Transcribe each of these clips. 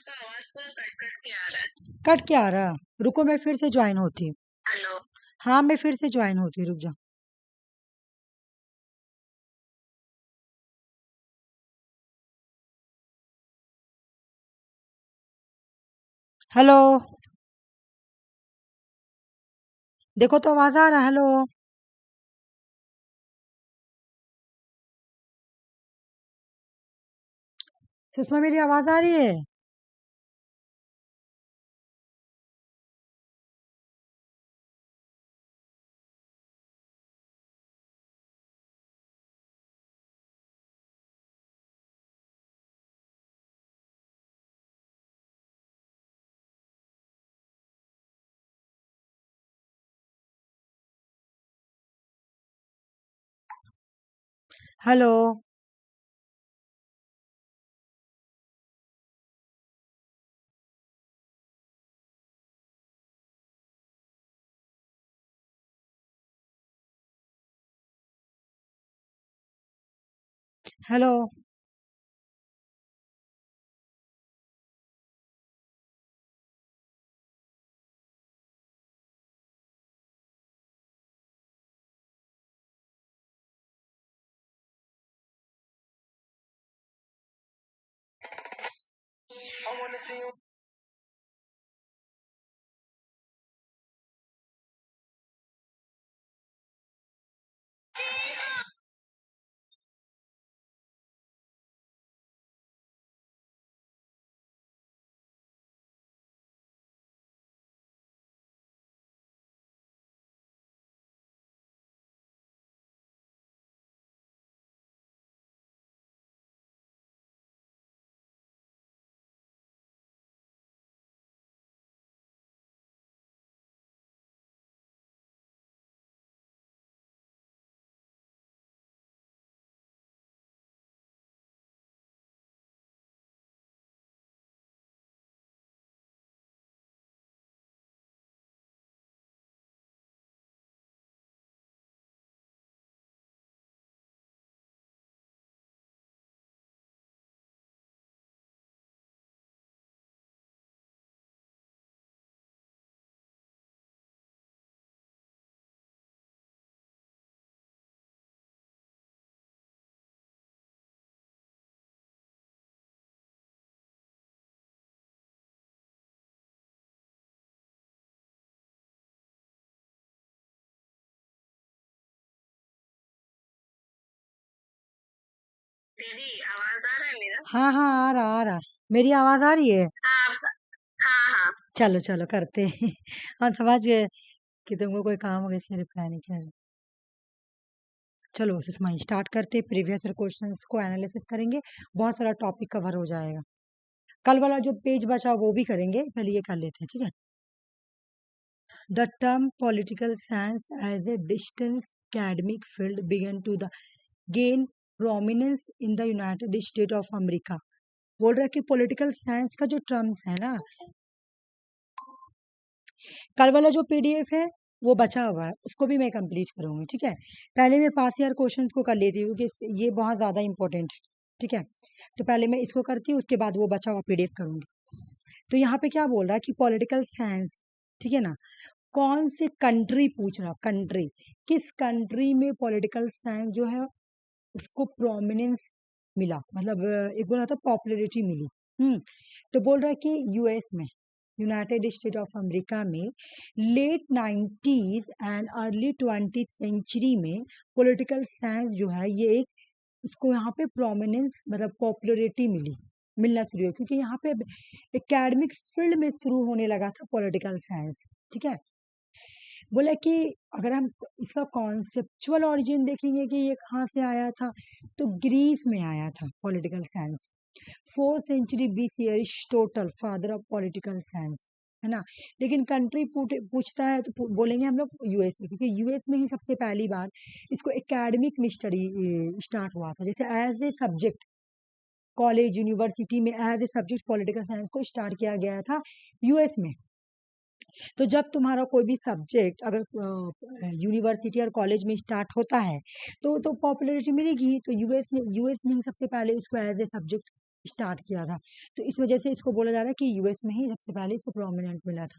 आपका आवाज पूरा कट कट के आ रहा है। कट क्या आ रहा? रुको मैं फिर से ज्वाइन होती हूँ। हेलो। हाँ मैं फिर से ज्वाइन होती हूँ, रुक जाओ। हेलो, देखो तो आवाज आ रहा है? हेलो सुषमा, मेरी आवाज आ रही है? हेलो, हेलो, दीदी आवाज आ रहा है मेरा? हाँ हाँ आ रहा आ रहा। मेरी आवाज आ रही है? हाँ आपका। हाँ हाँ। चलो चलो करते हैं। हम समझ गए कि तुमको कोई काम हो गया इसलिए रिप्लाई नहीं किया। चलो सुषमा स्टार्ट करते, प्रीवियस क्वेश्चंस को एनालिसिस करेंगे। बहुत सारा टॉपिक कवर हो जाएगा। कल वाला जो पेज बचा वो भी करेंगे, पहले ये कर लेते हैं, ठीक है। The term political science as a distinct academic field began to gain prominence in the United States of America. बोल रहा है कि पॉलिटिकल साइंस का जो टर्म्स है ना, कल वाला जो पीडीएफ है वो बचा हुआ है, उसको भी मैं कंप्लीट करूंगी, ठीक है। पहले मैं पास ईयर क्वेश्चंस को कर लेती हूँ क्योंकि ये बहुत ज्यादा इंपॉर्टेंट है, ठीक है। तो पहले मैं इसको करती हूँ, उसके बाद वो बचा हुआ पीडीएफ करूंगी। तो यहाँ पे क्या बोल रहा है कि पॉलिटिकल साइंस, ठीक है ना, कौन से कंट्री पूछ रहा, कंट्री, किस कंट्री में पॉलिटिकल साइंस जो है उसको प्रोमिनेंस मिला, मतलब एक बोला था पॉपुलैरिटी मिली। तो बोल रहा है कि यूएस में, यूनाइटेड स्टेट ऑफ अमेरिका में late 90s and early 20th century में पॉलिटिकल साइंस जो है ये एक, इसको यहाँ पे प्रोमिनेंस मतलब पॉपुलैरिटी मिली, मिलना शुरू हुआ क्योंकि यहाँ पे एकेडमिक फील्ड में शुरू होने लगा था पॉलिटिकल साइंस, ठीक है। बोला कि अगर हम इसका कॉन्सेप्चुअल ओरिजिन देखेंगे कि ये कहाँ से आया था, तो ग्रीस में आया था political science. 4th century BC Aristotle father of political science, है ना। लेकिन कंट्री पूछता है तो बोलेंगे हम लोग यूएसए, क्योंकि यूएस में ही सबसे पहली बार इसको एकेडमिक में स्टडी स्टार्ट हुआ था, जैसे as a subject college university में as a subject political science को स्टार्ट किया गया था यूएस में। तो जब तुम्हारा कोई भी सब्जेक्ट अगर यूनिवर्सिटी और कॉलेज में स्टार्ट होता है तो पॉपुलैरिटी मिलेगी। तो यूएस ने ही सबसे पहले उसको एज ए सब्जेक्ट स्टार्ट किया था। तो इस वजह से इसको बोला जा रहा है कि यूएस में ही सबसे पहले इसको प्रोमिनेंट मिला था।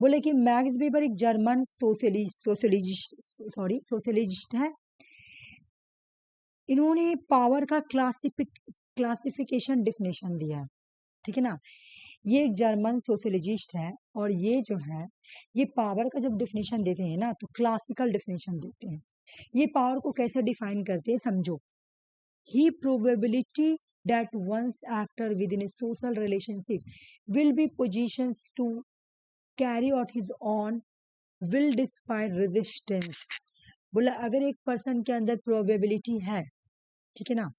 बोले कि मैक्स वेबर एक जर्मन सोशलिस्ट है। इन्होंने पावर का क्लासिफिकेशन डिफिनेशन दिया है, ठीक है ना। ये एक जर्मन सोशलिस्ट है और ये जो है ये पावर का जब डिफिनेशन देते हैं ना तो क्लासिकल डिफिनेशन देते हैं। ये पावर को कैसे डिफाइन करते हैं समझो। ही probability that one's actor within a social relationship will be positions to carry out his own will despite resistance। बोला अगर एक पर्सन के अंदर प्रोबेबिलिटी है, ठीक है ना,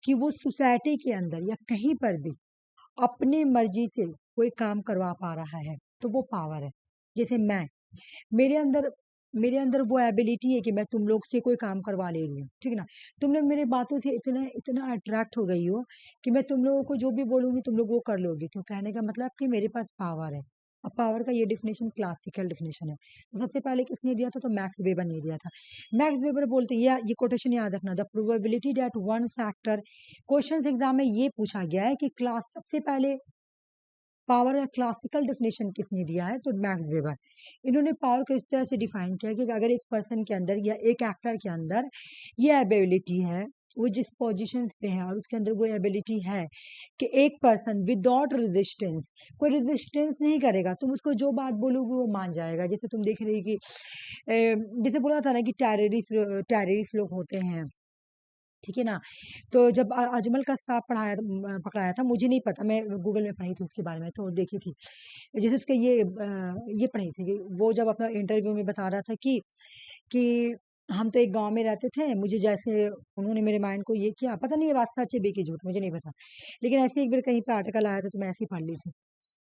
कि वो सोसाइटी के अंदर या कहीं पर भी अपनी मर्जी से कोई काम करवा पा रहा है तो वो पावर है। जैसे मेरे अंदर मेरे अंदर वो एबिलिटी है कि मैं तुम लोग से कोई काम करवा ले रही हूँ, ठीक है ना। तुम लोग मेरे बातों से इतना इतना अट्रैक्ट हो गई हो कि मैं तुम लोगों को जो भी बोलूंगी तुम लोग वो कर लोगी। तो कहने का मतलब कि मेरे पास पावर है। अब पावर का ये डिफिनेशन क्लासिकल डिफिनेशन है। तो सबसे पहले किसने दिया था? तो मैक्स वेबर ने दिया था। मैक्स वेबर बोलते हैं ये कोटेशन याद रखना, the probability that one factor. Questions exam में ये पूछा गया है कि क्लास सबसे पहले पावर का क्लासिकल डिफिनेशन किसने दिया है? तो मैक्स वेबर। इन्होंने पावर को इस तरह से डिफाइन किया कि अगर एक पर्सन के अंदर या एक एक्टर के अंदर ये एबिलिटी है, वो जिस पोजीशन पे है और उसके अंदर वो एबिलिटी है कि एक पर्सन विदाउट रेजिस्टेंस, कोई रेजिस्टेंस नहीं करेगा, तुम उसको जो बात बोलोगे वो मान जाएगा। जैसे तुम देख रही कि जैसे बोला था ना कि टेररिस्ट लोग होते हैं, ठीक है ना। तो जब अजमल का सांप पकड़ाया था, मुझे नहीं पता, मैं गूगल में पढ़ी थी उसके बारे में तो देखी थी। जैसे उसके ये पढ़ी थी कि वो जब अपना इंटरव्यू में बता रहा था कि हम तो एक गांव में रहते थे, मुझे जैसे उन्होंने मेरे माइंड को ये किया, पता नहीं ये बात सच है बेकी झूठ मुझे नहीं पता, लेकिन ऐसे एक बार कहीं पे आर्टिकल आया था तो मैं ऐसे ही पढ़ ली थी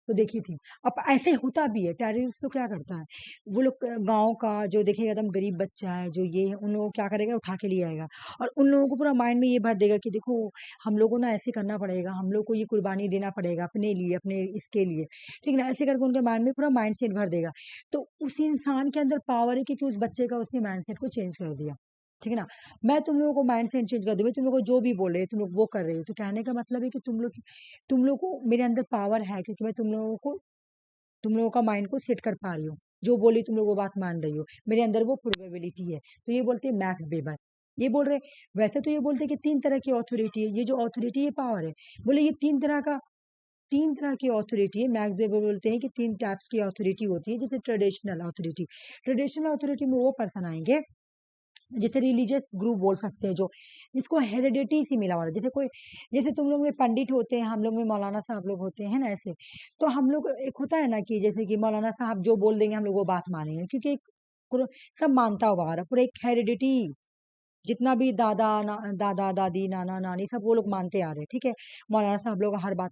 तो देखी थी। अब ऐसे होता भी है। टेररिस्ट तो क्या करता है, वो लोग गांव का जो देखेगा एकदम गरीब बच्चा है जो ये है, उन लोगों को क्या करेगा, उठा के ले आएगा और उन लोगों को पूरा माइंड में ये भर देगा कि देखो हम लोगों को ना ऐसे करना पड़ेगा, हम लोग को ये कुर्बानी देना पड़ेगा अपने लिए, अपने इसके लिए, ठीक है ना। ऐसे करके उनके माइंड में पूरा माइंड सेट भर देगा। तो उस इंसान के अंदर पावर है क्योंकि उस बच्चे का उसने माइंड सेट को चेंज कर दिया, ठीक है ना। मैं तुम लोगों को माइंड सेट चेंज कर दूँ, तुम लोग को जो भी बोल रहे तुम लोग वो कर रहे हो, तो कहने का मतलब है कि तुम लोग को मेरे अंदर पावर है क्योंकि मैं तुम लोगों का माइंड को सेट कर पा रही हूँ, जो बोली तुम लोग वो बात मान रही हो, मेरे अंदर वो प्रोबेबिलिटी है। तो ये बोलते हैं मैक्स वेबर। ये बोल रहे, वैसे तो ये बोलते हैं कि 3 तरह की ऑथोरिटी है, ये जो ऑथोरिटी ये पावर है, बोले ये 3 तरह की ऑथोरिटी है। मैक्स वेबर बोलते हैं कि 3 टाइप्स की ऑथोरिटी होती है। जैसे ट्रेडिशनल ऑथोरिटी में वो पर्सन आएंगे जैसे रिलीजियस ग्रुप बोल सकते हैं जो जिसको हेरिडिटी से मिला हुआ है। जैसे तुम लोग में पंडित होते हैं, हम लोग में मौलाना साहब लोग होते हैं ना, ऐसे। तो हम लोग एक होता है ना कि जैसे कि मौलाना साहब जो बोल देंगे हम लोग वो बात मानेंगे क्योंकि सब मानता हुआ आ रहा है, पूरा एक हेरिडिटी, जितना भी दादा दादी नाना नानी सब वो लोग मानते आ रहे हैं, ठीक है। मौलाना साहब लोग हर बात।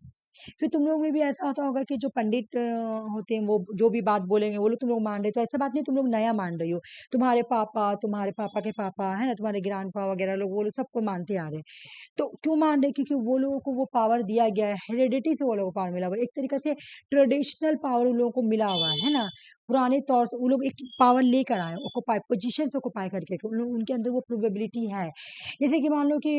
फिर तुम लोग में भी ऐसा होता होगा कि जो पंडित होते हैं वो जो भी बात बोलेंगे वो लोग तुम लोग मान रहे हो। तो ऐसा बात नहीं तुम लोग नया मान रही हो, तुम्हारे पापा के पापा है ना, तुम्हारे ग्रैंड पा वगैरह लोग वो लोग सबको मानते आ रहे हैं। तो क्यों मान रहे? क्योंकि वो लोगों को वो पावर दिया गया है, हेरिडिटी से वो लोगों को पावर मिला हुआ है, एक तरीके से ट्रेडिशनल पावर उन लोगों को मिला हुआ है ना। पुराने तौर से वो लोग एक पावर लेकर आए, ऑक्युपाई पोजीशन से ऑक्युपाई करके, उनके अंदर वो प्रोबेबिलिटी है। जैसे कि मान लो कि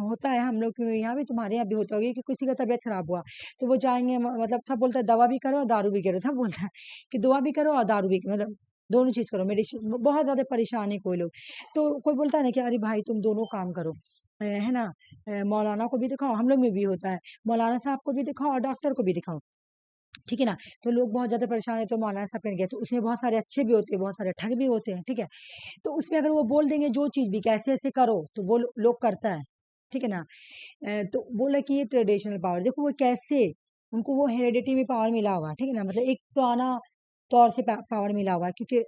होता है हम लोग के यहाँ भी, तुम्हारे यहाँ भी होता होगा कि किसी का तबीयत खराब हुआ तो वो जाएंगे, मतलब सब बोलता है दवा भी करो और दारू भी करो, सब बोलता है कि दवा भी करो और दारू भी, मतलब दोनों चीज करो। बहुत ज्यादा परेशान है कोई लोग, तो कोई बोलता है ना कि अरे भाई तुम दोनों काम करो, है ना। मौलाना को भी दिखाओ, हम लोग में भी होता है, मौलाना साहब को भी दिखाओ और डॉक्टर को भी दिखाओ, ठीक है ना। तो लोग बहुत ज्यादा परेशान है तो मौलाना साहब कह गया, तो उसमें बहुत सारे अच्छे भी होते हैं, बहुत सारे ठग भी होते हैं, ठीक है। तो उसमें अगर वो बोल देंगे जो चीज भी कैसे ऐसे करो तो वो लोग करता है, ठीक है ना। तो बोला कि ये ट्रेडिशनल पावर देखो वो कैसे, उनको वो हेरिडिटी में पावर मिला हुआ है, ठीक है ना। मतलब एक पुराना तौर से पावर मिला हुआ है क्योंकि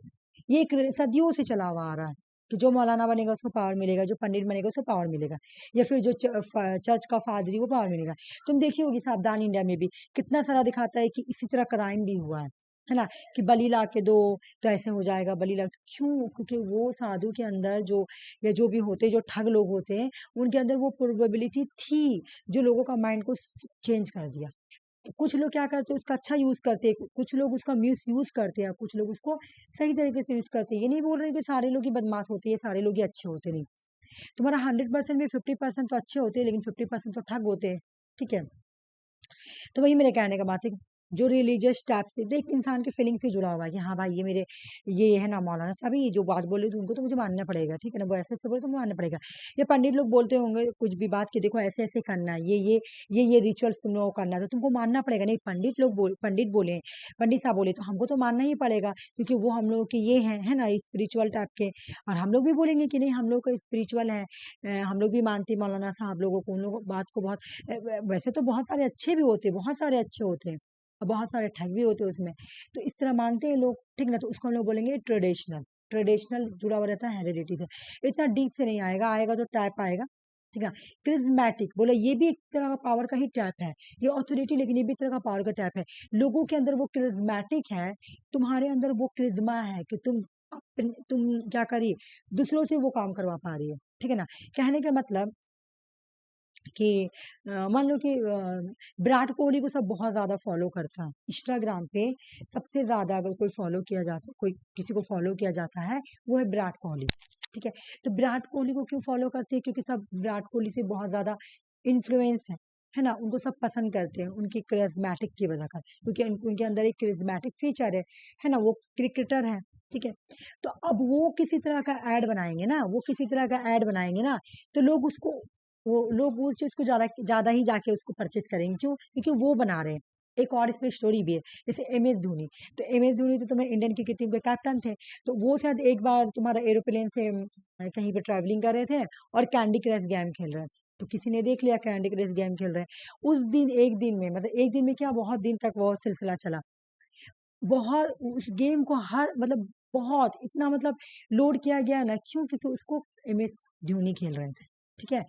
ये एक सदियों से चला हुआ आ रहा है कि जो मौलाना बनेगा उसको पावर मिलेगा, जो पंडित बनेगा उसको पावर मिलेगा, या फिर जो चर्च का फादरी वो पावर मिलेगा। तुम देखी होगी सावधान इंडिया में भी कितना सारा दिखाता है कि इसी तरह क्राइम भी हुआ है ना, कि बलि ला के दो तो ऐसे हो जाएगा, बलि ला क्यों? क्योंकि वो साधु के अंदर जो या जो भी होते जो ठग लोग होते हैं उनके अंदर वो प्रोबेबिलिटी थी जो लोगों का माइंड को चेंज कर दिया। तो कुछ लोग क्या करते हैं उसका अच्छा यूज करते हैं, कुछ लोग उसका मिस यूज करते हैं, कुछ लोग उसको सही तरीके से यूज करते हैं। ये नहीं बोल रहे कि सारे लोग ही बदमाश होते हैं, सारे लोग ही अच्छे होते नहीं। तुम्हारा 100% में 50% तो अच्छे होते हैं, लेकिन 50% तो ठग होते हैं, ठीक है। तो वही मेरे कहने का बात है, जो रिलीजियस टाइप से देख इंसान के फीलिंग से जुड़ा हुआ है कि हाँ भाई ये मेरे ये है ना मौलाना साहब, ये जो बात बोले तो उनको तो मुझे मानना पड़ेगा, ठीक है ना, वो ऐसे ऐसे बोले तो मुझे मानना पड़ेगा। ये पंडित लोग बोलते होंगे कुछ भी बात की, देखो ऐसे ऐसे करना है, ये रिचुअल्स तुम लोगों को करना है, तो तुमको मानना पड़ेगा। नहीं, पंडित बोले, पंडित साहब बोले तो हमको तो मानना ही पड़ेगा, क्योंकि वो हम लोग के ये है ना स्पिरिचुअल टाइप के। और हम लोग भी बोलेंगे कि नहीं हम लोग का स्पिरिचुअल है, हम लोग भी मानते हैं मौलाना साहब लोगों को, उन लोगों बात को बहुत वैसे तो बहुत सारे अच्छे भी होते हैं, बहुत सारे अच्छे होते हैं, और बहुत सारे ठग भी होते हैं उसमें। तो इस तरह मानते हैं लोग, ठीक ना, तो उसको हम लोग बोलेंगे ट्रेडिशनल। ट्रेडिशनल जुड़ा हुआ रहता है हेरिडिटी से, इतना डीप से नहीं आएगा, आएगा तो टाइप आएगा, ठीक है। क्रिज्मेटिक बोला, ये भी एक तरह का पावर का ही टाइप है, ये ऑथोरिटी, लेकिन ये भी एक तरह का पावर का टाइप है। लोगों के अंदर वो क्रिज्मेटिक है, तुम्हारे अंदर वो क्रिज्मा है कि तुम क्या करिए, दूसरों से वो काम करवा पा रही है, ठीक है ना। कहने का मतलब कि मान लो कि विराट कोहली को सब बहुत ज्यादा फॉलो करता है इंस्टाग्राम पे, सबसे ज्यादा अगर कोई फॉलो किया जाता, कोई किसी को फॉलो किया जाता है, वो है विराट कोहली, ठीक है। तो विराट कोहली को क्यों फॉलो करते हैं, क्योंकि सब विराट कोहली से बहुत ज्यादा इन्फ्लुएंस है ना, उनको सब पसंद करते हैं उनकी क्रिज्मेटिक की वजह कर, क्योंकि उनके अंदर एक क्रिज्मेटिक फीचर है ना, वो क्रिकेटर है, ठीक है। तो अब वो किसी तरह का एड बनाएंगे ना, वो किसी तरह का एड बनाएंगे ना, तो लोग उसको, वो लोग उस चीज को ज्यादा ज्यादा ही जाके उसको परचेज करेंगे, क्यों, क्योंकि वो बना रहे हैं। एक और इसमें स्टोरी भी है, जैसे एम एस धोनी, तो एम एस धोनी तो तुम्हें इंडियन क्रिकेट टीम के कैप्टन थे, तो वो शायद एक बार तुम्हारा एरोप्लेन से कहीं पे ट्रैवलिंग कर रहे थे और कैंडी क्रश गेम खेल रहे थे, तो किसी ने देख लिया कैंडी क्रश गेम खेल रहे हैं उस दिन, एक दिन में, मतलब एक दिन में क्या, बहुत दिन तक वो सिलसिला चला, बहुत उस गेम को हर मतलब बहुत इतना मतलब लोड किया गया ना, क्यों, क्योंकि उसको एम एस धोनी खेल रहे थे, ठीक है।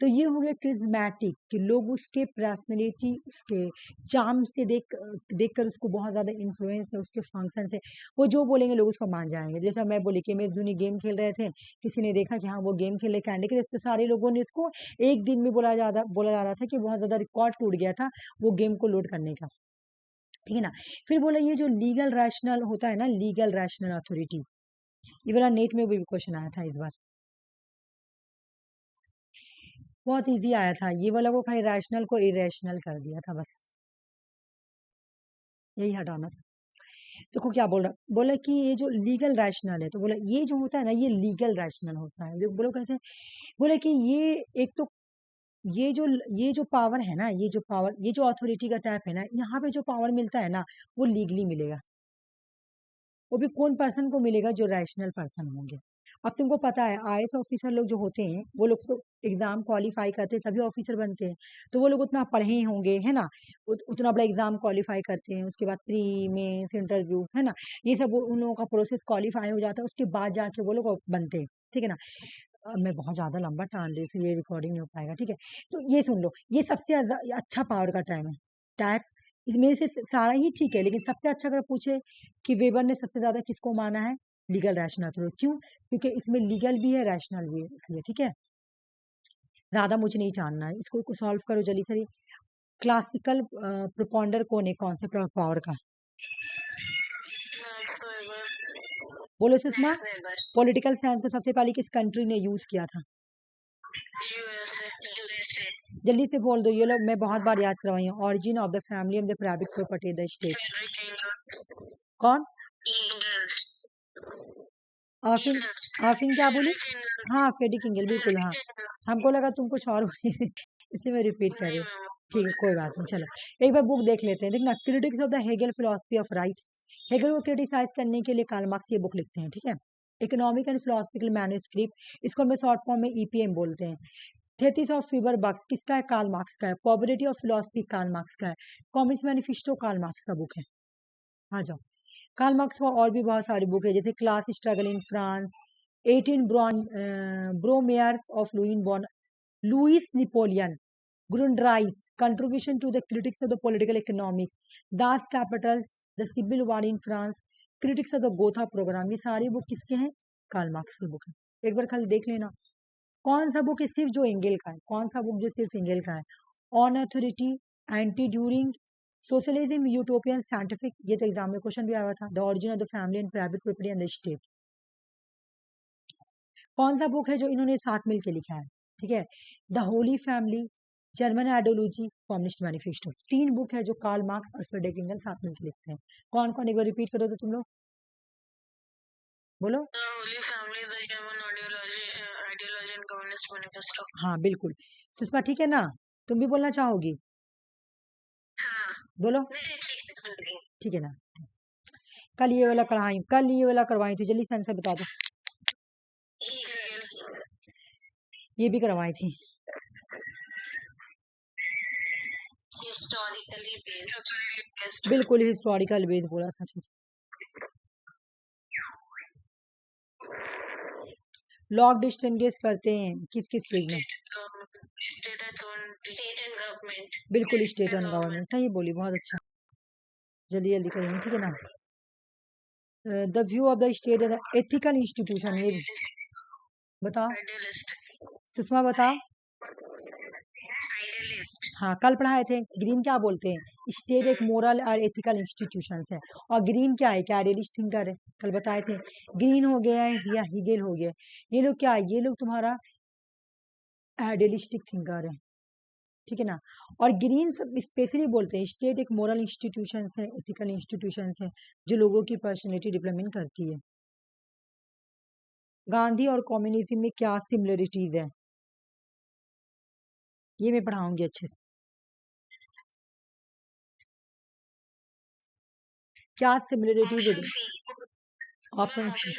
तो ये हो गया क्रिज्मेटिक, कि लोग उसके पर्सनैलिटी, उसके चार्म से देखकर उसको बहुत ज्यादा इन्फ्लुएंस है, उसके फंक्शन से वो जो बोलेंगे लोग उसको मान जाएंगे। जैसा मैं बोली कि एम एस धोनी गेम खेल रहे थे, किसी ने देखा कि हाँ वो गेम खेल रहे कैंडी क्रश, तो सारे लोगों ने इसको एक दिन में बोला जा रहा था कि बहुत ज्यादा रिकॉर्ड टूट गया था वो गेम को लोड करने का, ठीक है ना। फिर बोला ये जो लीगल रैशनल होता है ना, लीगल रैशनल अथॉरिटी, ये वाला नेट में भी क्वेश्चन आया था इस बार, बहुत इजी आया था ये वाला, को खाली रैशनल को इरेशनल कर दिया था बस, यही हटाना था। देखो क्या बोल रहा, बोला कि ये जो लीगल रैशनल है, तो बोला ये जो होता है ना ये लीगल रैशनल होता है, बोलो कैसे, बोला कि ये एक तो ये जो पावर है ना, ये जो पावर, ये जो अथॉरिटी का टाइप है ना, यहाँ पे जो पावर मिलता है ना वो लीगली मिलेगा, वो भी कौन पर्सन को मिलेगा, जो रैशनल पर्सन होंगे। अब तुमको पता है आईएएस ऑफिसर लोग जो होते हैं, वो लोग तो एग्जाम क्वालिफाई करते हैं तभी ऑफिसर बनते हैं, तो वो लोग उतना पढ़े ही होंगे, है ना, उतना बड़ा एग्जाम क्वालिफाई करते हैं, उसके बाद प्री मेंस इंटरव्यू, है ना, ये सब उन लोगों का प्रोसेस क्वालिफाई हो जाता है, उसके बाद जाके वो लोग बनते हैं, ठीक है ना। मैं बहुत ज्यादा लंबा टान रही हूँ, फिर ये रिकॉर्डिंग नहीं हो पाएगा, ठीक है। तो ये सुन लो, ये सबसे अच्छा पावर का टाइम है, टाइप, मेरे से सारा ही ठीक है, लेकिन सबसे अच्छा अगर पूछे कि वेबर ने सबसे ज्यादा किसको माना है, लीगल रैशनल थ्योरी, क्यों, क्योंकि इसमें लीगल भी है रैशनल भी है, इसलिए, ठीक है। ज्यादा मुझे नहीं जानना है, इसको सॉल्व करो जल्दी से। क्लासिकल प्रोपॉन्डर कौन है कॉन्सेप्ट ऑफ पावर का, मैक्स वेबर। बोलो Sushma. Max weber. Political science को सबसे पहले किस कंट्री ने यूज किया था, यूएसए। यूएसए। जल्दी से बोल दो, ये लोग मैं बहुत बार याद करवाई हूँ, origin of the family of the private property the state, Frederick Engels. कौन, एंगल्स। आफिन, आफिन क्या बोली, फेडरिक एंगल्स। हाँ फेडी किंगल, बिल्कुल हाँ, फेडरिक एंगल्स। हमको लगा तुम कुछ और बोली इसलिए मैं रिपीट कर रही नहीं हूँ, मैम, ठीक है कोई बात नहीं, चलो एक बार बुक देख लेते हैं, देखना critics of the Hegel philosophy of right, Hegel को क्रिटिसाइज करने के लिए कार्ल मार्क्स ये बुक लिखते हैं, ठीक है। इकोनॉमिक एंड फिलोसफिकल मैन्युस्क्रिप्ट, इसको मैं शॉर्ट फॉर्म में ईपीएम बोलते हैं। थेसिस ऑफ फीबर बक्स किसका है, कार्ल मार्क्स का है। Popularity of philosophy Karl Marx का है। कम्युनिस्ट मैनिफेस्टो कार्ल मार्क्स का बुक है, आ जाओ। कार्ल मार्क्स का और भी बहुत सारी बुक है, जैसे class struggle in France, 18 Brumaire of Louis Napoleon, Grundrisse, Contribution to the Critics of the Political Economic, Das Capitals, The Civil War in France, Critics of the Gotha Program, ये सारी book किसके हैं, Karl Marx की book है। एक बार खाली देख लेना कौन सा बुक है सिर्फ जो एंगेल का है, कौन सा बुक जो सिर्फ एंगेल का है, on authority, anti during, socialism, utopian, scientific, ये तो एग्जाम में क्वेश्चन भी आया था, the origin of the family and private property and the state. कौन सा बुक है जो इन्होंने साथ मिलकर लिखा है? ठीक है, the Holi family, German ideology, communist manifesto. 3 book है जो कार्ल मार्क्स और फ्रेडरिक एंगल्स साथ मिलकर लिखते हैं। कौन कौन, एक बार रिपीट करो तो तुम लोग बोलो। The Holy Family, the German ideology and Communist Manifesto. हाँ बिल्कुल। सुषमा ठीक है ना? तुम भी बोलना चाहोगी? हाँ, बोलो। नहीं ठीक सुन रही। ठीक है ना? कल ये वाला करवाई थी, जल्दी से आंसर बता दो। ये भी करवाई थी। Historically based. बिल्कुल हिस्टोरिकल बेस बोला था। ठीक, लॉग डिस्टिंग्विश करते हैं किस किस केस में? State and government. बिल्कुल स्टेट एंड गवर्नमेंट, सही बोली, बहुत अच्छा। जल्दी जल्दी करेंगे, ठीक है ना? The view of the state as ethical institution, ये बताओ सुषमा, बताओ। हाँ कल पढ़ाए थे। ग्रीन क्या बोलते हैं? स्टेट एक मोरल और एथिकल इंस्टीट्यूशन है, और ग्रीन क्या है? क्या आइडियलिस्ट थिंकर है, कल बताए थे। ग्रीन हो गया है या हीगेल हो गया, ये लोग क्या है? ये लोग तुम्हारा आइडियलिस्टिक थिंकर है, ठीक है ना? और ग्रीन सब स्पेशली बोलते हैं स्टेट एक मोरल इंस्टीट्यूशन है, एथिकल इंस्टीट्यूशन है, जो लोगों की पर्सनैलिटी डेवलपमेंट करती है। गांधी और कम्युनिज्म में क्या सिमिलरिटीज है? ये मैं पढ़ाऊंगी अच्छे से। क्या सिमिलरिटीज है? ऑप्शन सी,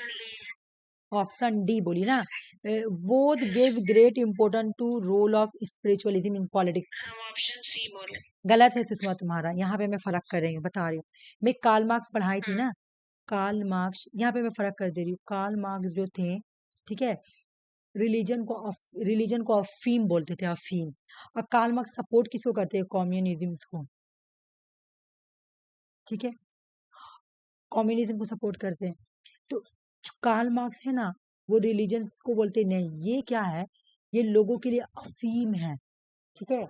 ऑप्शन डी बोली ना। Both give great importance to role of spiritualism in politics. हम ऑप्शन सी बोले। गलत है सुषमा तुम्हारा, यहाँ पे मैं फर्क कर रही हूँ, बता रही हूँ। मैं कार्ल मार्क्स पढ़ाई थी ना, कार्ल मार्क्स, यहाँ पे मैं फर्क कर दे रही हूँ। कार्ल मार्क्स जो थे, ठीक है, रिलीजन को अफीम बोलते थे, अफीम। और कार्ल मार्क्स सपोर्ट किसको करते हैं? कम्युनिज्म को, ठीक है, कम्युनिज्म को सपोर्ट करते हैं। तो कार्ल मार्क्स है ना, वो रिलीजन्स को बोलते नहीं, ये क्या है? ये लोगों के लिए अफीम है, ठीक है,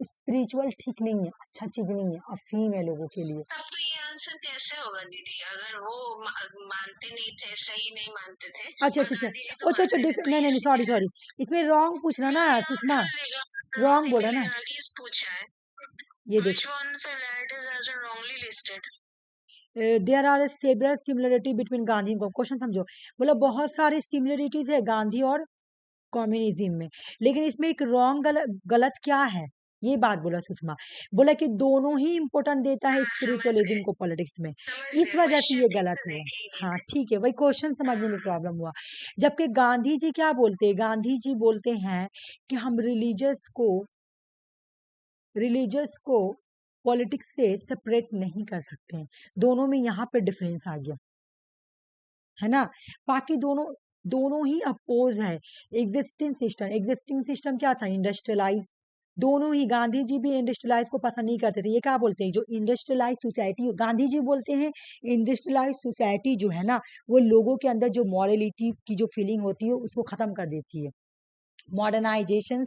स्पिरिचुअल ठीक नहीं है, अच्छा चीज नहीं है, अफीम है लोगों के लिए। अब तो ये आंसर कैसे होगा दीदी, अगर वो मानते नहीं थे, सही नहीं मानते थे? अच्छा अच्छा अच्छा अच्छा अच्छा, नहीं नहीं सॉरी सॉरी, इसमें रॉन्ग पूछना ना सुषमा, रॉन्ग बोला ना। पूछा है, ये देख, which one said is as wrongly listed? There are several similarity between Gandhi को, क्वेश्चन समझो, बोला बहुत सारे सिमिलरिटीज है गांधी और कम्युनिज्म में, लेकिन इसमें एक रॉन्ग गलत क्या है? ये बात बोला सुषमा, बोला कि दोनों ही इम्पोर्टेंट देता है स्पिरिचुअलिज्म को पॉलिटिक्स में, इस वजह से ये गलत हुआ। हाँ ठीक है, वही क्वेश्चन समझने में प्रॉब्लम हुआ। जबकि गांधी जी क्या बोलते हैं? गांधी जी बोलते हैं कि हम रिलीजियस को पॉलिटिक्स से सेपरेट नहीं कर सकते हैं। दोनों में यहाँ पे डिफरेंस आ गया, है ना? बाकी दोनों दोनों ही अपोज है। एग्जिस्टिंग सिस्टम क्या था? इंडस्ट्रियलाइज। दोनों ही, गांधी जी भी इंडस्ट्रियलाइज को पसंद नहीं करते थे। ये क्या बोलते हैं? जो इंडस्ट्रियलाइज सोसाइटी, गांधी जी बोलते हैं इंडस्ट्रियलाइज सोसाइटी जो है ना, वो लोगों के अंदर जो मॉरलिटी की जो फीलिंग होती है उसको खत्म कर देती है। मॉडर्नाइजेशन,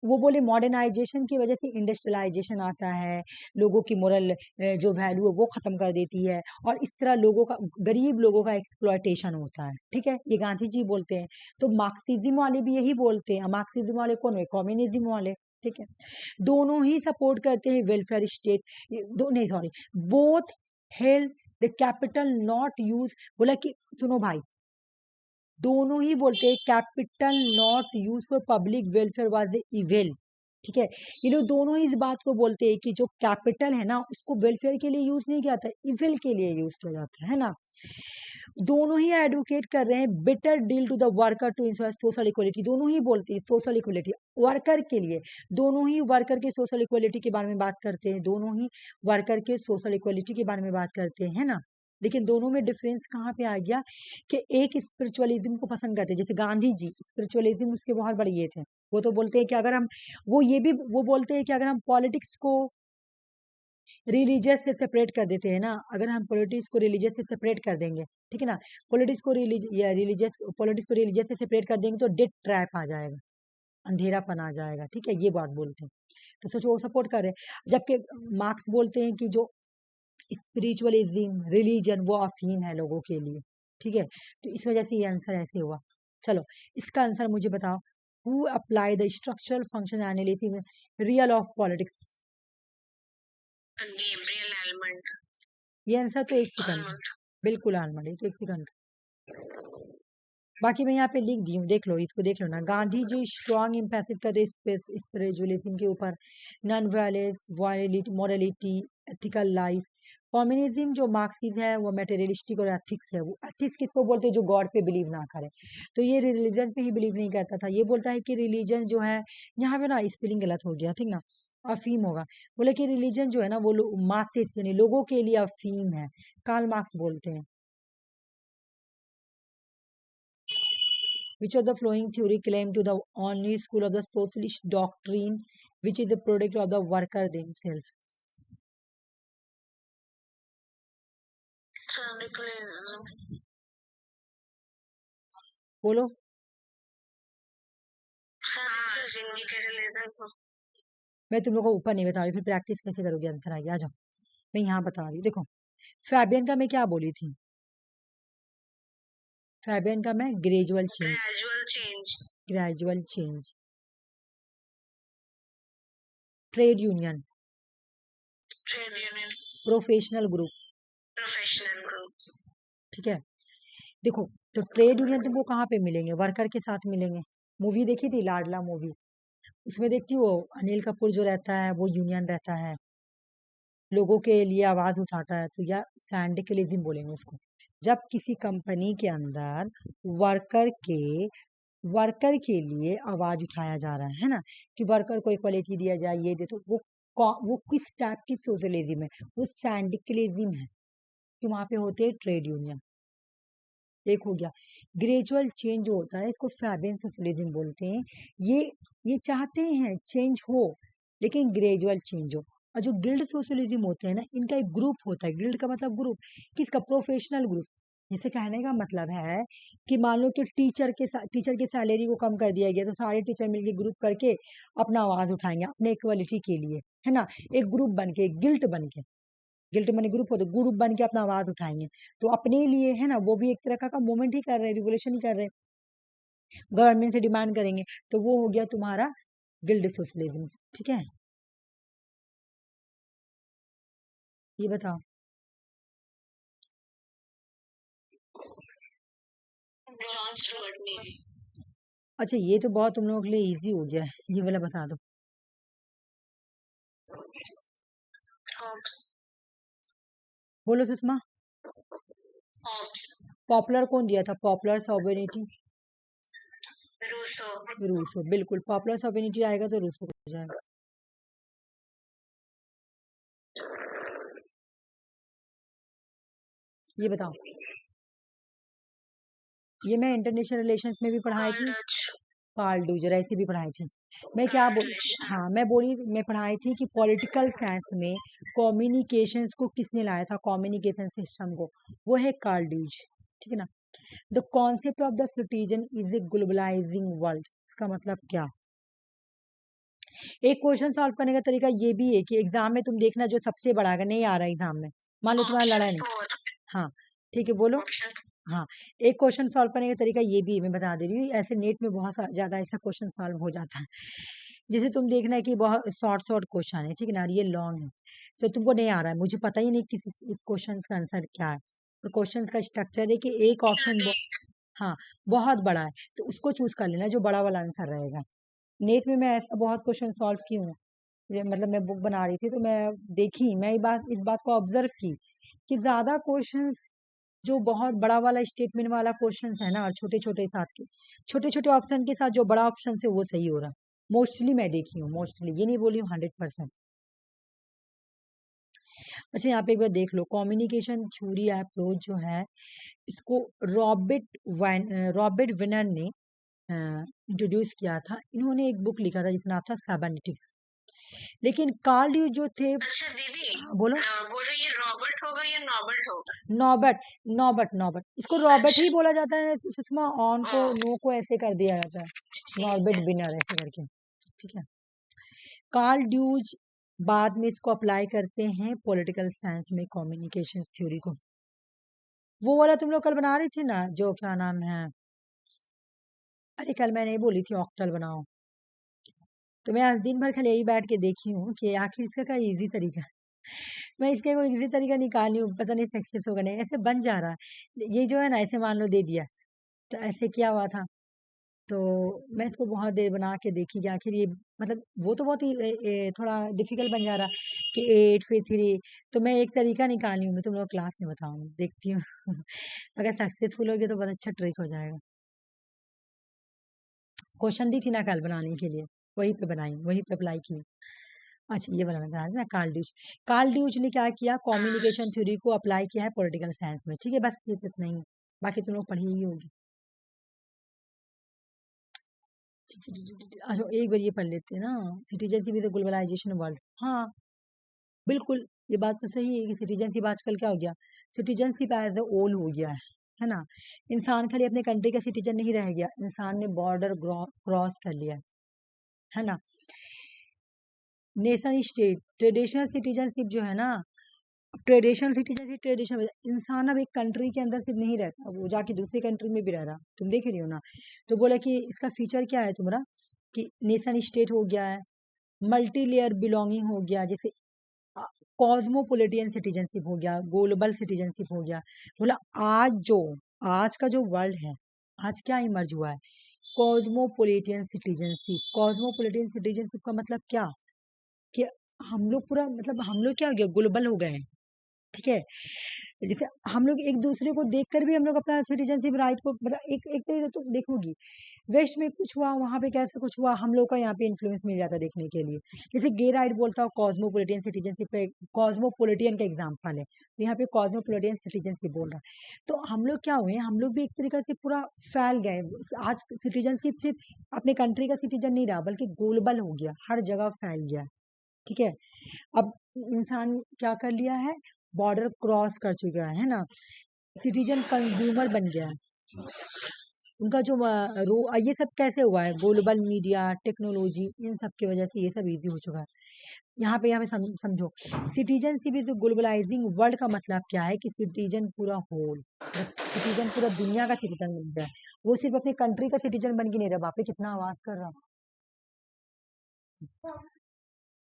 वो बोले मॉडर्नाइजेशन की वजह से इंडस्ट्रियलाइजेशन आता है, लोगों की मोरल जो वैल्यू है वो खत्म कर देती है, और इस तरह लोगों का, गरीब लोगों का एक्सप्लॉयटेशन होता है, ठीक है, ये गांधी जी बोलते हैं। तो मार्क्सिज्म वाले भी यही बोलते हैं। मार्क्सिज्म वाले कौन है? कम्युनिज्म वाले, ठीक है। दोनों ही सपोर्ट करते हैं वेलफेयर स्टेट, दो नहीं sorry, both help the capital not use, बोला कि सुनो भाई, दोनों ही बोलते हैं capital not use for public welfare was evil, ठीक है। ये लोग दोनों ही इस बात को बोलते हैं कि जो कैपिटल है ना, उसको वेलफेयर के लिए यूज नहीं किया जाता, इविल के लिए यूज किया जाता है ना। दोनों ही एडवोकेट कर रहे हैं better deal to the worker to ensure social equality. दोनों ही बोलते हैं सोशल इक्वलिटी वर्कर के लिए, दोनों ही वर्कर के सोशल इक्वलिटी के बारे में बात करते हैं, दोनों ही वर्कर के सोशल इक्वलिटी के बारे में बात करते हैं, है ना। लेकिन दोनों में डिफरेंस कहाँ पे आ गया कि एक स्पिरिचुअलिज्म को पसंद करते हैं, जैसे गांधी जी स्पिरिचुअलिज्म उसके बहुत बड़े ये थे। वो तो बोलते हैं कि अगर हम, वो बोलते हैं कि अगर हम पॉलिटिक्स को रिलीजियस से सेपरेट कर देते हैं ना, अगर हम पॉलिटिक्स को रिलीजियस से सेपरेट कर देंगे, ठीक है ना, पॉलिटिक्स को रिलीजियस से सेपरेट कर देंगे तो डेथ ट्रैप आ जाएगा, अंधेरापन आ जाएगा, ठीक है, ये बात बोलते हैं। तो सोचो वो सपोर्ट कर रहे हैं, जबकि मार्क्स बोलते हैं कि जो स्पिरिचुअलिज्म रिलीजन वो अफीम है लोगों के लिए, ठीक है। तो इस वजह से ये आंसर ऐसे हुआ। चलो इसका आंसर मुझे बताओ, who apply the structural function analysis real of politics? Gabriel almond. ये आंसर तो एक सेकंड, आलमंड। बिल्कुल आलमंड, ये तो एक सेकंड। बाकी मैं यहाँ पे लिख दी हूँ, देख लो, इसको देख लो ना। गांधी जी स्ट्रॉन्ग एम्फेसिस करते स्पिरिचुअलिज्म के ऊपर, non violence, morality, ethical life. Communism जो मार्क्सिज्म है वो मेटेरियलिस्टिक और एथिक्स है। वो एथिक्स किसको बोलते हैं? जो गॉड पे बिलीव ना करे। तो ये रिलीजन पे ही बिलीव नहीं करता था। ये बोलता है कि रिलीजन जो है, यहाँ पे ना स्पेलिंग गलत हो गया, ठीक ना, अफीम होगा। बोले कि रिलीजन जो है ना वो मासेस यानी लोगों के लिए अफीम है। कार्ल मार्क्स बोलते हैं। Which of the following theory claim to the only school of the socialist doctrine, which is a product of the worker themselves? सिंडिकेटलिज्म। बोलो। हाँ, सिंडिकेटलिज्म। मैं तुम लोग को ऊपर नहीं बता रही, फिर प्रैक्टिस कैसे करोगे? आंसर आएगा, आ जाओ। मैं यहाँ बता रही हूँ, देखो। फैबियन का मैं क्या बोली थी? फैबियन का मैं gradual change. Gradual change. Gradual change. Trade union. Trade union. Professional group. Professional groups. ठीक है, देखो। तो ट्रेड यूनियन तुमको कहाँ पे मिलेंगे? वर्कर के साथ मिलेंगे। मूवी देखी थी लाडला मूवी, उसमें देखती हो अनिल कपूर जो रहता है वो यूनियन रहता है, लोगों के लिए आवाज उठाता है। तो या सैंडिकलिज्म बोलेंगे उसको। जब किसी कंपनी के अंदर वर्कर के वर्कर के लिए आवाज उठाया जा रहा है ना, कि वर्कर को इक्वालिटी दिया जाए, ये दे, तो वो किस टाइप की सोशलिज्म है? वो सैंडिकलिज्म है, कि वहां पे होते हैं ट्रेड यूनियन। एक हो गया। ग्रेजुअल चेंज जो होता है इसको फैबियन सोशलिज्म बोलते हैं। ये ये चाहते हैं चेंज हो, लेकिन ग्रेजुअल चेंज हो। और जो गिल्ड सोशलिज्म होते हैं ना, इनका एक ग्रुप होता है। गिल्ड का मतलब ग्रुप, किसका? Professional group. जैसे कहने का मतलब है कि मान लो कि टीचर के सैलरी को कम कर दिया गया, तो सारे टीचर मिलके ग्रुप करके अपना आवाज उठाएंगे अपने इक्वालिटी के लिए, है ना। एक ग्रुप बन के, गिल्ट बन के, गिल्ट मनी ग्रुप होते, ग्रुप बन के अपना आवाज उठाएंगे। तो अपने लिए, है ना, वो भी एक तरह का मूवमेंट ही कर रहे हैं, रिवोल्यूशन ही कर रहे हैं, गवर्नमेंट से डिमांड करेंगे। तो वो हो गया तुम्हारा गिल्ड सोशलिज्म। ठीक है, ये बताओ। John Stuart Mill. अच्छा, ये तो बहुत तुम लोगों के लिए इजी हो गया है, ये वाला बता दो। हॉब्स। बोलो सुषमा। हॉब्स। पॉपुलर कौन दिया था? Popular sovereignty. रूसो। रूसो, बिल्कुल। पॉपुलर सॉवरेनिटी आएगा तो रूसो हो जाएगा। ये बताओ। ये मैं इंटरनेशनल रिलेशंस में भी पढ़ाई थी, कार्ल डूजर ऐसे भी पढ़ाई थी। मैं क्या बोल हाँ, मैं पढ़ाई थी कि पॉलिटिकल साइंस में कम्युनिकेशंस को किसने लाया था, कम्युनिकेशन सिस्टम को? वो है कार्ल डूज। ठीक है ना। The concept of the citizen is a globalising world, इसका मतलब क्या? एक क्वेश्चन सॉल्व करने का तरीका ये भी है कि एग्जाम में तुम देखना, जो सबसे बड़ा अगर नहीं आ रहा एग्जाम में, मान लो तुम्हारा लड़ा नहीं, हाँ ठीक है, बोलो। हाँ, एक क्वेश्चन सॉल्व करने का तरीका ये भी है, मैं बता दे रही हूँ। ऐसे नेट में बहुत ज्यादा ऐसा क्वेश्चन सॉल्व हो जाता है। जैसे तुम देखना है कि बहुत शॉर्ट शॉर्ट क्वेश्चन है, ठीक है ना, ये लॉन्ग है, तो तुमको नहीं आ रहा है, मुझे पता ही नहीं किस इस क्वेश्चन का आंसर क्या है। तो क्वेश्चन का स्ट्रक्चर है कि एक ऑप्शन हाँ बहुत बड़ा है, तो उसको चूज कर लेना जो बड़ा वाला आंसर रहेगा। नेट में मैं ऐसा बहुत क्वेश्चन सॉल्व की हूँ। मतलब मैं बुक बना रही थी तो मैं देखी, मैं इस बात को ऑब्जर्व की कि ज्यादा क्वेश्चंस जो बहुत बड़ा वाला स्टेटमेंट वाला क्वेश्चन है ना, और छोटे छोटे साथ के छोटे छोटे ऑप्शन के साथ जो बड़ा ऑप्शन है वो सही हो रहा। मोस्टली मैं देखी हूँ, मोस्टली, ये नहीं बोली हूँ 100%। अच्छा, यहाँ पे एक बार देख लो, कम्युनिकेशन थ्योरी अप्रोच जो है, इसको रॉबर्ट विनर ने इंट्रोड्यूस किया था। इन्होंने एक बुक लिखा था जिसका नाम था साइबरनेटिक्स। लेकिन कार्ल ड्यूज जो थे, अच्छा दीदी, बोलो। बोल रही है रॉबर्ट होगा या नॉबर्ट होगा? नॉबर्ट, नॉबर्ट, इसको रॉबर्ट ही बोला जाता है सुषमा, ऑन को नो को ऐसे कर दिया जाता है, नॉर्बर्ट विनर ऐसे करके। ठीक है। कार्ल ड्यूज बाद में इसको अप्लाई करते हैं पॉलिटिकल साइंस में, कम्युनिकेशन थ्योरी को। वो वाला तुम लोग कल बना रहे थे ना, जो क्या नाम है, अरे कल मैं नहीं बोली थी ऑक्टल बनाओ, तो मैं आज दिन भर खाली यही बैठ के देखी हूँ कि आखिर इसका क्या इजी तरीका है। मैं इसका कोई इजी तरीका निकाली हूँ, पता नहीं सक्सेस होगा नहीं, ऐसे बन जा रहा है ये जो है ना, ऐसे मान लो दे दिया, तो ऐसे क्या हुआ था, तो मैं इसको बहुत देर बना के देखी कि आखिर ये मतलब वो तो बहुत ही थोड़ा डिफिकल्ट बन जा रहा कि 8 फिर 3, तो मैं एक तरीका निकाली हूँ, मैं तुम लोग क्लास में बताऊंगी, देखती हूँ अगर सक्सेसफुल होगी तो बहुत अच्छा ट्रिक हो जाएगा। क्वेश्चन दी थी ना कल बनाने के लिए, वही पे बनाई, वही पे अप्लाई की। अच्छा ये वाला मैं बता रही ना, कार्ल ड्यूच। कार्ल ड्यूच ने क्या किया, कम्युनिकेशन थ्योरी को अप्लाई किया है पॉलिटिकल साइंस में, ठीक है, बस ये तो इतना ही, बाकी तुम लोग पढ़ी ही होगी। अच्छा एक बार ये पढ़ लेते हैं ना, सिटीजनशिप इज ग्लोबलाइजेशन वर्ल्ड। हाँ बिल्कुल, ये बात तो सही है कि सिटीजनशिप आजकल क्या हो गया, सिटीजनशिप एज ए ओल हो गया है ना। इंसान खाली अपने कंट्री का सिटीजन नहीं रह गया, इंसान ने बॉर्डर क्रॉस कर लिया है ना। नेशन स्टेट ट्रेडिशनल सिटीजनशिप जो है ना, ट्रेडिशनल सिटीजनशिप, ट्रेडिशनल इंसान अब एक कंट्री के अंदर सिर्फ नहीं रहता, वो जाके दूसरी कंट्री में भी रह रहा, तुम देख रही हो ना। तो बोला कि इसका फीचर क्या है तुम्हारा, कि नेशन स्टेट हो गया है, मल्टी लेयर बिलोंगिंग हो गया, जैसे कॉस्मोपोलिटियन सिटीजनशिप हो गया, ग्लोबल सिटीजनशिप हो गया। बोला आज का जो वर्ल्ड है, आज क्या इमर्ज हुआ है, कॉस्मोपोलिटियन सिटीजनशिप। कॉस्मोपोलिटियन सिटीजनशिप का मतलब क्या, कि हम लोग पूरा मतलब हम लोग क्या हो गया, ग्लोबल हो गए हैं, ठीक है। जैसे हम लोग एक दूसरे को देखकर भी हम लोग अपना सिटीजनशिप राइट को मतलब एक एक तरीके से तुम देखोगी, वेस्ट में कुछ हुआ, वहां पे कैसे कुछ हुआ, हम लोग का यहाँ पे इन्फ्लुएंस मिल जाता है देखने के लिए। जैसे गे राइट बोलता हूँ कॉस्मोपोलिटियन सिटीजनशिप पे, कॉस्मोपोलिटियन का एग्जाम्पल है, तो यहाँ पे कॉस्मोपोलिटियन सिटीजनशिप बोल रहा है। तो हम लोग क्या हुए, हम लोग भी एक तरीके से पूरा फैल गए। आज सिटीजनशिप सिर्फ अपने कंट्री का सिटीजन नहीं रहा, बल्कि ग्लोबल हो गया, हर जगह फैल गया, ठीक है। अब इंसान क्या कर लिया है, बॉर्डर क्रॉस कर चुका है ना, सिटीजन कंज्यूमर बन गया है। उनका जो ये सब कैसे हुआ है, ग्लोबल मीडिया टेक्नोलॉजी इन सब की वजह से ये सब इजी हो चुका है। यहाँ पे समझो, सिटीजनशिप इज ग्लोबलाइजिंग वर्ल्ड का मतलब क्या है, कि सिटीजन पूरा होल, सिटीजन पूरा दुनिया का सिटीजन बन गया है, वो सिर्फ अपने कंट्री का सिटीजन बन के नहीं रहा। बाप रे कितना आवाज कर रहा,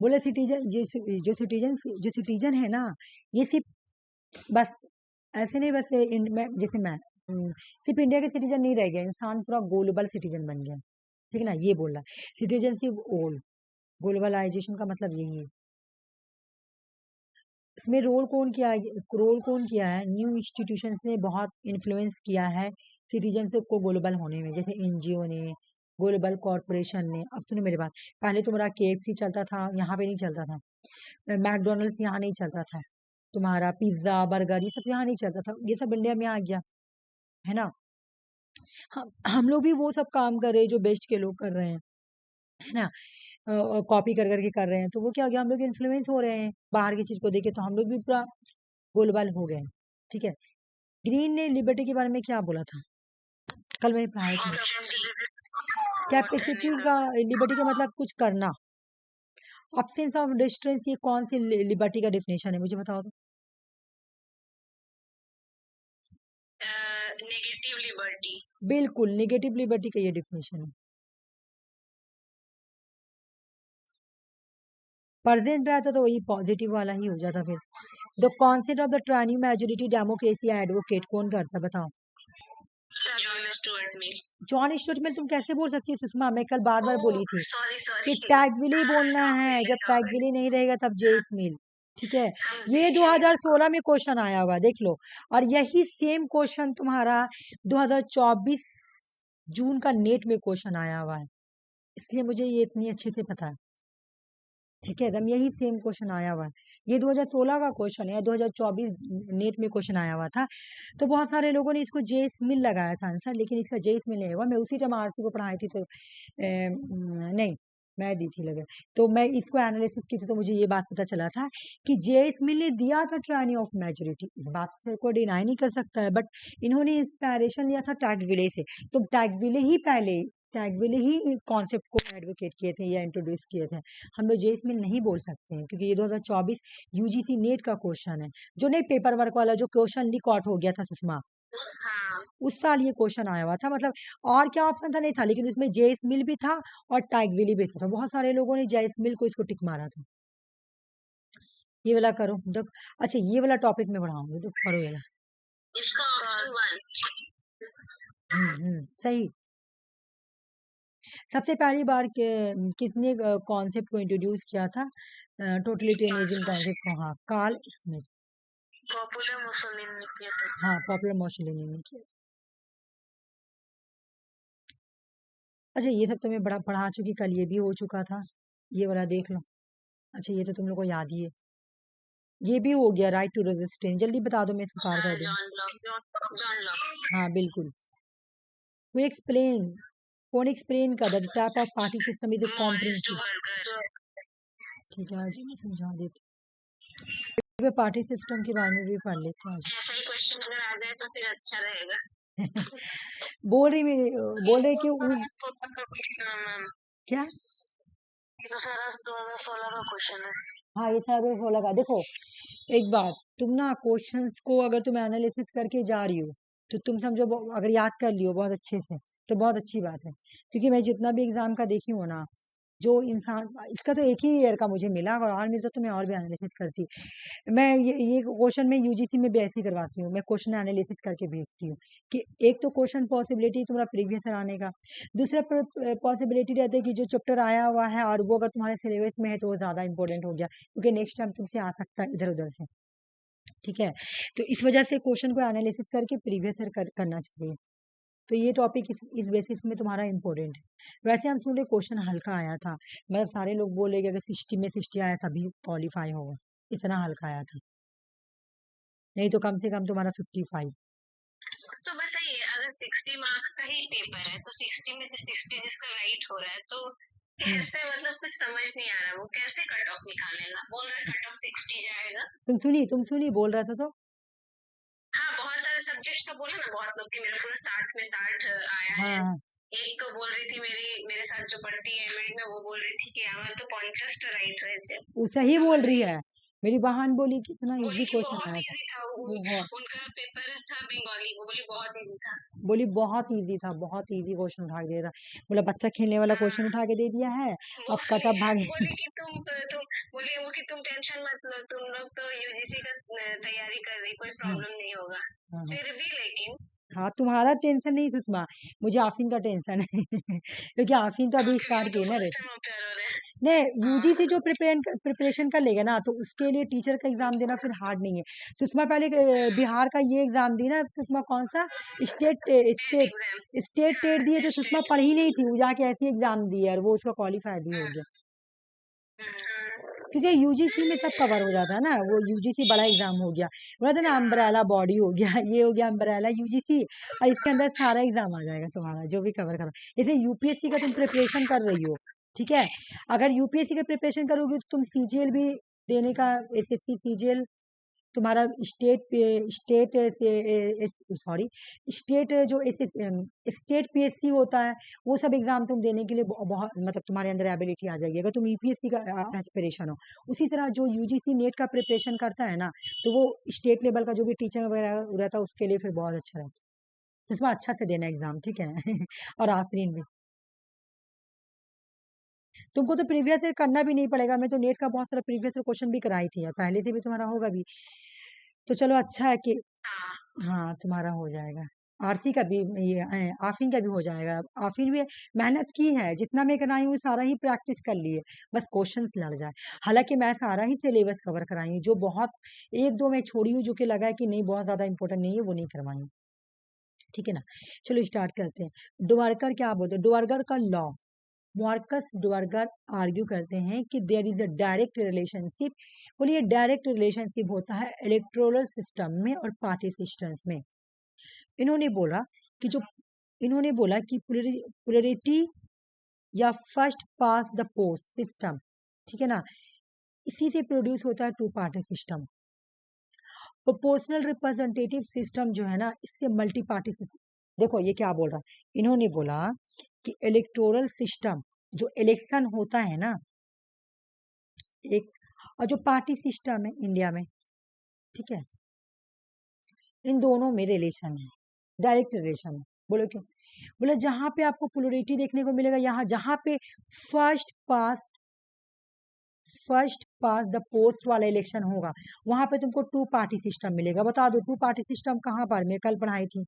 बोले सिटीजन जो सिटीजन है ना, ये सिर्फ बस ऐसे नहीं, बस जैसे मैं सिर्फ इंडिया के सिटीजन नहीं रह गया, इंसान पूरा ग्लोबल सिटीजन बन गया, ठीक है ना, ये बोल रहा है सिटीजनशिप ओल, ग्लोबलाइजेशन का मतलब यही है। इसमें रोल कौन किया है, न्यू इंस्टीट्यूशन ने बहुत इन्फ्लुएंस किया है सिटीजनशिप को ग्लोबल होने में, जैसे एनजीओ ने, ग्लोबल कॉरपोरेशन ने। अब सुनो मेरी बात, पहले तुम्हारा केएफसी चलता था, यहाँ पे नहीं चलता था, मैकडोनल्ड्स यहाँ नहीं चलता था, तुम्हारा पिज्जा बर्गर ये सब यहाँ नहीं चलता था, ये सब इंडिया में आ गया है ना। हम लोग भी वो सब काम कर रहे हैं जो बेस्ट के लोग कर रहे हैं, है ना, कॉपी कर करके कर रहे हैं, तो वो क्या हो गया, हम लोग इन्फ्लुएंस हो रहे हैं बाहर की चीज को देखे, तो हम लोग भी पूरा गोलबाल हो गए, ठीक है। ग्रीन ने लिबर्टी के बारे में क्या बोला था, कल मैं पढ़ाई थी, कैपेसिटी का, लिबर्टी का मतलब कुछ करना, अब्सेंस ऑफ डिस्ट्रेंस, ये कौन सी लिबर्टी का डेफिनेशन है, मुझे बताओ तो। Negative liberty. बिल्कुल नेगेटिव लिबर्टी का ये डेफिनेशन है। प्रेजेंट रहता तो वही पॉजिटिव वाला ही हो जाता फिर। The concept of the tyranny majority democracy advocate कौन करता बताओ, जॉन स्टुअर्ट मिल। तुम कैसे बोल सकती हो सुषमा, मैं कल बार बार बोली थी कि टैगविले बोलना है, जब टैगविले नहीं रहेगा तब जेस मिल, ठीक है। ये 2016 में क्वेश्चन आया हुआ देख लो, और यही सेम क्वेश्चन तुम्हारा 2024 जून का नेट में क्वेश्चन आया हुआ है, इसलिए मुझे ये इतनी अच्छे से पता है, ठीक है, एकदम यही सेम क्वेश्चन आया हुआ है। ये 2016 का क्वेश्चन है, 2024 नेट में क्वेश्चन आया हुआ था, तो बहुत सारे लोगों ने इसको जेएस मिल लगाया था आंसर, लेकिन इसका जेएस मिल नहीं हुआ। मैं उसी टाइम आरसी को पढ़ाई थी, तो नहीं मैं दी थी लगे, तो मैं इसको एनालिसिस की थी, तो मुझे ये बात पता चला था कि जेएस मिल ने दिया था ट्रायनी ऑफ मेजोरिटी, इस बात से कोई डिनाई नहीं कर सकता है, बट इन्होंने इंस्पायरेशन लिया था टैगविले से, तो टैगविले ही कॉन्सेप्ट को एडवोकेट किए थे या इंट्रोड्यूस किए थे। हम लोग जेएस मिल नहीं बोल सकते हैं, क्योंकि ये 2024 यूजीसी नेट का क्वेश्चन है, जो नहीं पेपर वर्क वाला जो क्वेश्चन लीक आउट हो गया था सुषमा, हाँ उस साल ये क्वेश्चन आया हुआ था, मतलब और क्या ऑप्शन था नहीं था, लेकिन उसमें जेएस मिल भी था और टाइगविली भी था, तो बहुत सारे लोगों ने जेएस मिल को इसको टिक मारा था। ये वाला करो देख। अच्छा ये वाला टॉपिक में बढ़ाऊंगी, तो करो ये वाला। इसका ऑप्शन 1। सही। सबसे पहली बार किसने कॉन्सेप्ट को इंट्रोड्यूस किया था, टोटलिटेरियनिज्म कॉन्सेप्ट को? हाँ, कार्ल स्मिथ। पॉपुलर मुसोलिनी ने किया था। हाँ, पॉपुलर मुसोलिनी ने किया। अच्छा ये सब तो मैं बड़ा पढ़ा चुकी, कल ये भी हो चुका था, ये वाला देख लो। अच्छा ये तो तुम लोग को याद ही है, ये भी हो गया, राइट टू रेजिस्टेंस। जल्दी बता दो, मैं इसको पार कर दूं। John Locke. हाँ बिल्कुल। वो एक्सप्लेन, कौन एक्सप्लेन कर the type of party system is a comprehensive. ठीक है, आज मैं समझा देती हूँ, पार्टी सिस्टम के बारे में भी पढ़ लेते हैं आज। ऐसा ही क्वेश्चन अगर आ जाए तो फिर अच्छा रहेगा। बोल रहे कि उस क्या, ये तो सारा 2016 का क्वेश्चन है। हाँ ये सारा 2016 का। देखो एक बात, तुम ना क्वेश्चंस को अगर तुम एनालिसिस करके जा रही हो तो तुम समझो, अगर याद कर लियो बहुत अच्छे से तो बहुत अच्छी बात है, क्योंकि मैं जितना भी एग्जाम का देखी हूँ ना, जो इंसान, इसका तो एक ही ईयर का मुझे मिला, अगर और मिलता तो मैं और भी एनालिसिस करती। मैं ये क्वेश्चन में यूजीसी में भी ऐसे ही करवाती हूँ, मैं क्वेश्चन एनालिसिस करके भेजती हूँ कि एक तो क्वेश्चन पॉसिबिलिटी तुम्हारा प्रीवियस ईयर आने का, दूसरा पॉसिबिलिटी रहता है कि जो चैप्टर आया हुआ है और वो अगर तुम्हारे सिलेबस में है तो वो ज्यादा इंपॉर्टेंट हो गया, क्योंकि नेक्स्ट टाइम तुमसे आ सकता है इधर उधर से। ठीक है, तो इस वजह से क्वेश्चन को एनालिसिस करके प्रीवियस ईयर करना चाहिए। तो ये टॉपिक इस बेसिस में तुम्हारा इम्पोर्टेंट है। वैसे हम सुन रहे क्वेश्चन हल्का आया था, मतलब सारे लोग बोल रहे कि अगर 60 में 60 आया तभी क्वालिफाई होगा, इतना हल्का आया था, नहीं तो कम से कम तुम्हारा 55। तो बताइए, अगर 60 मार्क्स का ही पेपर है तो 60 में से 60 जिसका राइट हो रहा है, तो कैसे, मतलब कुछ समझ नहीं आ रहा, वो कैसे कट ऑफ निकालेगा? बोल रहा है कट ऑफ 60 जाएगा। तुम सुनी बोल रहा था तो। हाँ, बहुत सारे सब्जेक्ट का बोला ना, बहुत लोग की मेरा पूरा 60 में 60 आया है। हाँ एक बोल रही थी मेरे साथ जो पढ़ती है एमएड में, वो बोल रही थी कि हमारे तो 50 राइट हुए। वो सही बोल रही है, मेरी बहन बोली कितना बोली इजी कि क्वेश्चन बहुत आया था। इजी था, बहुत, उनका पेपर था बंगाली, वो बोली बहुत इजी था। बोली बहुत इजी था, बहुत इजी क्वेश्चन उठा के दिया था। बोला बच्चा खेलने वाला क्वेश्चन उठा के दे दिया है, अब कट ऑफ भागे। बोली कि तुम टेंशन मत लो, तुम लोग तो यूजीसी का तैयारी कर रही, कोई प्रॉब्लम नहीं होगा। फिर भी लेकिन हाँ तुम्हारा टेंशन नहीं सुषमा, मुझे आफिन का टेंशन है क्योंकि आफिन तो अभी स्टार्ट की ना रे। नहीं, यूजीसी जो प्रिपरेशन कर लेगा ना, तो उसके लिए टीचर का एग्जाम देना फिर हार्ड नहीं है। सुषमा पहले बिहार का ये एग्जाम दी ना, सुषमा कौन सा, स्टेट स्टेट स्टेट टेट दिए, जो सुषमा पढ़ी नहीं थी, वो जाके ऐसी एग्जाम दी है और वो उसका क्वालिफाई भी हो गया, क्योंकि यूजीसी में सब कवर हो जाता है ना, वो यूजीसी बड़ा एग्जाम हो गया, बोला था ना अम्ब्रेला बॉडी हो गया ये हो गया अम्ब्रेला यूजीसी, और इसके अंदर सारा एग्जाम आ जाएगा तुम्हारा जो भी कवर करो। जैसे यूपीएससी का तुम प्रिपरेशन कर रही हो, ठीक है, अगर यूपीएससी का प्रिपरेशन करोगी तो तुम सीजीएल भी देने का, एसएससी सीजीएल, तुम्हारा स्टेट सॉरी स्टेट जो स्टेट पीएससी होता है, वो सब एग्जाम तुम देने के लिए बहुत, मतलब तुम्हारे अंदर एबिलिटी आ जाएगी, अगर तुम यूपीएससी का एस्पिरेशन हो। उसी तरह जो यूजीसी नेट का प्रिपरेशन करता है ना, तो वो स्टेट लेवल का जो भी टीचर वगैरह रहता है उसके लिए फिर बहुत अच्छा रहता है, तो इसमें अच्छा से देना एग्जाम, ठीक है और आफरीन भी, तुमको तो प्रीवियस ईयर करना भी नहीं पड़ेगा, मैं तो नेट का बहुत सारा प्रीवियस ईयर क्वेश्चन भी कराई थी, पहले से भी तुम्हारा होगा भी, तो चलो अच्छा है कि हाँ तुम्हारा हो जाएगा। आरसी का भी, ये आफीन का भी हो जाएगा। आफीन भी मेहनत की है, जितना मैं कराई हूँ सारा ही प्रैक्टिस कर लिए, बस क्वेश्चंस लड़ जाए। हालांकि मैं सारा ही सिलेबस कवर कराई हूँ, जो बहुत एक दो मैं छोड़ी हूँ जो कि लगा है कि नहीं बहुत ज्यादा इंपॉर्टेंट नहीं है, वो नहीं करवाई हूँ। ठीक है ना, चलो स्टार्ट करते हैं। डुवार्कर क्या बोलते हैं, डुवार्कर का लॉ, मार्कस डुवार्कर आर्ग्यू करते हैं कि there is a direct relationship, बोलिए डायरेक्ट रिलेशनशिप होता है इलेक्टोरल सिस्टम में और पार्टी सिस्टम्स में। इन्होंने बोला कि जो इन्होंने बोला कि प्लूरिटी या first past the post system, ठीक है ना, इसी से प्रोड्यूस होता है two party system. Proportional representative system जो है ना, इससे मल्टी पार्टी सिस्टम। देखो ये क्या बोल रहा है, इन्होंने बोला कि इलेक्टोरल सिस्टम जो इलेक्शन होता है ना एक, और जो पार्टी सिस्टम है इंडिया में, ठीक है, इन दोनों में रिलेशन है। डायरेक्ट रिलेशन है। बोलो क्यों? बोले जहां पे आपको पोलरिटी देखने को मिलेगा, यहाँ जहां पे फर्स्ट पास द पोस्ट वाला इलेक्शन होगा, वहां पे तुमको टू पार्टी सिस्टम मिलेगा। बता दो टू पार्टी सिस्टम कहाँ पर, मैं कल पढ़ाई थी,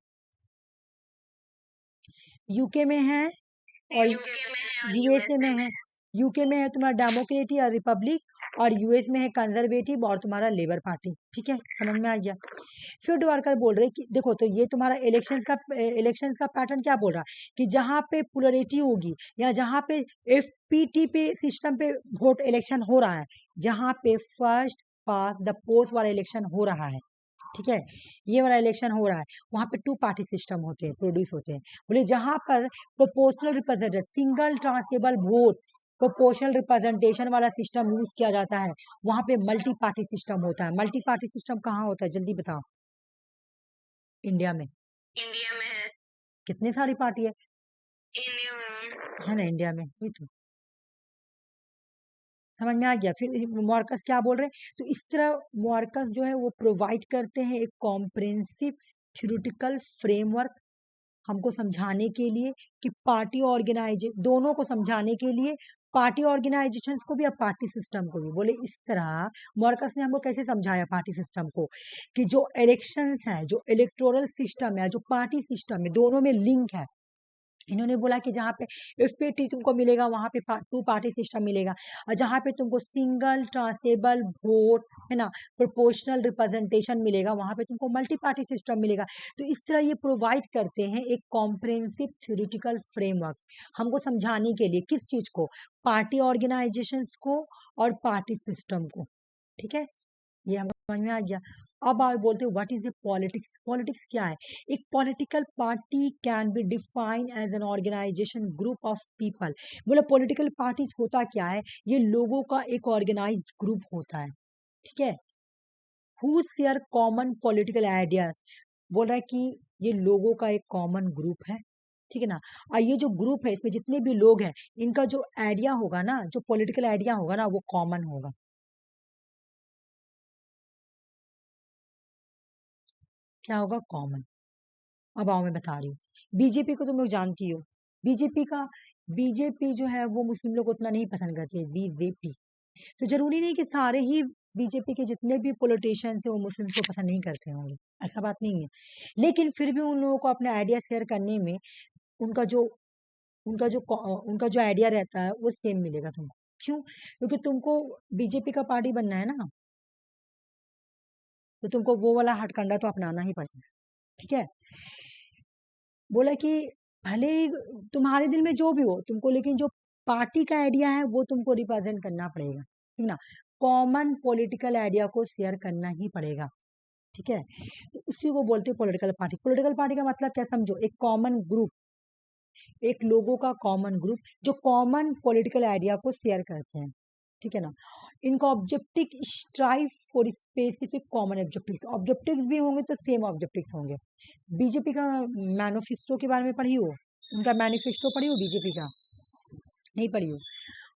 यूके में है और यूके में है और यूएसए में यूएसए है। यूके में है तुम्हारा डेमोक्रेटिक और रिपब्लिक, और यूएस में है कंजर्वेटिव और तुम्हारा लेबर पार्टी। ठीक है, समझ में आ गया। फिर डवारकर बोल रहे कि देखो, तो ये तुम्हारा इलेक्शंस का पैटर्न क्या बोल रहा है कि जहां पे पोलरिटी होगी या जहां पे एफपीटी पे सिस्टम पे वोट इलेक्शन हो रहा है, जहां पे फर्स्ट पास द पोस्ट वाला इलेक्शन हो रहा है, ठीक है, ये वाला इलेक्शन हो रहा है, वहां पे टू पार्टी सिस्टम होते हैं, प्रोड्यूस होते हैं। बोले जहां पर proportional representation, single transferable vote, proportional representation वाला सिस्टम यूज किया जाता है, वहां पे मल्टी पार्टी सिस्टम होता है। मल्टी पार्टी सिस्टम कहाँ होता है, जल्दी बताओ? इंडिया में। इंडिया में है। कितने सारी पार्टी है इंडिया में है ना, इंडिया में, वही तो। समझ में आ गया। फिर मॉर्कस क्या बोल रहे हैं, तो इस तरह मॉर्कस जो है वो प्रोवाइड करते हैं एक कॉम्प्रिहेंसिव थ्योरेटिकल फ्रेमवर्क हमको समझाने के लिए कि पार्टी ऑर्गेनाइज दोनों को समझाने के लिए, पार्टी ऑर्गेनाइजेशंस को भी और पार्टी सिस्टम को भी। बोले इस तरह मॉर्कस ने हमको कैसे समझाया पार्टी सिस्टम को, कि जो इलेक्शंस है, जो इलेक्टोरल सिस्टम है, जो पार्टी सिस्टम है, दोनों में लिंक है। इन्होंने बोला कि जहाँ पे एफपीटी तुमको मिलेगा वहां पे टू पार्टी सिस्टम मिलेगा, और जहाँ पे तुमको सिंगल ट्रांसेबल वोट है ना, प्रोपोर्शनल रिप्रेजेंटेशन मिलेगा, वहां पे तुमको मल्टी पार्टी सिस्टम मिलेगा। तो इस तरह ये प्रोवाइड करते हैं एक कॉम्प्रिहेंसिव थ्योरेटिकल फ्रेमवर्क हमको समझाने के लिए, किस चीज को, पार्टी ऑर्गेनाइजेशंस को और पार्टी सिस्टम को। ठीक है, ये हमको समझ में आ गया। अब आप बोलते हो what is a politics. Politics क्या है? एक political party can be defined as an organisation group of people. बोले पॉलिटिकल पार्टीज होता क्या है, ये लोगों का एक ऑर्गेनाइज ग्रुप होता है, ठीक है, who share common political ideas. बोल रहा है कि ये लोगों का एक कॉमन ग्रुप है, ठीक है ना, और ये जो ग्रुप है इसमें जितने भी लोग हैं, इनका जो आइडिया होगा ना, जो पॉलिटिकल आइडिया होगा ना, वो कॉमन होगा। क्या होगा? कॉमन। अब आओ मैं बता रही हूँ, बीजेपी को तुम लोग जानती हो, बीजेपी जो है वो मुस्लिम लोग उतना नहीं पसंद करते, बीजेपी। तो जरूरी नहीं कि सारे ही बीजेपी के जितने भी पॉलिटिशियंस है वो मुस्लिम्स को पसंद नहीं करते होंगे, ऐसा बात नहीं है। लेकिन फिर भी उन लोगों को अपने आइडिया शेयर करने में उनका जो उनका जो आइडिया रहता है वो सेम मिलेगा तुमको। क्यों? क्योंकि तुमको बीजेपी का पार्टी बनना है ना, तो तुमको वो वाला हथकंडा तो अपनाना ही पड़ेगा। ठीक है, बोला कि भले ही तुम्हारे दिल में जो भी हो तुमको, लेकिन जो पार्टी का आइडिया है वो तुमको रिप्रेजेंट करना पड़ेगा, ठीक ना, कॉमन पॉलिटिकल आइडिया को शेयर करना ही पड़ेगा। ठीक है, तो उसी को बोलते हैं पॉलिटिकल पार्टी। पॉलिटिकल पार्टी का मतलब क्या समझो, एक कॉमन ग्रुप, एक लोगों का कॉमन ग्रुप जो कॉमन पॉलिटिकल आइडिया को शेयर करते हैं, ठीक है ना। इनका objective strive for specific common objectives, objectives भी होंगे तो सेम ऑब्जेक्टिव्स होंगे। बीजेपी का मैनिफेस्टो के बारे में पढ़ी हो? उनका मैनिफेस्टो पढ़ी हो बीजेपी का? नहीं पढ़ी हो?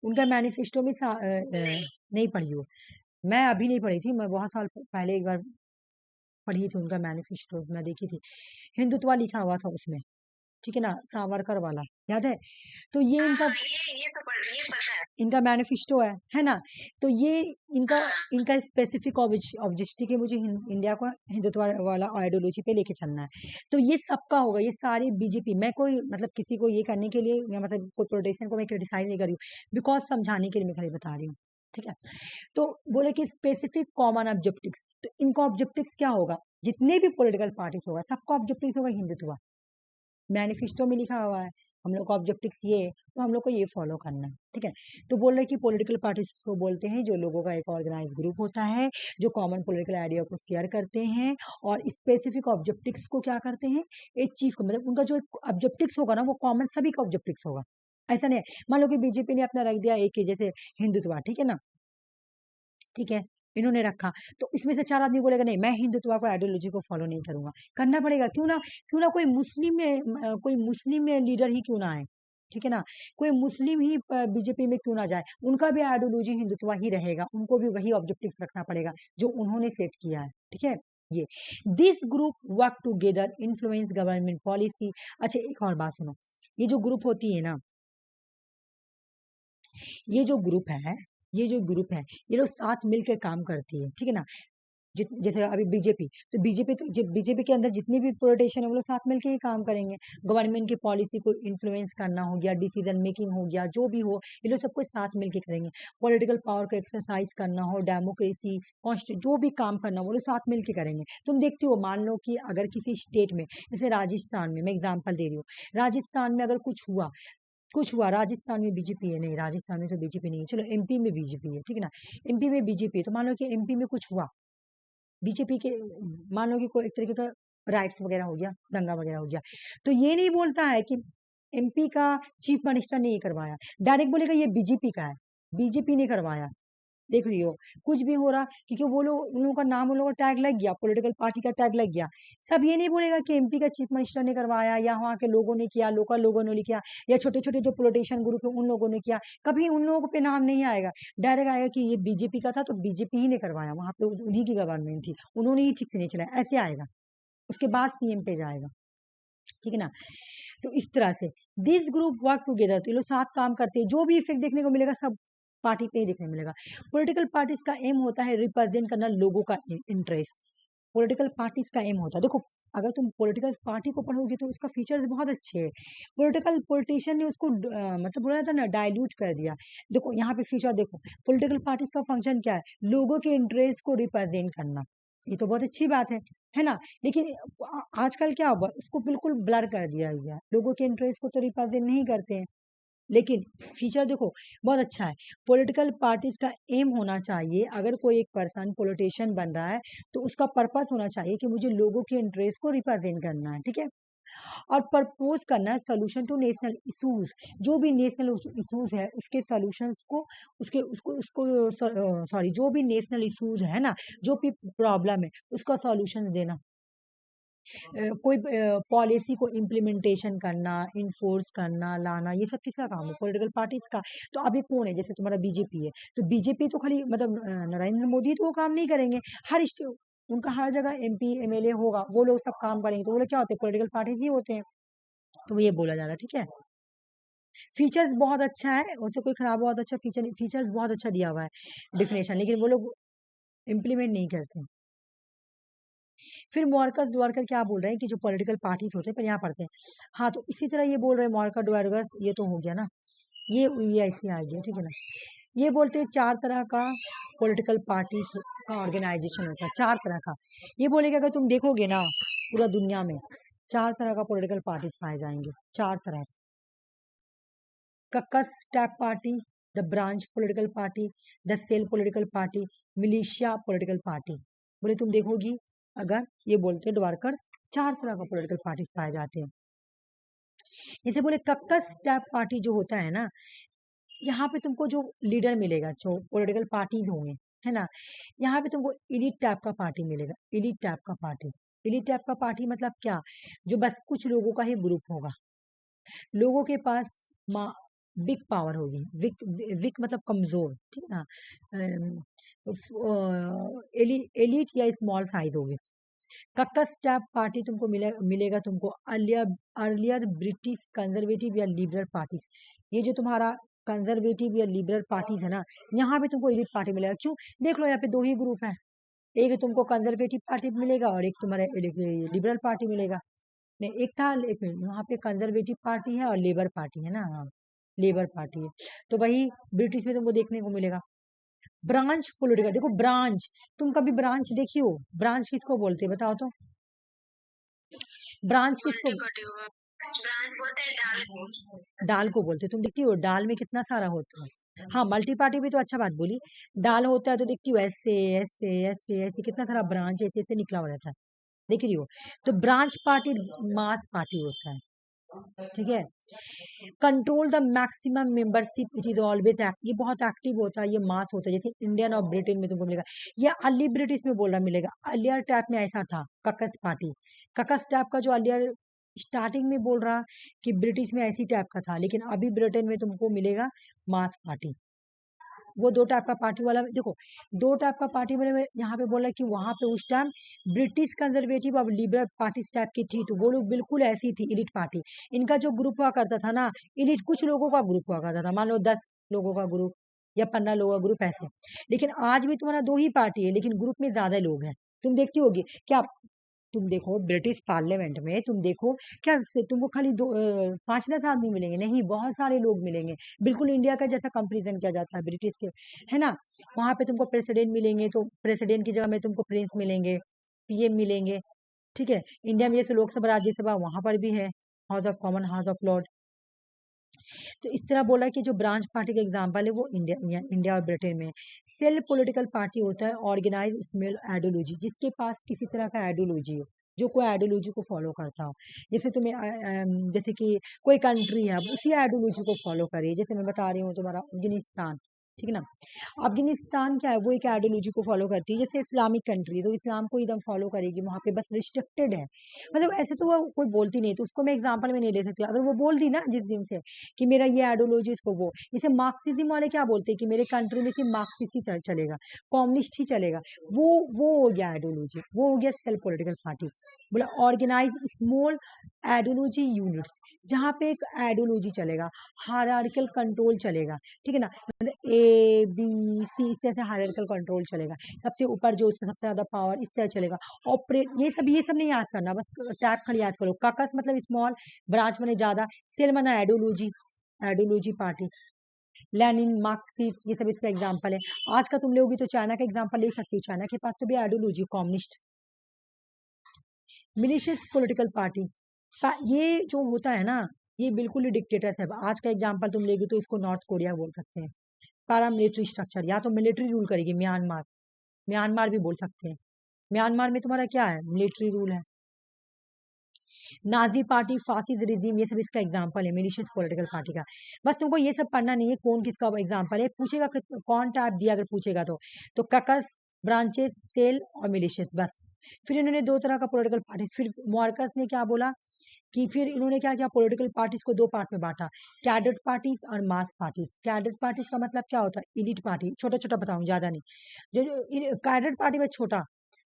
उनका मैनिफेस्टो में नहीं पढ़ी हो? मैं अभी नहीं पढ़ी थी, मैं बहुत साल पहले एक बार पढ़ी थी उनका मैनिफेस्टो, मैं देखी थी, हिंदुत्व लिखा हुआ था उसमें, ठीक है ना, सावरकर वाला, याद है? तो ये हाँ इनका हाँ, ये पता है। इनका मैनिफेस्टो है ना। तो ये इनका हाँ इनका स्पेसिफिक ऑब्जेक्टिव है, मुझे इंडिया को हिंदुत्व वाला आइडियोलॉजी पे लेके चलना है। तो ये सबका होगा, ये सारी बीजेपी, मैं कोई मतलब किसी को ये करने के लिए, मैं मतलब कोई पॉलिटिशियन को मैं क्रिटिसाइज नहीं कर रही हूँ, बिकॉज समझाने के लिए मैं खाली बता रही हूँ। ठीक है, तो बोले कि स्पेसिफिक कॉमन ऑब्जेक्टिव्स, तो इनका ऑब्जेक्टिव्स क्या होगा, जितने भी पॉलिटिकल पार्टीज होगा सबका ऑब्जेक्टिव्स होगा हिंदुत्व, मैनिफेस्टो में लिखा हुआ है, हम लोग का ऑब्जेक्टिव्स ये है, तो हम लोग को ये फॉलो करना है। ठीक है, तो बोल रहे कि पॉलिटिकल पार्टीज को बोलते हैं जो लोगों का एक ऑर्गेनाइज ग्रुप होता है, जो कॉमन पॉलिटिकल आइडिया को शेयर करते हैं और स्पेसिफिक ऑब्जेक्टिव्स को क्या करते हैं, अचीव को, मतलब उनका जो ऑब्जेक्टिव्स होगा ना वो कॉमन सभी का ऑब्जेक्टिव्स होगा। ऐसा नहीं है, मान लो कि बीजेपी ने अपना रख दिया एक जैसे हिंदुत्व, ठीक है ना, ठीक है, इन्होंने रखा, तो इसमें से चार आदमी बोलेगा नहीं मैं हिंदुत्व को आइडियोलॉजी को फॉलो नहीं करूंगा, करना पड़ेगा। क्यों ना कोई मुस्लिम में लीडर ही क्यों ना आए, ठीक है ना, कोई मुस्लिम ही बीजेपी में क्यों ना जाए, उनका भी आइडियोलॉजी हिंदुत्व ही रहेगा, उनको भी वही ऑब्जेक्टिव रखना पड़ेगा जो उन्होंने सेट किया है। ठीक है, ये this group work together influence government policy. अच्छा एक और बात सुनो, ये जो ग्रुप होती है ना, ये जो ग्रुप है ये जो ग्रुप है ये लोग साथ मिलकर काम करती है, ठीक है ना। जैसे अभी बीजेपी, तो बीजेपी के अंदर जितनी भी पॉलिटिशियन है वो लोग साथ मिलकर ही काम करेंगे। गवर्नमेंट की पॉलिसी को इन्फ्लुएंस करना हो गया, डिसीजन मेकिंग हो गया, जो भी हो ये लोग सब कुछ साथ मिलकर करेंगे। पॉलिटिकल पावर को एक्सरसाइज करना हो, डेमोक्रेसी, कॉन्स्टिट्यूशन, जो भी काम करना हो वो लोग साथ मिलकर करेंगे। तुम देखते हो, मान लो कि अगर किसी स्टेट में, जैसे राजस्थान में, मैं एग्जाम्पल दे रही हूँ, राजस्थान में अगर कुछ हुआ, राजस्थान में बीजेपी है, नहीं राजस्थान में तो बीजेपी नहीं है, चलो एमपी में बीजेपी है, ठीक है ना। एमपी में बीजेपी है, तो मान लो कि एमपी में कुछ हुआ, बीजेपी के, मान लो कि कोई एक तरीके का राइट्स वगैरह हो गया, दंगा वगैरह हो गया, तो ये नहीं बोलता है कि एमपी का चीफ मिनिस्टर ने ये करवाया, डायरेक्ट बोलेगा ये बीजेपी का है, बीजेपी ने करवाया। देख रही हो, कुछ भी हो रहा, क्योंकि वो लोग, उन लोगों का नाम, उन लोगों का टैग लग गया, पॉलिटिकल पार्टी का टैग लग गया। सब ये नहीं बोलेगा कि एमपी का चीफ मिनिस्टर ने करवाया, या वहाँ के लोगों ने किया, लोकल लोगों ने किया, या छोटे छोटे जो पॉलिटिशियन ग्रुप है उन लोगों ने किया, कभी उन लोगों पे नाम नहीं आएगा। डायरेक्ट आएगा कि ये बीजेपी का था तो बीजेपी ही ने करवाया, वहां पे उन्हीं की गवर्नमेंट थी, उन्होंने ही ठीक से नहीं चलाया, ऐसे आएगा। उसके बाद सीएम पे जाएगा, ठीक है ना। तो इस तरह से दिस ग्रुप वर्क टुगेदर, तो ये लोग साथ काम करते हैं, जो भी इफेक्ट देखने को मिलेगा सब पार्टी पे ही देखने मिलेगा। पॉलिटिकल पार्टीज का एम होता है रिप्रेजेंट करना लोगों का इंटरेस्ट। पॉलिटिकल पार्टीज का एम होता है, देखो अगर तुम पॉलिटिकल पार्टी को पढ़ोगे तो उसका फीचर्स बहुत अच्छे है। पॉलिटिशियन ने उसको मतलब बोला था ना, डाइल्यूट कर दिया। देखो यहाँ पे फीचर देखो, पॉलिटिकल पार्टीज का फंक्शन क्या है, लोगों के इंटरेस्ट को रिप्रेजेंट करना, ये तो बहुत अच्छी बात है ना। लेकिन आजकल क्या हुआ, इसको बिल्कुल ब्लर कर दिया गया, लोगों के इंटरेस्ट को तो रिप्रेजेंट नहीं करते हैं। लेकिन फीचर देखो बहुत अच्छा है, पॉलिटिकल पार्टीज का एम होना चाहिए, अगर कोई एक पर्सन पॉलिटिशियन बन रहा है तो उसका पर्पस होना चाहिए कि मुझे लोगों के इंटरेस्ट को रिप्रेजेंट करना है, ठीक है। और प्रपोज करना है सोल्यूशन टू नेशनल इश्यूज, जो भी नेशनल इश्यूज है उसके सॉल्यूशंस को, उसके उसको उसको सॉरी, जो भी नेशनल इश्यूज है ना, जो भी प्रॉब्लम है उसका सॉल्यूशन देना। कोई पॉलिसी को इम्प्लीमेंटेशन करना, इन्फोर्स करना, लाना, ये सब किसका काम है, पॉलिटिकल पार्टीज का। तो अभी कौन है, जैसे तुम्हारा बीजेपी है, तो बीजेपी तो खाली मतलब नरेंद्र मोदी तो वो काम नहीं करेंगे, उनका हर जगह एमपी एमएलए होगा, वो लोग सब काम करेंगे, तो वो लोग क्या होते हैं, पॉलिटिकल पार्टीज ही होते हैं। तो ये बोला जा रहा है, ठीक है। फीचर्स बहुत अच्छा है, वैसे कोई खराब, बहुत अच्छा फीचर्स बहुत अच्छा दिया हुआ है डिफिनेशन, लेकिन वो लोग इम्प्लीमेंट नहीं करते। फिर मॉर्कस डुआर्कर क्या बोल रहे हैं कि जो पॉलिटिकल पार्टीज होते हैं, पर यहाँ पढ़ते हैं। हाँ, तो इसी तरह ये बोल रहे हैं मॉर्कस डुआर्कर, ये तो हो गया ना, ये ऐसे आ गया, ठीक है ना। ये बोलते हैं 4 तरह का पॉलिटिकल पार्टीज का ऑर्गेनाइजेशन होता है, 4 तरह का। ये बोलेगा अगर तुम देखोगे ना पूरा दुनिया में 4 तरह का पॉलिटिकल पार्टीज पाए जाएंगे, 4 तरह। Caucus type party, the branch political party, the cell political party, militia political party. बोले तुम देखोगी, अगर ये बोलते हैं डवार्कर्स 4 तरह का पॉलिटिकल पार्टीज पाए जाते हैं। जैसे बोले कक्कस टैप पार्टी जो होता है ना, यहाँ पे तुमको जो लीडर मिलेगा, जो पॉलिटिकल पार्टीज होंगे, है ना, यहाँ पे तुमको इलीट टाइप का पार्टी मिलेगा, इलीट टाइप का पार्टी। इलीट टाइप का पार्टी मतलब क्या, जो बस कुछ लोगों का ही ग्रुप होगा, लोगों के पास बिग पावर होगी, विक विक मतलब कमजोर, ठीक है ना। एलिट या स्मॉल साइज होगी। कक्कस टैप पार्टी तुमको मिलेगा तुमको अर्लियर ब्रिटिश कंजर्वेटिव या लिबरल पार्टीज। ये जो तुम्हारा कंजर्वेटिव या लिबरल पार्टीज है ना, यहाँ पे तुमको एलिट पार्टी मिलेगा। क्यों, देख लो यहाँ पे 2 ही ग्रुप है, एक तुमको कंजर्वेटिव पार्टी मिलेगा और एक तुम्हारा लिबरल पार्टी मिलेगा। नहीं, एक था, एक मिनट, यहाँ पे कंजर्वेटिव पार्टी है और लेबर पार्टी है ना, हाँ, लेबर पार्टी है। तो वही ब्रिटिश में तुमको देखने को मिलेगा। ब्रांच पॉलिटिकल, देखो ब्रांच, तुम कभी ब्रांच देखी हो, ब्रांच किसको बोलते हैं बताओ तो, ब्रांच किसको, ब्रांच बोलते हैं डाल को। डाल को बोलते हैं। तुम देखती हो डाल में कितना सारा होता है, हाँ मल्टी पार्टी भी तो अच्छा बात बोली, डाल होता है तो देखती हो ऐसे ऐसे ऐसे ऐसे कितना सारा ब्रांच ऐसे ऐसे निकला हुआ रहता है, देख रही हो। तो ब्रांच पार्टी मास पार्टी होता है, ठीक है। Control the maximum membership, it is always act, ये बहुत एक्टिव होता है, ये मास होता है, जैसे इंडियन और ब्रिटेन में तुमको मिलेगा। ये अर्ली ब्रिटिश में बोल रहा मिलेगा, अर्लियर टाइप में ऐसा था ककस पार्टी, ककस टाइप का जो अर्लियर स्टार्टिंग में बोल रहा कि ब्रिटिश में ऐसी टाइप का था, लेकिन अभी ब्रिटेन में तुमको मिलेगा मास पार्टी। वो दो टाइप का पार्टी वाला देखो, दो टाइप का पार्टी वाले में यहाँ पे बोला कि वहां पे उस टाइम ब्रिटिश कंजर्वेटिव और लिबरल पार्टी टाइप की थी, तो वो लोग बिल्कुल ऐसी थी इलिट पार्टी। इनका जो ग्रुप हुआ करता था ना, इलिट कुछ लोगों का ग्रुप हुआ करता था, मान लो 10 लोगों का ग्रुप या 15 लोगों का ग्रुप ऐसे। लेकिन आज भी तुम्हारा दो ही पार्टी है, लेकिन ग्रुप में ज्यादा लोग हैं। तुम देखती होगी क्या, तुम देखो ब्रिटिश पार्लियामेंट में, तुम देखो क्या तुमको खाली 5-10 आदमी मिलेंगे, नहीं बहुत सारे लोग मिलेंगे। बिल्कुल इंडिया का जैसा कंपेरिजन किया जाता है ब्रिटिश के, है ना। वहां पे तुमको प्रेसिडेंट मिलेंगे, तो प्रेसिडेंट की जगह में तुमको प्रिंस मिलेंगे, पीएम मिलेंगे, ठीक है। इंडिया में जैसे लोकसभा राज्यसभा वहां पर भी है, house of common, house of Lord. तो इस तरह बोला कि जो ब्रांच पार्टी का एग्जाम्पल है वो इंडिया और ब्रिटेन में। सेल्फ पॉलिटिकल पार्टी होता है ऑर्गेनाइज स्मेल आइडियोलॉजी, जिसके पास किसी तरह का आइडियोलॉजी हो, जो कोई आइडियोलॉजी को फॉलो करता हो। जैसे तुम्हें जैसे कि कोई कंट्री है, अब उसी आइडियोलॉजी को फॉलो करे। जैसे मैं बता रही हूँ तुम्हारा अफगानिस्तान, ठीक है ना। अफगानिस्तान क्या है, वो एक आइडियोलॉजी को फॉलो करती है। जैसे इस्लामिक कंट्री, तो इस्लाम को एकदम फॉलो करेगी, वहां पे बस रिस्ट्रिक्टेड है। मतलब ऐसे तो वो कोई बोलती नहीं, तो उसको मैं एग्जाम्पल में नहीं ले सकती। अगर वो बोल दी ना जिस दिन से कि मेरा ये आइडियोलॉजी, इसको वो, जैसे मार्क्सिज्म वाले क्या बोलते हैं कि मेरे कंट्री में सिर्फ मार्क्सिस्ट ही चलेगा, कम्युनिस्ट ही चलेगा। वो हो गया आइडियोलॉजी, वो हो गया सेल्फ पॉलिटिकल पार्टी। बोला ऑर्गेनाइज स्मॉल आइडियोलॉजी यूनिट्स, जहाँ पे एक आइडियोलॉजी चलेगा, हायरार्किकल कंट्रोल चलेगा, ठीक है ना। मतलब ABC इस तरह से हायरार्किकल कंट्रोल चलेगा, सबसे ऊपर जो उसका सबसे ज्यादा पावर, इस तरह चलेगा। ऑपरेट, ये सब नहीं याद करना, बस टैग खाली याद करो। काकस मतलब स्मॉल, ब्रांच माने ज्यादा, सेल माना ideology, ideology party. Lenin, Marxist, ये सब इसका एग्जांपल है। आज का तुम लोगी तो चाइना का एग्जांपल ले सकती हो, चाइना के पास तो भी ideology communist. Malicious political party, ये जो होता है ना, ये बिल्कुल ही डिक्टेटरशिप। आज का एग्जांपल तुम लेगी तो इसको नॉर्थ कोरिया बोल सकते हैं। पैरामिलिट्री स्ट्रक्चर, या तो मिलिट्री रूल करेगी, म्यांमार, म्यांमार भी बोल सकते हैं। म्यांमार में तुम्हारा क्या है, मिलिट्री रूल है। नाजी पार्टी, फासिस्ट रिजीम, ये सब इसका एग्जांपल है मिलिशियस पॉलिटिकल पार्टी का। बस तुमको ये सब पढ़ना नहीं है कौन किसका एग्जांपल है, पूछेगा कौन टाइप दिया, अगर पूछेगा तो ककस, ब्रांचेस, सेल और मिलिशियस, बस। फिर इन्होंने दो तरह का पॉलिटिकल पार्टी, फिर मार्कस ने क्या बोला कि फिर इन्होंने क्या किया, पॉलिटिकल पार्टीज को दो पार्ट में बांटा, कैडेट पार्टीज और मास पार्टीज। कैडेट पार्टीज का मतलब क्या होता है, इलीट पार्टी, छोटा छोटा बताऊं, ज्यादा नहीं। जो कैडेट पार्टी में छोटा,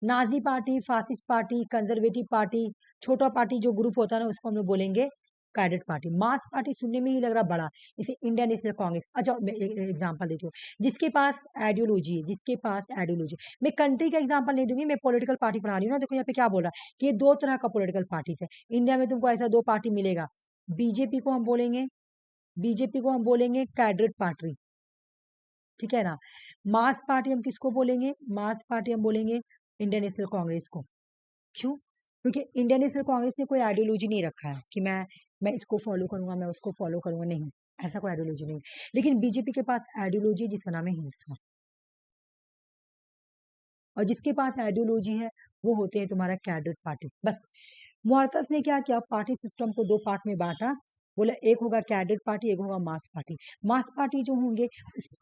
Nazi party, fascist party, conservative party, छोटा पार्टी जो ग्रुप होता है ना, उसको हम लोग बोलेंगे कैडेट पार्टी। मास पार्टी सुनने में ही लग रहा बड़ा, जैसे इंडियन नेशनल कांग्रेस। अच्छा मैं एग्जांपल देती हूँ, जिसके पास आइडियोलॉजी है, जिसके पास आइडियोलॉजी। मैं कंट्री का एग्जांपल नहीं दूंगी, मैं पॉलिटिकल पार्टी पढ़ा रही हूँ ना। देखो यहाँ पे क्या बोल रहा है कि ये दो तरह का पॉलिटिकल पार्टी है। इंडिया में तुमको ऐसा दो पार्टी मिलेगा, बीजेपी को हम बोलेंगे, कैडेट पार्टी, ठीक है ना। मास पार्टी हम किसको बोलेंगे, मास पार्टी हम बोलेंगे इंडियन नेशनल कांग्रेस को। क्यों, क्योंकि इंडियन नेशनल कांग्रेस ने कोई आइडियोलॉजी नहीं रखा है कि मैं इसको फॉलो करूंगा, मैं उसको फॉलो करूंगा, नहीं, ऐसा कोई आइडियोलॉजी नहीं। लेकिन बीजेपी के पास आइडियोलॉजी जिसका नाम है हिंदुत्व, और जिसके पास आइडियोलॉजी है वो होते हैं तुम्हारा कैडेट पार्टी, बस। मार्कस ने क्या किया, पार्टी सिस्टम को दो पार्ट में बांटा। बोला एक होगा कैडेट पार्टी, एक होगा मास पार्टी। मास पार्टी जो होंगे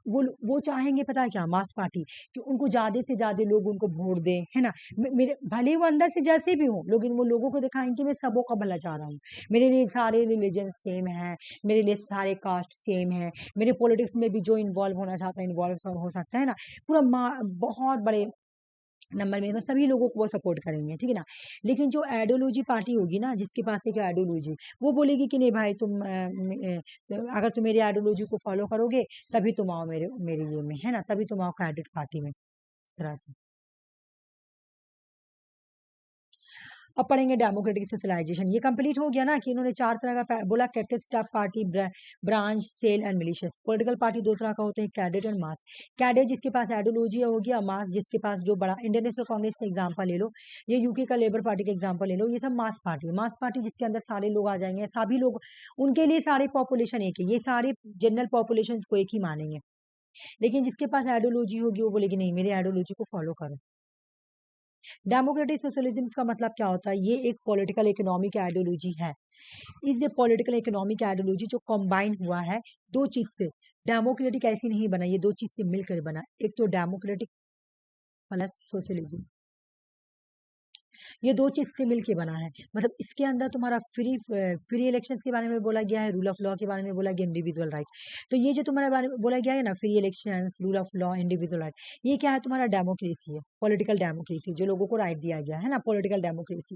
वो चाहेंगे, पता है क्या, मास पार्टी, कि उनको ज्यादा से ज्यादा लोग उनको वोट दें, है ना। मेरे भले वो अंदर से जैसे भी हो, लेकिन वो लोगों को दिखाएंगे कि मैं सबों का भला चाह रहा हूँ, मेरे लिए सारे रिलीजन सेम है, मेरे लिए सारे कास्ट सेम है, मेरे पॉलिटिक्स में भी जो इन्वॉल्व होना चाहता है इन्वॉल्व हो सकता है ना। पूरा बहुत बड़े नंबर में सभी लोगों को वो सपोर्ट करेंगे, ठीक है ना। लेकिन जो आइडियोलॉजी पार्टी होगी ना, जिसके पास एक आइडियोलॉजी, वो बोलेगी कि नहीं भाई तुम अगर तुम मेरी आइडियोलॉजी को फॉलो करोगे तभी तुम आओ मेरे मेरे ये में, है ना, तभी तुम आओ कैडेट पार्टी में, इस तरह से। अब पढ़ेंगे डेमोक्रेटिक सोशलाइजेशन। ये कंप्लीट हो गया ना कि इन्होंने चार तरह का बोला, cadet staff party, branch, cell and militias. Political party दो तरह का होते हैं, कैडेट और मास। कैडेट जिसके पास आइडियोलॉजी हो गया, मास जिसके पास जो बड़ा, इंडियन नेशनल कांग्रेस का एग्जांपल ले लो, ये यूके का लेबर पार्टी का एग्जांपल ले लो, ये सब मास पार्टी। मास पार्टी जिसके अंदर सारे लोग आ जाएंगे, सभी लोग, उनके लिए सारे पॉपुलेशन एक है, ये सारे जनरल पॉपुलेशन को एक ही मानेंगे। लेकिन जिसके पास आइडियोलॉजी होगी वो बोलेगी नहीं, मेरी आइडियोलॉजी को फॉलो करो। डेमोक्रेटिक सोशलिज्म का मतलब क्या होता है, ये एक पॉलिटिकल इकोनॉमिक आइडियोलॉजी है। इस पॉलिटिकल इकोनॉमिक आइडियोलॉजी जो कंबाइन हुआ है दो चीज से। डेमोक्रेटिक ऐसी नहीं बना, ये दो चीज से मिलकर बना, एक तो डेमोक्रेटिक प्लस सोशलिज्म। ये दो चीज से मिलके बना है। मतलब इसके अंदर तुम्हारा फ्री इलेक्शंस के बारे में बोला गया है, रूल ऑफ लॉ के बारे में बोला गया, इंडिविजुअल राइट। तो ये जो तुम्हारे बारे में बोला गया है ना, free elections, rule of law, individual right, ये क्या है? तुम्हारा डेमोक्रेसी है, पॉलिटिकल डेमोक्रेसी, जो लोगों को राइट दिया गया है ना, पॉलिटिकल डेमोक्रेसी।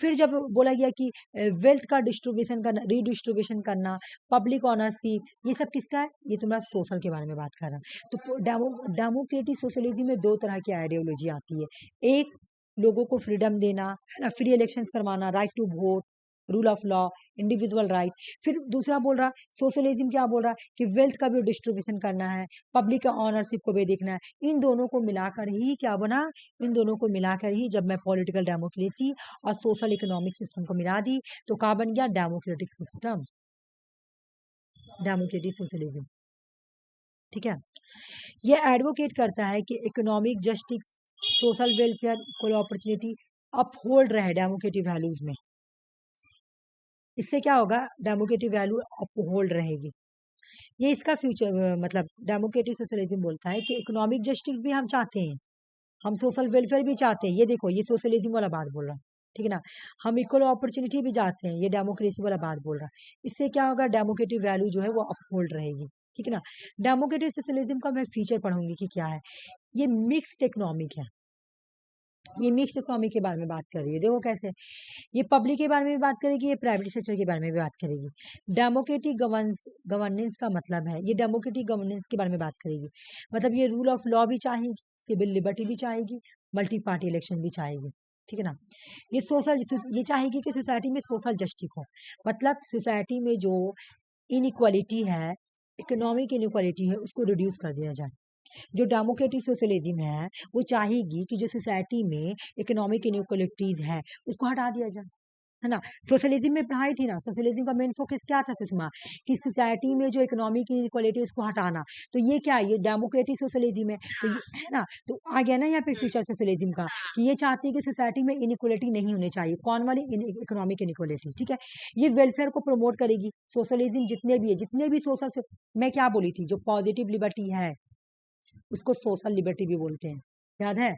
फिर जब बोला गया कि वेल्थ का डिस्ट्रीब्यूशन करना, रीडिस्ट्रीब्यूशन करना, पब्लिक ऑनरशिप, ये सब किसका है? ये तुम्हारा सोशल के बारे में बात कर रहा है। तो डेमोक्रेटिक सोशलिज्म में दो तरह की आइडियोलॉजी आती है। एक, लोगों को फ्रीडम देना है ना, फ्री इलेक्शंस करवाना, right to vote, rule of law, individual right. फिर दूसरा बोल रहा है सोशलिज्म, क्या बोल रहा है कि वेल्थ का भी डिस्ट्रीब्यूशन करना है, पब्लिक का ऑनरशिप को भी देखना है। इन दोनों को मिलाकर ही क्या बना? इन दोनों को मिलाकर ही जब मैं पॉलिटिकल डेमोक्रेसी और सोशल इकोनॉमिक सिस्टम को मिला दी तो क्या बन गया? Democratic system, democratic socialism. ठीक है। ये एडवोकेट करता है कि economic justice, social welfare, equal opportunity uphold रहे डेमोक्रेटिव वैल्यूज में। इससे क्या होगा? डेमोक्रेटिव वैल्यू अपहोल्ड रहेगी। ये इसका फ्यूचर मतलब डेमोक्रेटिक सोशलिज्म बोलता है कि इकोनॉमिक जस्टिस भी हम चाहते हैं, हम सोशल वेलफेयर भी चाहते हैं। ये देखो, ये सोशलिज्म वाला बात बोल रहा है, ठीक है ना। हम इक्वल अपॉर्चुनिटी भी चाहते हैं, ये डेमोक्रेसी वाला बात बोल रहा है। इससे क्या होगा? डेमोक्रेटिव वैल्यू जो है वो अपहोल्ड रहेगी, ठीक है ना। डेमोक्रेटिक सोशलिज्म का मैं फीचर पढ़ूंगी कि क्या है। ये मिक्स्ड इकोनॉमिक है, ये मिक्स्ड इकोनॉमी के बारे में बात कर रही है। देखो कैसे, ये पब्लिक के बारे में भी बात करेगी, ये प्राइवेट सेक्टर के बारे में भी बात करेगी। डेमोक्रेटिक गवर्नेंस का मतलब है, ये डेमोक्रेटिक गवर्नेंस के बारे में बात करेगी। मतलब ये रूल ऑफ लॉ भी चाहेगी, सिविल लिबर्टी भी चाहेगी, मल्टी पार्टी इलेक्शन भी चाहेगी, ठीक है ना। ये सोशल, ये चाहेगी कि सोसाइटी में सोशल जस्टिस हो। मतलब सोसाइटी में जो इनइक्वालिटी है, इकोनॉमिक इनइक्वालिटी है, उसको रिड्यूस कर दिया जाए। जो डेमोक्रेटिक सोशलिज्म है वो चाहेगी कि जो सोसाइटी में इकोनॉमिक इनइक्वालिटीज है उसको हटा दिया जाए, है ना। सोशलिज्म में पढ़ाई थी ना, सोशलिज्म का मेन फोकस क्या था सुषमा? कि सोसाइटी में जो इकोनॉमिक इनइक्वालिटी उसको हटाना। तो ये क्या है? ये डेमोक्रेटिक सोशलिज्म है। तो हाँ। ये है ना, तो आ गया ना यहाँ पे फ्यूचर सोशलिज्म का, हाँ। कि ये चाहती है कि सोसाइटी में इनइक्वालिटी नहीं होनी चाहिए। कौन वाली? इकोनॉमिक इनइक्वालिटी, ठीक है। ये वेलफेयर को प्रमोट करेगी। सोशलिज्म जितने भी है, जितने भी सोशल, मैं क्या बोली थी, जो पॉजिटिव लिबर्टी है उसको सोशल लिबर्टी भी बोलते हैं, याद है?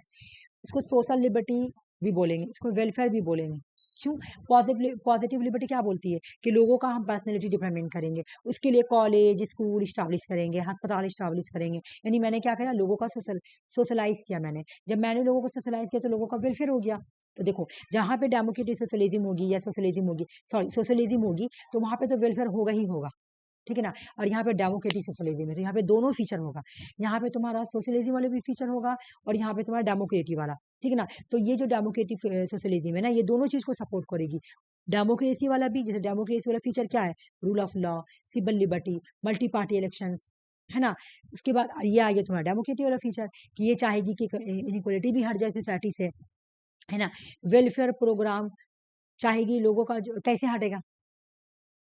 इसको सोशल लिबर्टी भी बोलेंगे, इसको वेलफेयर भी बोलेंगे। क्यों? पॉजिटिव लिबर्टी क्या बोलती है कि लोगों का हम पर्सनैलिटी डेवलपमेंट करेंगे, उसके लिए कॉलेज स्कूल इस्टाब्लिश करेंगे, अस्पताल इस्टाब्लिश करेंगे। यानी मैंने क्या किया? लोगों का सोशलाइज किया मैंने। जब मैंने लोगों को सोशलाइज किया तो लोगों का वेलफेयर हो गया। तो देखो, जहाँ पे डेमोक्रेटिक सोशलिज्म होगी या सोशलिज्म होगी, सॉरी सोशलिज्म होगी, तो वहां पे तो वेलफेयर होगा ही होगा, ठीक है ना। और यहाँ पे डेमोक्रेटिक सोशलिज्म है तो यहाँ पे दोनों फीचर होगा। यहाँ पे तुम्हारा सोशलिज्म वाले भी फीचर होगा और यहाँ पे तुम्हारा डेमोक्रेटिक वाला, ठीक है ना। तो ये जो डेमोक्रेटिक सोशलिज्म है ना, ये दोनों चीज को सपोर्ट करेगी। डेमोक्रेसी वाला भी, जैसे डेमोक्रेसी वाला फीचर क्या है? Rule of law, civil liberty, multi party election, है ना। उसके बाद ये आ गया तुम्हारा डेमोक्रेटिक वाला फीचर कि ये चाहेगी कि इनइक्वालिटी भी हट जाए सोसाइटी से, है ना। वेलफेयर प्रोग्राम चाहेगी लोगों का, जो कैसे हटेगा?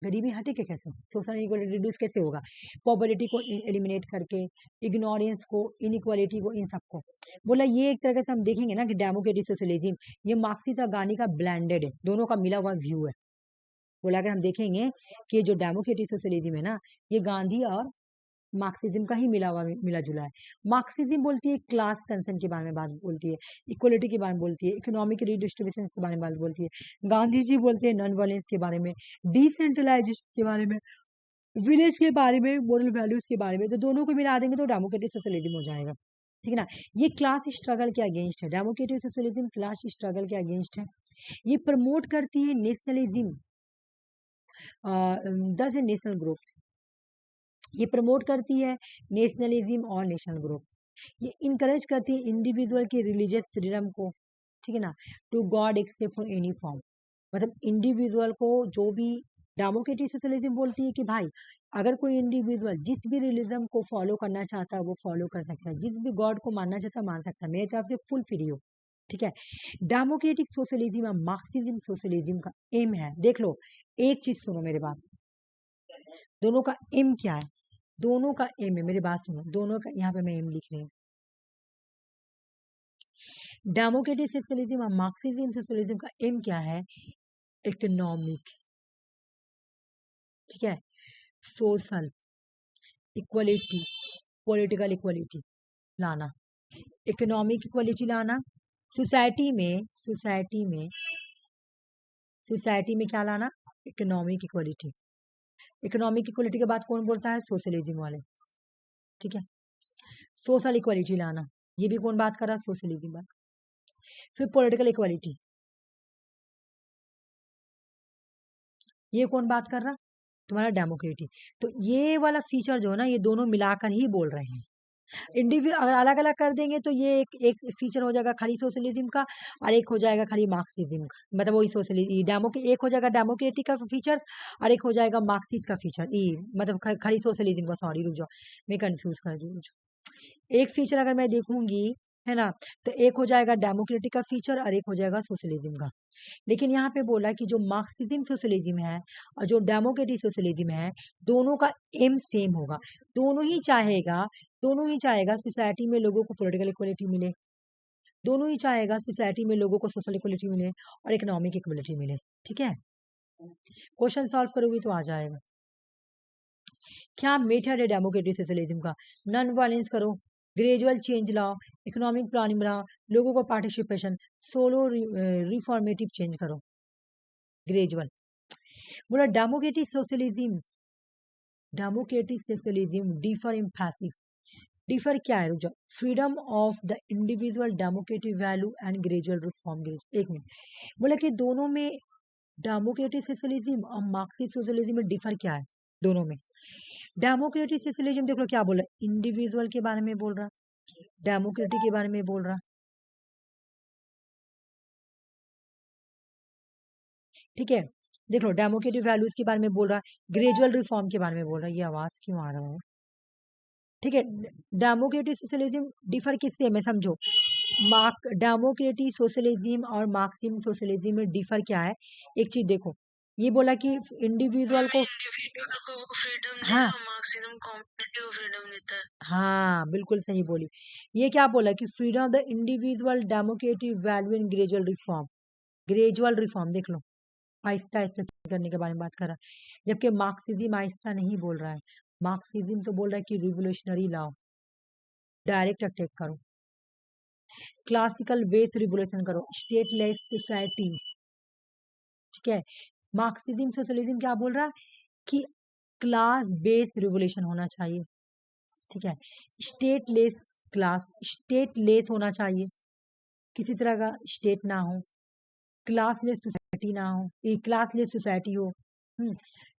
गरीबी हटेगी कैसे? सोशल इनइक्वालिटी रिड्यूस कैसे होगा? पॉवर्टी को एलिमिनेट करके, इग्नोरेंस को, इनइक्वालिटी को, इन सबको बोला। ये एक तरह से हम देखेंगे ना कि डेमोक्रेटिक सोशलिज्म ये मार्क्सिस्ट और गांधी का ब्लेंडेड है, दोनों का मिला हुआ व्यू है। बोला अगर हम देखेंगे कि जो डेमोक्रेटिक सोशलिज्म है ना, ये गांधी और मार्क्सिज्म का ही मिला जुला है। मार्क्सिज्म बोलती है क्लास कंसर्न के बारे में बात बोलती है, इक्वलिटी के बारे में बोलती है, इकोनॉमिक रिडिस्ट्रीब्यूशन के बारे में बात बोलती है। गांधी जी बोलते हैं नॉन वायलेंस के बारे में, डिसेंट्रलाइजेशन के बारे में, विलेज के बारे में, मोरल वैल्यूज के बारे में। तो दोनों को मिला देंगे तो डेमोक्रेटिक सोशलिज्म हो जाएगा, ठीक है ना। ये क्लास स्ट्रगल के अगेंस्ट है, डेमोक्रेटिक सोशलिज्म क्लास स्ट्रगल के अगेंस्ट है। ये प्रमोट करती है नेशनलिज्म, दस नेशनल ग्रोथ। ये प्रमोट करती है नेशनलिज्म और नेशनल ग्रोथ। ये इनकरेज करती है इंडिविजुअल की रिलीजियस फ्रीडम को, ठीक है ना, to god accept from any form. मतलब इंडिविजुअल को, जो भी डेमोक्रेटिक सोशलिज्म बोलती है कि भाई अगर कोई इंडिविजुअल जिस भी रिलीजन को फॉलो करना चाहता है वो फॉलो कर सकता है, जिस भी गॉड को मानना चाहता है मान सकता है, मेरे तरफ से फुल फ्री हो, ठीक है। डेमोक्रेटिक सोशलिज्म और मार्क्सिज्म सोशलिज्म का एम है, देख लो, एक चीज सुनो मेरे बात, दोनों का एम क्या है? दोनों का एम है, मेरी बात सुनो, दोनों का यहाँ पे मैं एम लिख रही हूँ। डेमोक्रेटिक सोशलिज्म और मार्क्सिज्म सोशलिज्म का एम क्या है? इकोनॉमिक, ठीक है, सोशल इक्वलिटी, पॉलिटिकल इक्वलिटी लाना, इकोनॉमिक इक्वलिटी लाना, सोसाइटी में क्या लाना? Economic equality. इकोनॉमिक इक्वलिटी के बाद कौन बोलता है? सोशलिज्म वाले। ठीक है, सोशल इक्वलिटी लाना, ये भी कौन बात कर रहा है? सोशलिज्म बात। फिर पॉलिटिकल इक्वलिटी, ये कौन बात कर रहा? तुम्हारा डेमोक्रेटी। तो ये वाला फीचर जो है ना, ये दोनों मिलाकर ही बोल रहे हैं। इंडिविजुअल अगर अलग अलग कर देंगे तो ये एक फीचर हो जाएगा खाली सोशलिज्म का, और एक हो जाएगा खाली मार्क्सिज्म का, मतलब वही सोशलिज्म एक हो जाएगा डेमोक्रेटिक का फीचर, और एक हो जाएगा मार्क्सिस्ट का फीचर, मतलब खाली सोशलिज्म का। सॉरी रुक जाओ, मैं कंफ्यूज कर दूँ। एक फीचर अगर मैं देखूंगी, है ना, तो एक हो जाएगा डेमोक्रेटिक का फीचर और एक हो जाएगा सोशलिज्म का। लेकिन यहाँ पे बोला कि जो मार्क्सिज्म सोशलिज्म है और जो डेमोक्रेटिक सोशलिज्म है, दोनों का एम सेम होगा। दोनों ही चाहेगा सोसाइटी में लोगों को पॉलिटिकल इक्वलिटी मिले, दोनों ही चाहेगा सोसाइटी में लोगों को सोशल इक्वलिटी मिले और इकोनॉमिक इक्वलिटी मिले। ठीक है, क्वेश्चन सॉल्व करोगी तो आ जाएगा। क्या मेथड है डेमोक्रेटिक सोशलिज्म का? नॉन वायलेंस करो, ग्रेजुअल चेंज लाओ, इकोनॉमिक प्लानिंग बनाओ, लोगों को पार्टिसिपेशन, सोलो रिफॉर्मेटिव चेंज करो, ग्रेजुअल। बोला democratic socialism differ emphasis. Differ क्या है? रुक जाओ। Freedom of the individual, democratic value and gradual reform. एक मिनट, बोला कि दोनों में डेमोक्रेटिक सोशलिज्म और मार्क्सिस्ट सोशलिज्म में डिफर क्या है? दोनों में डेमोक्रेटिक सोशलिज्म देख लो क्या बोल रहा है, इंडिविजुअल के बारे में बोल रहा, डेमोक्रेटिक के बारे में बोल रहा। ठीक है, देख लो डेमोक्रेटिक वैल्यूज के बारे में बोल रहा है, ग्रेजुअल रिफॉर्म के बारे में बोल रहा है। ये आवाज क्यों आ रहा है? ठीक है, डेमोक्रेटिक सोशलिज्म डिफर किससे में समझो। डेमोक्रेटिक सोशलिज्म और मार्क्सिज्म सोशलिज्म में डिफर क्या है? एक चीज देखो, ये बोला कि इंडिविजुअल को फ्रीडम हाँ मार्क्सिज्म कॉम्पिटिटिव फ्रीडम देता है। हाँ बिल्कुल सही बोली। ये क्या बोला कि freedom of the individual, democratic value in gradual reform. Gradual reform देख लो, आहिस्ता आहिस्ता करने के बारे में बात कर रहा है, जबकि मार्क्सिज्म आहिस्ता नहीं बोल रहा है। मार्क्सिज्म तो बोल रहा है कि रिवोल्यूशनरी लाओ, डायरेक्ट अटैक करो, क्लासिकल वे से रिवोल्यूशन करो, स्टेटलेस सोसाइटी। ठीक है, मार्क्सिज्म सोशलिज्म क्या बोल रहा है कि क्लास बेस्ड रिवोल्यूशन होना चाहिए। ठीक है, स्टेटलेस होना चाहिए, किसी तरह का स्टेट ना हो, क्लासलेस सोसाइटी ना हो, क्लासलेस सोसाइटी हो,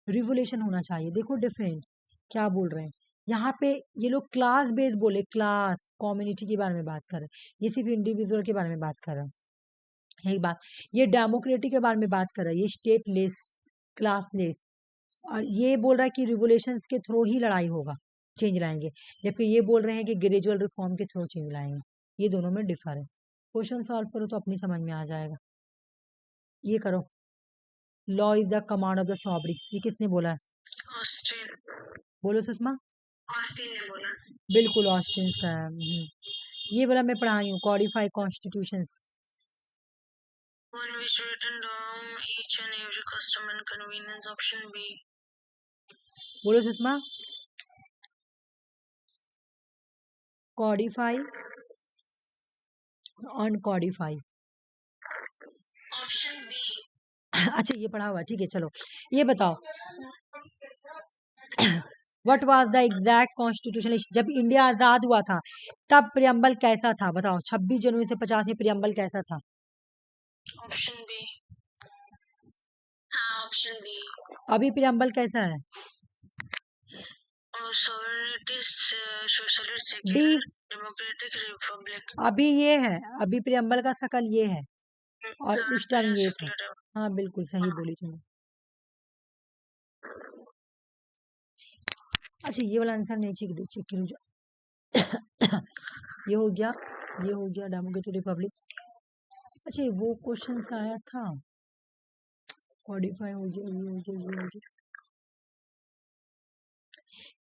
रिवोल्यूशन होना चाहिए। देखो डिफरेंट क्या बोल रहे हैं यहाँ पे, ये लोग क्लास बेस्ड बोले, क्लास कम्युनिटी के बारे में बात कर रहे हैं, ये सिर्फ इंडिविजुअल के बारे में बात कर रहे हैं। यही बात, ये डेमोक्रेटिक के बारे में बात कर रहा है, ये स्टेटलेस, क्लासलेस, और ये बोल रहा है कि रिवोल्यूशंस के थ्रू ही लड़ाई होगा, चेंज लाएंगे, जबकि ये बोल रहे हैं कि ग्रेजुअल रिफॉर्म के थ्रू चेंज लाएंगे। ये दोनों में डिफर है। क्वेश्चन सॉल्व करो तो अपनी समझ में आ जाएगा। ये करो, law is the command of the sovereign, ये किसने बोला है? ऑस्टिन। बोलो सुषमा। ऑस्टिन ने बोला। बिल्कुल ऑस्टिन का है। ये बोला मैं पढ़ाई हूँ, कॉडिफाई constitutions. One which written down each and every custom and convenience. Option B. बोलो Sushma. Codify, uncodify. Option B. अच्छा ये पढ़ा हुआ, ठीक है चलो ये बताओ। What was the exact constitution, जब इंडिया आजाद हुआ था तब प्रियम्बल कैसा था? बताओ, 26 जनवरी से 50 में प्रियम्बल कैसा था? Option B. हाँ ऑप्शन बी। अभी प्रियम्बल कैसा है? sovereignty, socialist, D, secular, democratic, republic. अभी ये है, अभी प्रियम्बल का शकल ये है और उस टाइम ये था। secular है। हाँ बिल्कुल सही बोली तुमने। अच्छा ये वाला आंसर नहीं, चेक करो ये हो गया, ये हो गया डेमोक्रेटिक रिपब्लिक। अच्छा वो क्वेश्चन आया था, कॉडिफाई हो गया, ये हो गया, ये हो गया।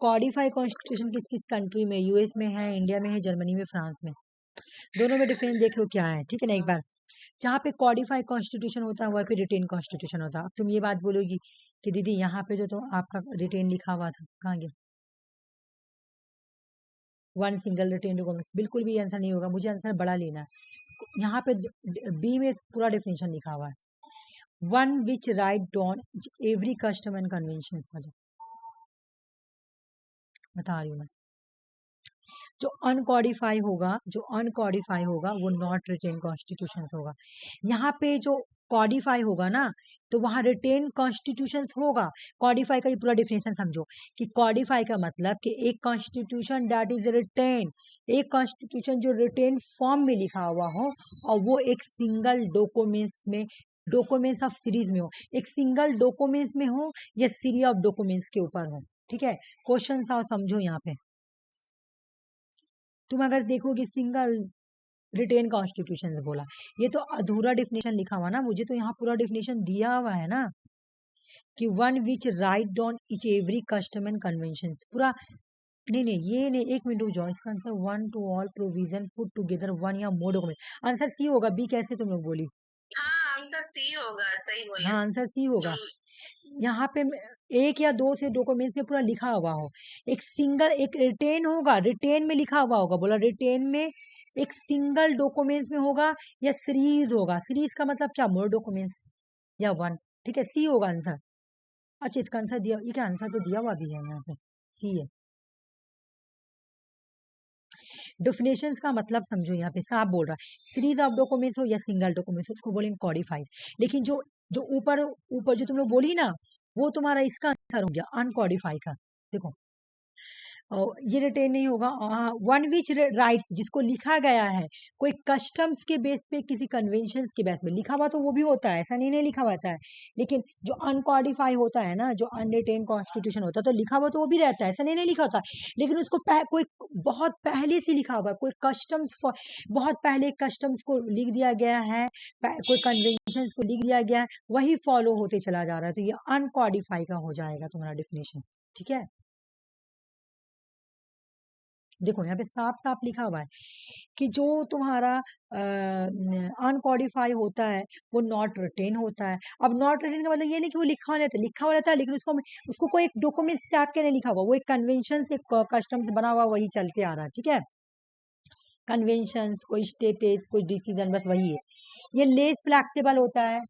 कॉडिफाई कॉन्स्टिट्यूशन किस किस कंट्री में? यूएस में है, इंडिया में है, जर्मनी में, फ्रांस में। दोनों में डिफरेंस देख लो क्या है। ठीक है ना, एक बार जहाँ पे कॉडिफाई कॉन्स्टिट्यूशन होता है वहाँ पे रिटेन कॉन्स्टिट्यूशन होता है। अब तुम ये बात बोलोगी कि दीदी यहाँ पे जो तो आपका रिटेन लिखा हुआ था कहाँ गया? वन सिंगल रिटेन डॉक्यूमेंट्स, बिल्कुल भी आंसर नहीं होगा, मुझे आंसर बड़ा लेना है। यहाँ पे बी में पूरा डेफिनेशन लिखा हुआ है, one which write down every custom and convention. बता रही हूँ मैं, जो अनकॉडिफाई होगा वो नॉट रिटेन कॉन्स्टिट्यूशन होगा। यहाँ पे जो कॉडिफाई होगा ना, तो वहां रिटेन कॉन्स्टिट्यूशन होगा। कॉडिफाई का ये पूरा डिफिनेशन समझो कि कॉडिफाई का मतलब कि एक कॉन्स्टिट्यूशन दैट इज रिटेन, एक कॉन्स्टिट्यूशन जो रिटेन फॉर्म में लिखा हुआ हो और वो एक सिंगल डॉक्यूमेंट्स में, डॉक्यूमेंट्स ऑफ सीरीज में हो, एक सिंगल डॉक्यूमेंट्स में हो या सीरीज ऑफ डॉक्यूमेंट्स के ऊपर हो। ठीक है, क्वेश्चन समझो यहाँ पे। तुम अगर देखोगे सिंगल रिटेन कॉन्स्टिट्यूशन बोला, ये तो अधूरा डिफिनेशन लिखा हुआ ना, मुझे तो यहाँ पूरा डिफिनेशन दिया हुआ है ना कि one which write down etch every custom and convention पूरा। नहीं नहीं, ये नहीं, एक मिनट रुक जाओ। इसका answer one two all provision put together one या मोर डॉक्यूमेंट। आंसर सी होगा, बी कैसे तुम लोग बोली? हाँ आंसर सी होगा, सही बोले। हाँ आंसर सी होगा। यहाँ पे एक या दो से डॉक्यूमेंट्स में पूरा लिखा हुआ हो, एक सिंगल, एक रिटेन होगा, रिटेन में लिखा हुआ होगा, बोला रिटेन में एक सिंगल डॉक्यूमेंट्स में होगा या सीरीज होगा। सीरीज का मतलब क्या? मोर डॉक्यूमेंट्स या वन। ठीक है, सी होगा आंसर। अच्छा इसका आंसर दिया, ये क्या आंसर तो दिया हुआ भी है यहाँ पे, सी है। डेफिनेशंस का मतलब समझो, यहाँ पे साफ बोल रहा है सीरीज ऑफ डॉक्यूमेंट्स हो या सिंगल डॉक्यूमेंट्स, उसको बोलेंगे कॉडिफाइड। लेकिन जो जो ऊपर ऊपर जो तुम लोग बोली ना, वो तुम्हारा इसका आंसर हो गया अनकॉडिफाई का। देखो ये रिटेन नहीं होगा। वन विच राइट्स, जिसको लिखा गया है कोई कस्टम्स के बेस पे, किसी कन्वेंशन के बेस पे लिखा हुआ, तो वो भी होता है, ऐसा नहीं नहीं लिखा हुआ है। लेकिन जो अनकॉडिफाई होता है ना, जो अनरिटेन कॉन्स्टिट्यूशन होता है, तो लिखा हुआ तो वो भी रहता है, ऐसा नहीं नहीं लिखा होता, लेकिन उसको कोई बहुत पहले से लिखा हुआ है, कोई कस्टम्स, बहुत पहले कस्टम्स को लिख दिया गया है, कोई कन्वेंशन को लिख दिया गया है, वही फॉलो होते चला जा रहा है, तो ये अनकॉडिफाई का हो जाएगा तुम्हारा डिफिनेशन। ठीक है, देखो यहाँ पे साफ साफ लिखा हुआ है कि जो तुम्हारा अनकॉडिफाई होता है वो नॉट रिटेन होता है। अब नॉट रिटेन का मतलब ये नहीं कि वो लिखा हुआ रहता है, लिखा हुआ रहता है, लेकिन उसको उसको कोई एक डॉक्यूमेंट टाइप के नहीं लिखा हुआ, वो एक कन्वेंशन से कस्टम से बना हुआ, वही चलते आ रहा है। ठीक है, कन्वेंशन, कोई स्टेटस, कोई डिसीजन, बस वही है। ये लेस फ्लेक्सिबल होता है,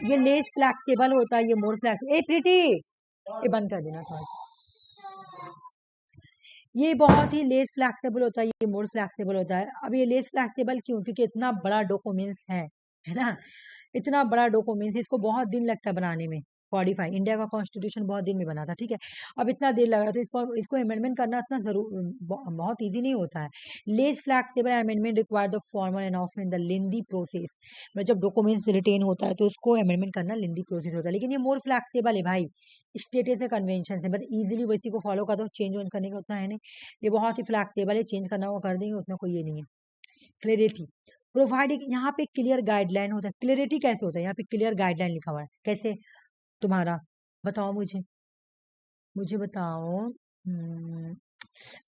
ये लेस फ्लेक्सिबल होता है, ये मोर फ्लेक्सिबल। ए प्रीति, ये बंद कर देना था। ये बहुत ही लेस फ्लेक्सिबल होता है, ये मोर फ्लेक्सिबल होता है। अब ये लेस फ्लेक्सिबल क्यों? क्योंकि इतना बड़ा डॉक्यूमेंट्स है ना, इतना बड़ा डॉक्यूमेंट्स, इसको बहुत दिन लगता है बनाने में। कॉडिफाई, इंडिया का कॉन्स्टिट्यूशन बहुत दिन में बना था। ठीक है, अब इतना देर लग रहा था, तो इसको इसको अमेंडमेंट करना इतना जरूर बहुत इजी नहीं होता है। Less flexible amendment require the formal and often the lengthy process. मतलब जब डॉक्यूमेंट्स रिटेन होता है तो उसको अमेंडमेंट करना लेंदी प्रोसेस होता है, लेकिन ये मोर फ्लेक्सिबल है भाई, स्टेटस है, कन्वेंशन है, मतलब इजीली वैसी को फॉलो कर दो, चेंज वेंज करने का उतना है नहीं। ये बहुत ही फ्लेक्सिबल है, चेंज करना वो कर देंगे, उतना कोई ये नहीं है। क्लियरिटी प्रोवाइडिंग, यहाँ पे क्लियर गाइडलाइन होता है। क्लियरिटी कैसे होता है? यहाँ पे क्लियर गाइडलाइन लिखा हुआ है, कैसे तुम्हारा? बताओ मुझे, मुझे बताओ।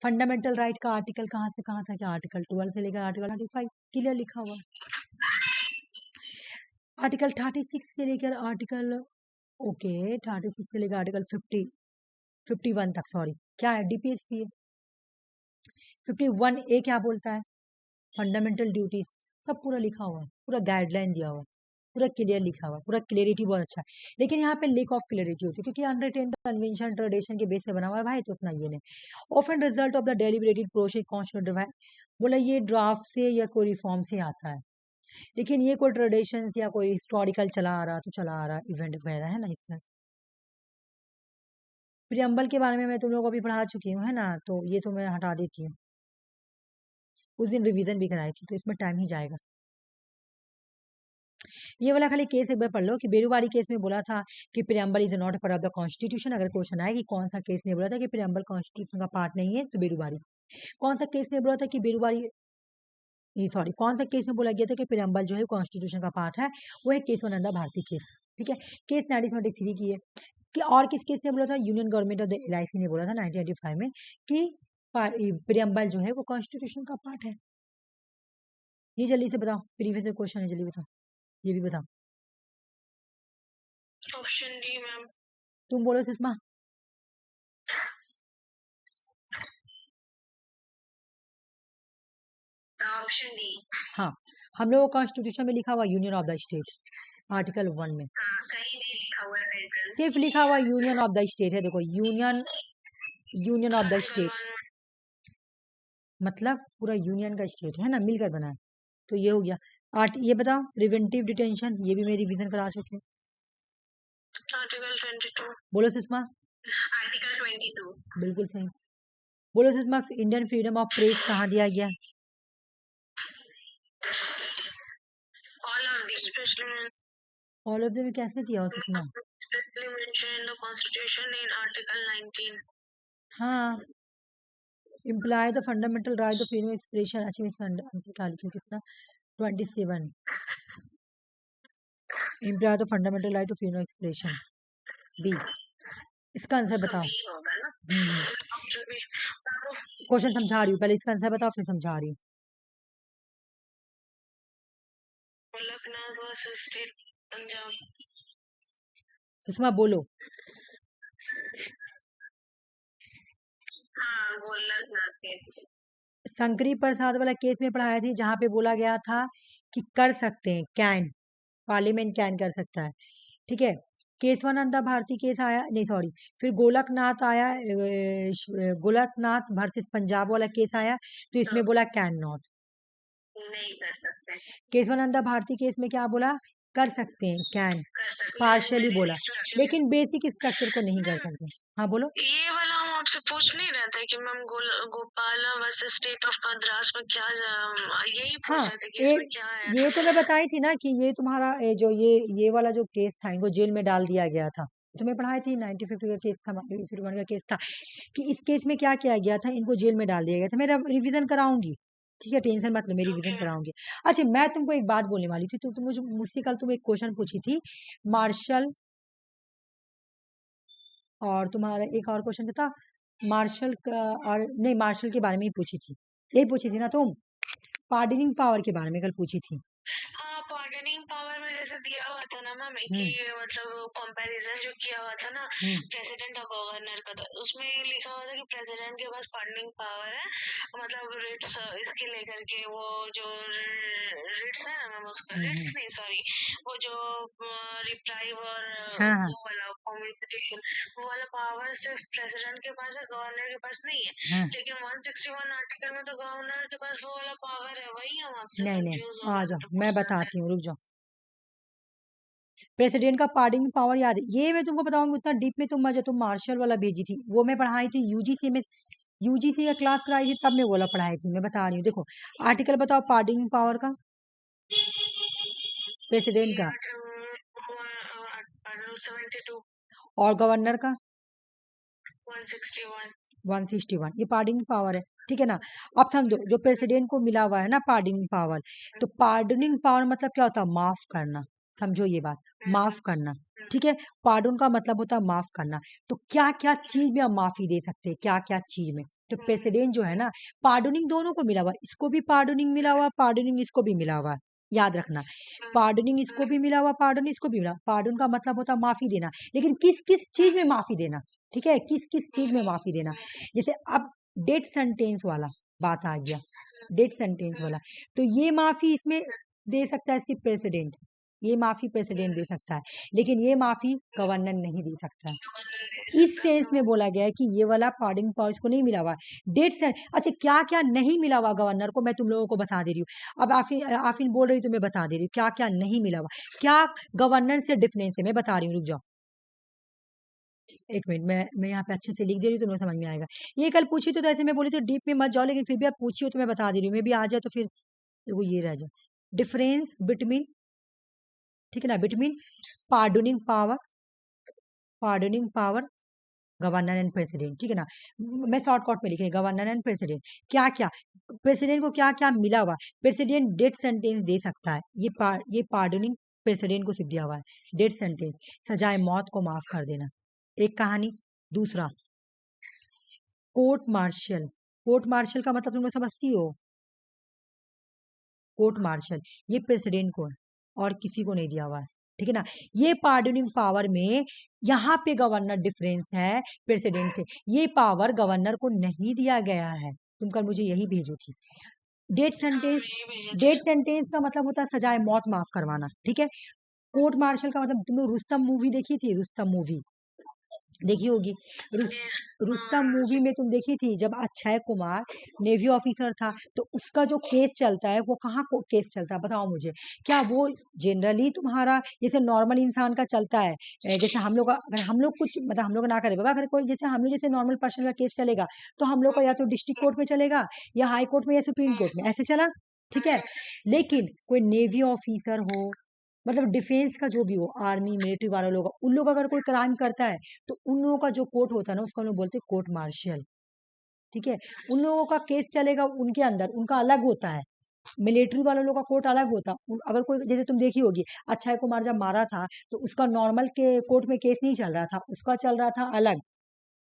फंडामेंटल राइट का आर्टिकल कहाँ से कहाँ था? क्या आर्टिकल 12 से लेकर आर्टिकल 35 क्लियर लिखा हुआ है। आर्टिकल 36 से लेकर आर्टिकल, ओके 36 से लेकर आर्टिकल 51 तक, सॉरी क्या है, डीपीएसपी है। 51 ए क्या बोलता है? फंडामेंटल ड्यूटीज, सब पूरा लिखा हुआ है, पूरा गाइडलाइन दिया हुआ है, पूरा क्लियर लिखा हुआ है, पूरा क्लियरिटी बहुत अच्छा है। लेकिन यहाँ पे लेक ऑफ क्लियरिटी होती है क्योंकि अनरिटेन कन्वेंशन ट्रेडिशन के बेस पे बना हुआ है भाई, तो उतना ये नहीं। Often result of the deliberated process constitute, बोला ये ड्राफ्ट से या कोई रिफॉर्म से आता है, लेकिन ये कोई ट्रेडिशन या कोई हिस्टोरिकल चला आ रहा तो चला आ रहा इवेंट वगैरह है ना, इस तरह। प्रियम्बल के बारे में मैं तुम लोगों को भी पढ़ा चुकी हूँ, है ना, तो ये तो मैं हटा देती हूँ। उस दिन रिवीजन भी कराई थी, तो इसमें टाइम ही जाएगा। ये वाला खाली केस एक बार पढ़ लो कि बेरुवारी केस में बोला था कि preamble is not part of the constitution. अगर क्वेश्चन आए कि कौन सा केस ने बोला था कि प्रियम्बल कॉन्स्टिट्यूशन का पार्ट नहीं है, तो बेरुवारी। कौन सा केस ने बोला था कि बेरुवारी, सॉरी, कौन सा केस में बोला गया था कि प्रियम्बल जो है कॉन्स्टिट्यूशन का पार्ट है? वो है केशवानंदा भारती केस। ठीक है, केस 1973 की है। कि और किस केस ने बोला था? Union government of the LIC ने बोला था 1985 में कि प्रियम्बल जो है वो कॉन्स्टिट्यूशन का पार्ट है। ये जल्दी से बताओ, प्रीवियस क्वेश्चन है, जल्दी बताओ, ये भी बताओ। Option D ma'am. तुम बोलो सुषमा। Option D. हाँ, हम लोगों को कॉन्स्टिट्यूशन में लिखा हुआ union of the state, article 1 में हाँ, कहीं नहीं लिखा हुआ है सिर्फ लिखा हुआ यूनियन ऑफ द स्टेट है। देखो, union of the article state 1 मतलब पूरा यूनियन का स्टेट है ना, मिलकर बना है। तो ये हो गया। ये बताओ, प्रिवेंटिव डिटेंशन, ये भी मैं रिवीजन करा चुकी हूँ। आर्टिकल 22। बोलो सुषमा। आर्टिकल 22। बिल्कुल सही। बोलो Sushma, Indian freedom of press कहाँ दिया गया? All of this specially all of them कैसे दिया हो Sushma? mentioned in the constitution in article 19. हाँ, imply the fundamental right of freedom expression. अच्छा, मैं इसका आंसर क्या लिखूं? कितना? 27। Imply the fundamental right of freedom expression, B. इसका आंसर इसका बताओ। B होगा ना? Option B. क्वेश्चन समझा रही हूँ, पहले इसका आंसर बताओ फिर समझा रही हूँ। Golaknath versus state Punjab. सुषमा बोलो। हाँ, गोलकनाथ केस। शंकरी प्रसाद वाला केस में पढ़ाया थी, जहां पे बोला गया था कि कर सकते हैं, कैन, पार्लियामेंट कैन कर सकता है। ठीक है। केशवानंदा भारती केस आया, नहीं सॉरी, फिर गोलकनाथ आया, गोलकनाथ वर्सेस पंजाब वाला केस आया, तो इसमें बोला कैन नॉट। नहीं कर सकते। केशवानंदा भारती केस में क्या बोला? कर सकते हैं, कैन, कर सकते पार्शियली हैं। बोला, लेकिन बेसिक स्ट्रक्चर को नहीं कर सकते। हाँ बोलो। ये वाला हम आपसे पूछ नहीं रहे थे कि ma'am Gopala versus state of Madras में क्या यही पूछ हाँ, रहे थे कि इसमें क्या है। ये तो मैं बताई थी ना कि ये तुम्हारा जो ये वाला जो केस था, इनको जेल में डाल दिया गया था। तुम्हें पढ़ाई थी, 1950 का केस था, 1951 का केस था, कि इस केस में क्या किया गया था, इनको जेल में डाल दिया गया था। मैं रिवीजन कराऊंगी, ठीक है, टेंशन मत लो, मैं रिवीजन कराऊंगी। अच्छा, मैं तुमको एक बात बोलने वाली थी, तो तुम मुझसे कल तुम एक क्वेश्चन पूछी थी, मार्शल, और तुम्हारा एक और क्वेश्चन था मार्शल का, और नहीं, मार्शल के बारे में ही पूछी थी, यही पूछी थी ना तुम? पार्डनिंग पावर के बारे में कल पूछी थी। हाँ, पार्डनिंग पावर में जैसे दिया हुआ था ना मैम कि मतलब कंपैरिजन जो किया हुआ था ना प्रेसिडेंट और गवर्नर का, था उसमें लिखा हुआ था कि प्रेसिडेंट के पास पार्डनिंग पावर है, मतलब रिट्स इसके लेकर के, वो जो रिट्स है ना मैम, उसका रिट्स नहीं सॉरी, वो जो रिप्राइव और हाँ हाँ वो वाला कम्युनिकेशन, वो वाला पावर सिर्फ प्रेसिडेंट के पास है, गवर्नर के पास नहीं है। हाँ। लेकिन 161 आर्टिकल में तो गवर्नर के पास वो वाला पावर है, वही हम आपसे नहीं नहीं, कंफ्यूज हो आ रहे जाओ, थे मैं पूछना बताती हूँ, रुक जाओ। प्रेसिडेंट का पार्डनिंग पावर याद है, ये मैं तुमको बताऊंगी, उतना डीप में तुम मजे, तुम मार्शल वाला भेजी थी, वो मैं पढ़ाई थी यूजीसी में, यूजीसी का क्लास कराई थी, तब मैं बोला पढ़ाई थी, मैं बता रही हूँ। देखो, आर्टिकल बताओ पार्डनिंग पावर का, प्रेसिडेंट का, 72 और गवर्नर का 161। 161, ये पार्डनिंग पावर है, ठीक है ना? अब समझो, जो प्रेसिडेंट को मिला हुआ है ना पार्डनिंग पावर, तो पार्डनिंग पावर मतलब क्या होता है? माफ करना। समझो ये बात, माफ करना, ठीक है। पार्डन का मतलब होता है माफ करना। तो क्या क्या चीज में हम माफी दे सकते हैं, क्या क्या चीज में? तो प्रेसिडेंट जो है ना, पार्डनिंग दोनों को मिला हुआ, इसको भी पार्डनिंग मिला हुआ, पार्डनिंग इसको भी मिला हुआ, याद रखना। पार्डनिंग इसको भी मिला हुआ, पार्डन इसको भी मिला। पार्डन का मतलब होता है माफी देना, लेकिन किस किस चीज में माफी देना, ठीक है, किस किस चीज में माफी देना। जैसे अब डेथ सेंटेंस वाला बात आ गया, डेथ सेंटेंस वाला, तो ये माफी इसमें दे सकता है सिर्फ प्रेसिडेंट, ये माफी प्रेसिडेंट दे सकता है, लेकिन ये माफी गवर्नर नहीं दे सकता है। इस सेंस में बोला गया है कि ये वाला पार्डनिंग पावर को नहीं मिला हुआ डेट से। अच्छा, क्या क्या नहीं मिला हुआ गवर्नर को, मैं तुम लोगों को बता दे रही हूँ। अब आफिन बोल रही, तो मैं बता दे रही हूँ क्या क्या नहीं मिला हुआ, क्या गवर्नर से डिफरेंस है, मैं बता रही हूँ, रुक जाओ एक मिनट, मैं यहाँ पे अच्छे से लिख दे रही हूँ, तुम्हें समझ में आएगा। ये कल पूछी तो ऐसे मैं बोली तो डीप में मत जाओ, लेकिन फिर भी आप पूछी हो तो मैं बता दे रही हूँ, मैं भी आ जाए तो फिर देखो ये रह जाए, डिफरेंस बिटवीन, ठीक है ना, between pardoning power, pardoning power, governor and president, ठीक है ना। मैं शॉर्टकट में लिख रही, गवर्नर एंड प्रेसिडेंट, क्या क्या प्रेसिडेंट को क्या क्या मिला हुआ। प्रेसिडेंट डेथ सेंटेंस दे सकता है, ये पार्डनिंग प्रेसिडेंट को सिर्फ दिया हुआ है, डेथ सेंटेंस, सजाए मौत को माफ कर देना, एक कहानी। दूसरा, कोर्ट मार्शल, कोर्ट मार्शल का मतलब तुम लोग समझती हो? कोर्ट मार्शल ये प्रेसिडेंट को है और किसी को नहीं दिया हुआ है, ठीक है ना। ये पार्डनिंग पावर में यहाँ पे गवर्नर डिफरेंस है प्रेसिडेंट से, ये पावर गवर्नर को नहीं दिया गया है, तुम कल मुझे यही भेजो थी। डेथ हाँ सेंटेंस, ये भी है डेथ जी। सेंटेंस का मतलब होता है सजाए मौत माफ करवाना, ठीक है। कोर्ट मार्शल का मतलब, तुमने रुस्तम मूवी देखी थी, रुस्तम मूवी देखी होगी। रुस, ये रुस्तम हाँ मूवी जी। में तुम देखी थी, जब अक्षय कुमार नेवी ऑफिसर था, तो उसका जो केस चलता है वो कहाँ को केस चलता है बताओ मुझे। क्या वो जनरली तुम्हारा जैसे नॉर्मल इंसान का चलता है, जैसे हम लोग अगर हम लोग कुछ मतलब हम लोग ना करें बाबा, अगर कोई जैसे हम लोग जैसे नॉर्मल पर्सन का केस चलेगा, तो हम लोग का या तो डिस्ट्रिक्ट कोर्ट में चलेगा, या हाई कोर्ट में, या सुप्रीम कोर्ट में, ऐसे चला, ठीक है। लेकिन कोई नेवी ऑफिसर हो, मतलब डिफेंस का जो भी हो, आर्मी मिलिट्री वाला लोग, उन लोग अगर कोई क्राइम करता है, तो उन लोगों का जो कोर्ट होता है ना, उसको हम लोग बोलते हैं कोर्ट मार्शियल, ठीक है। उन लोगों का केस चलेगा, उनके अंदर उनका अलग होता है। मिलिट्री वाले लोगों का कोर्ट अलग होता। अगर कोई जैसे तुम देखी होगी, अक्षय कुमार जब मारा था, तो उसका नॉर्मल के कोर्ट में केस नहीं चल रहा था, उसका चल रहा था अलग,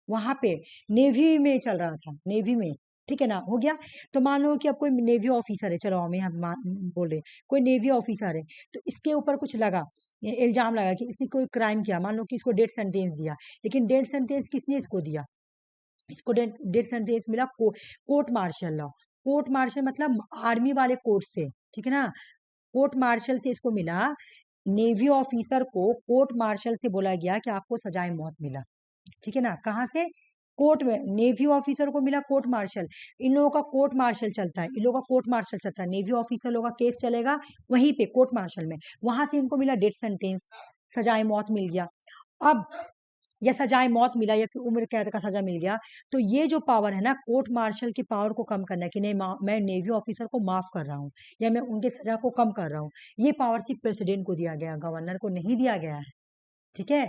वहां पे नेवी में चल रहा था, नेवी में, ठीक है ना, हो गया। तो मान लो कि अब कोई नेवी ऑफिसर है, चलो बोल रहे हैं, कोई नेवी ऑफिसर है, तो इसके ऊपर कुछ लगा, इल्जाम लगा कि इसने कोई क्राइम किया, मान लो कि इसको डेथ सेंटेंस दिया, लेकिन डेथ सेंटेंस किसने इसको दिया, इसको डेथ डेथ सेंटेंस मिला court martial law. Court martial मतलब आर्मी वाले कोर्ट से, ठीक है ना, कोर्ट मार्शल से इसको मिला। नेवी ऑफिसर को कोर्ट मार्शल से बोला गया कि आपको सजाए मौत मिला, ठीक है ना, कहाँ से, कोर्ट में। नेवी ऑफिसर को मिला कोर्ट मार्शल, इन लोगों का कोर्ट मार्शल चलता है, इन लोगों का कोर्ट मार्शल चलता है, नेवी ऑफिसर लोगों का केस चलेगा वहीं पे कोर्ट मार्शल में, वहां से इनको मिला डेथ सेंटेंस, सजाए मौत मिल गया। अब या सजाए मौत मिला या फिर उम्र कैद का सजा मिल गया, तो ये जो पावर है ना, कोर्ट मार्शल की पावर को कम करना है कि नहीं, मैं नेवी ऑफिसर को माफ कर रहा हूँ, या मैं उनके सजा को कम कर रहा हूँ, ये पावर सिर्फ प्रेसिडेंट को दिया गया, गवर्नर को नहीं दिया गया है, ठीक है।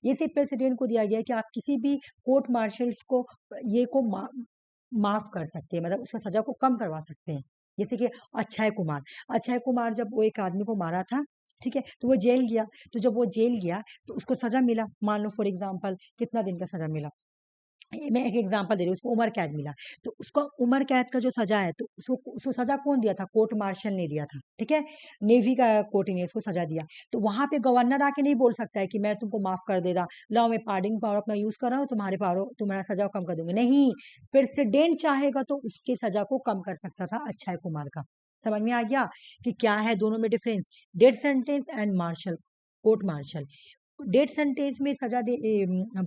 ये सिर्फ प्रेसिडेंट को दिया गया है कि आप किसी भी कोर्ट मार्शल्स को ये को माफ कर सकते हैं, मतलब उसका सजा को कम करवा सकते हैं। जैसे कि अक्षय कुमार, अक्षय कुमार जब वो एक आदमी को मारा था, ठीक है, तो वो जेल गया, तो जब वो जेल गया, तो उसको सजा मिला, मान लो फॉर एग्जाम्पल कितना दिन का सजा मिला, मैं एक एग्जांपल दे रही हूँ, उसको उम्र कैद मिला, तो उसका उम्र कैद का जो सजा है, तो उसको सजा कौन दिया था, कोर्ट मार्शल ने दिया था, ठीक है, नेवी का कोर्ट ने उसको सजा दिया। तो वहां पे गवर्नर आके नहीं बोल सकता है कि मैं तुमको माफ कर दे रहा, लाओ मैं पार्डिंग पावर अपना यूज कर रहा हूँ, तुम्हारे पावर तुम्हारा सजा को कम कर दूंगी, नहीं। प्रेसिडेंट चाहेगा तो उसके सजा को कम कर सकता था अक्षय कुमार का। समझ में आ गया कि क्या है दोनों में difference, death sentence and martial, court martial. Death sentence में सजा दे,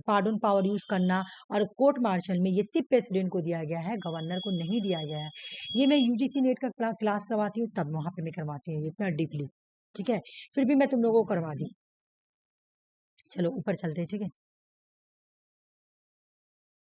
पार्डन पावर यूज करना, और कोर्ट मार्शल में ये सिर्फ प्रेसिडेंट को दिया गया है, गवर्नर को नहीं दिया गया है। ये मैं यूजीसी नेट का क्लास करवाती हूँ, तब वहां पे मैं करवाती हूँ इतना डीपली, ठीक है। फिर भी मैं तुम लोगों को करवा दी। चलो ऊपर चलते हैं, ठीक है।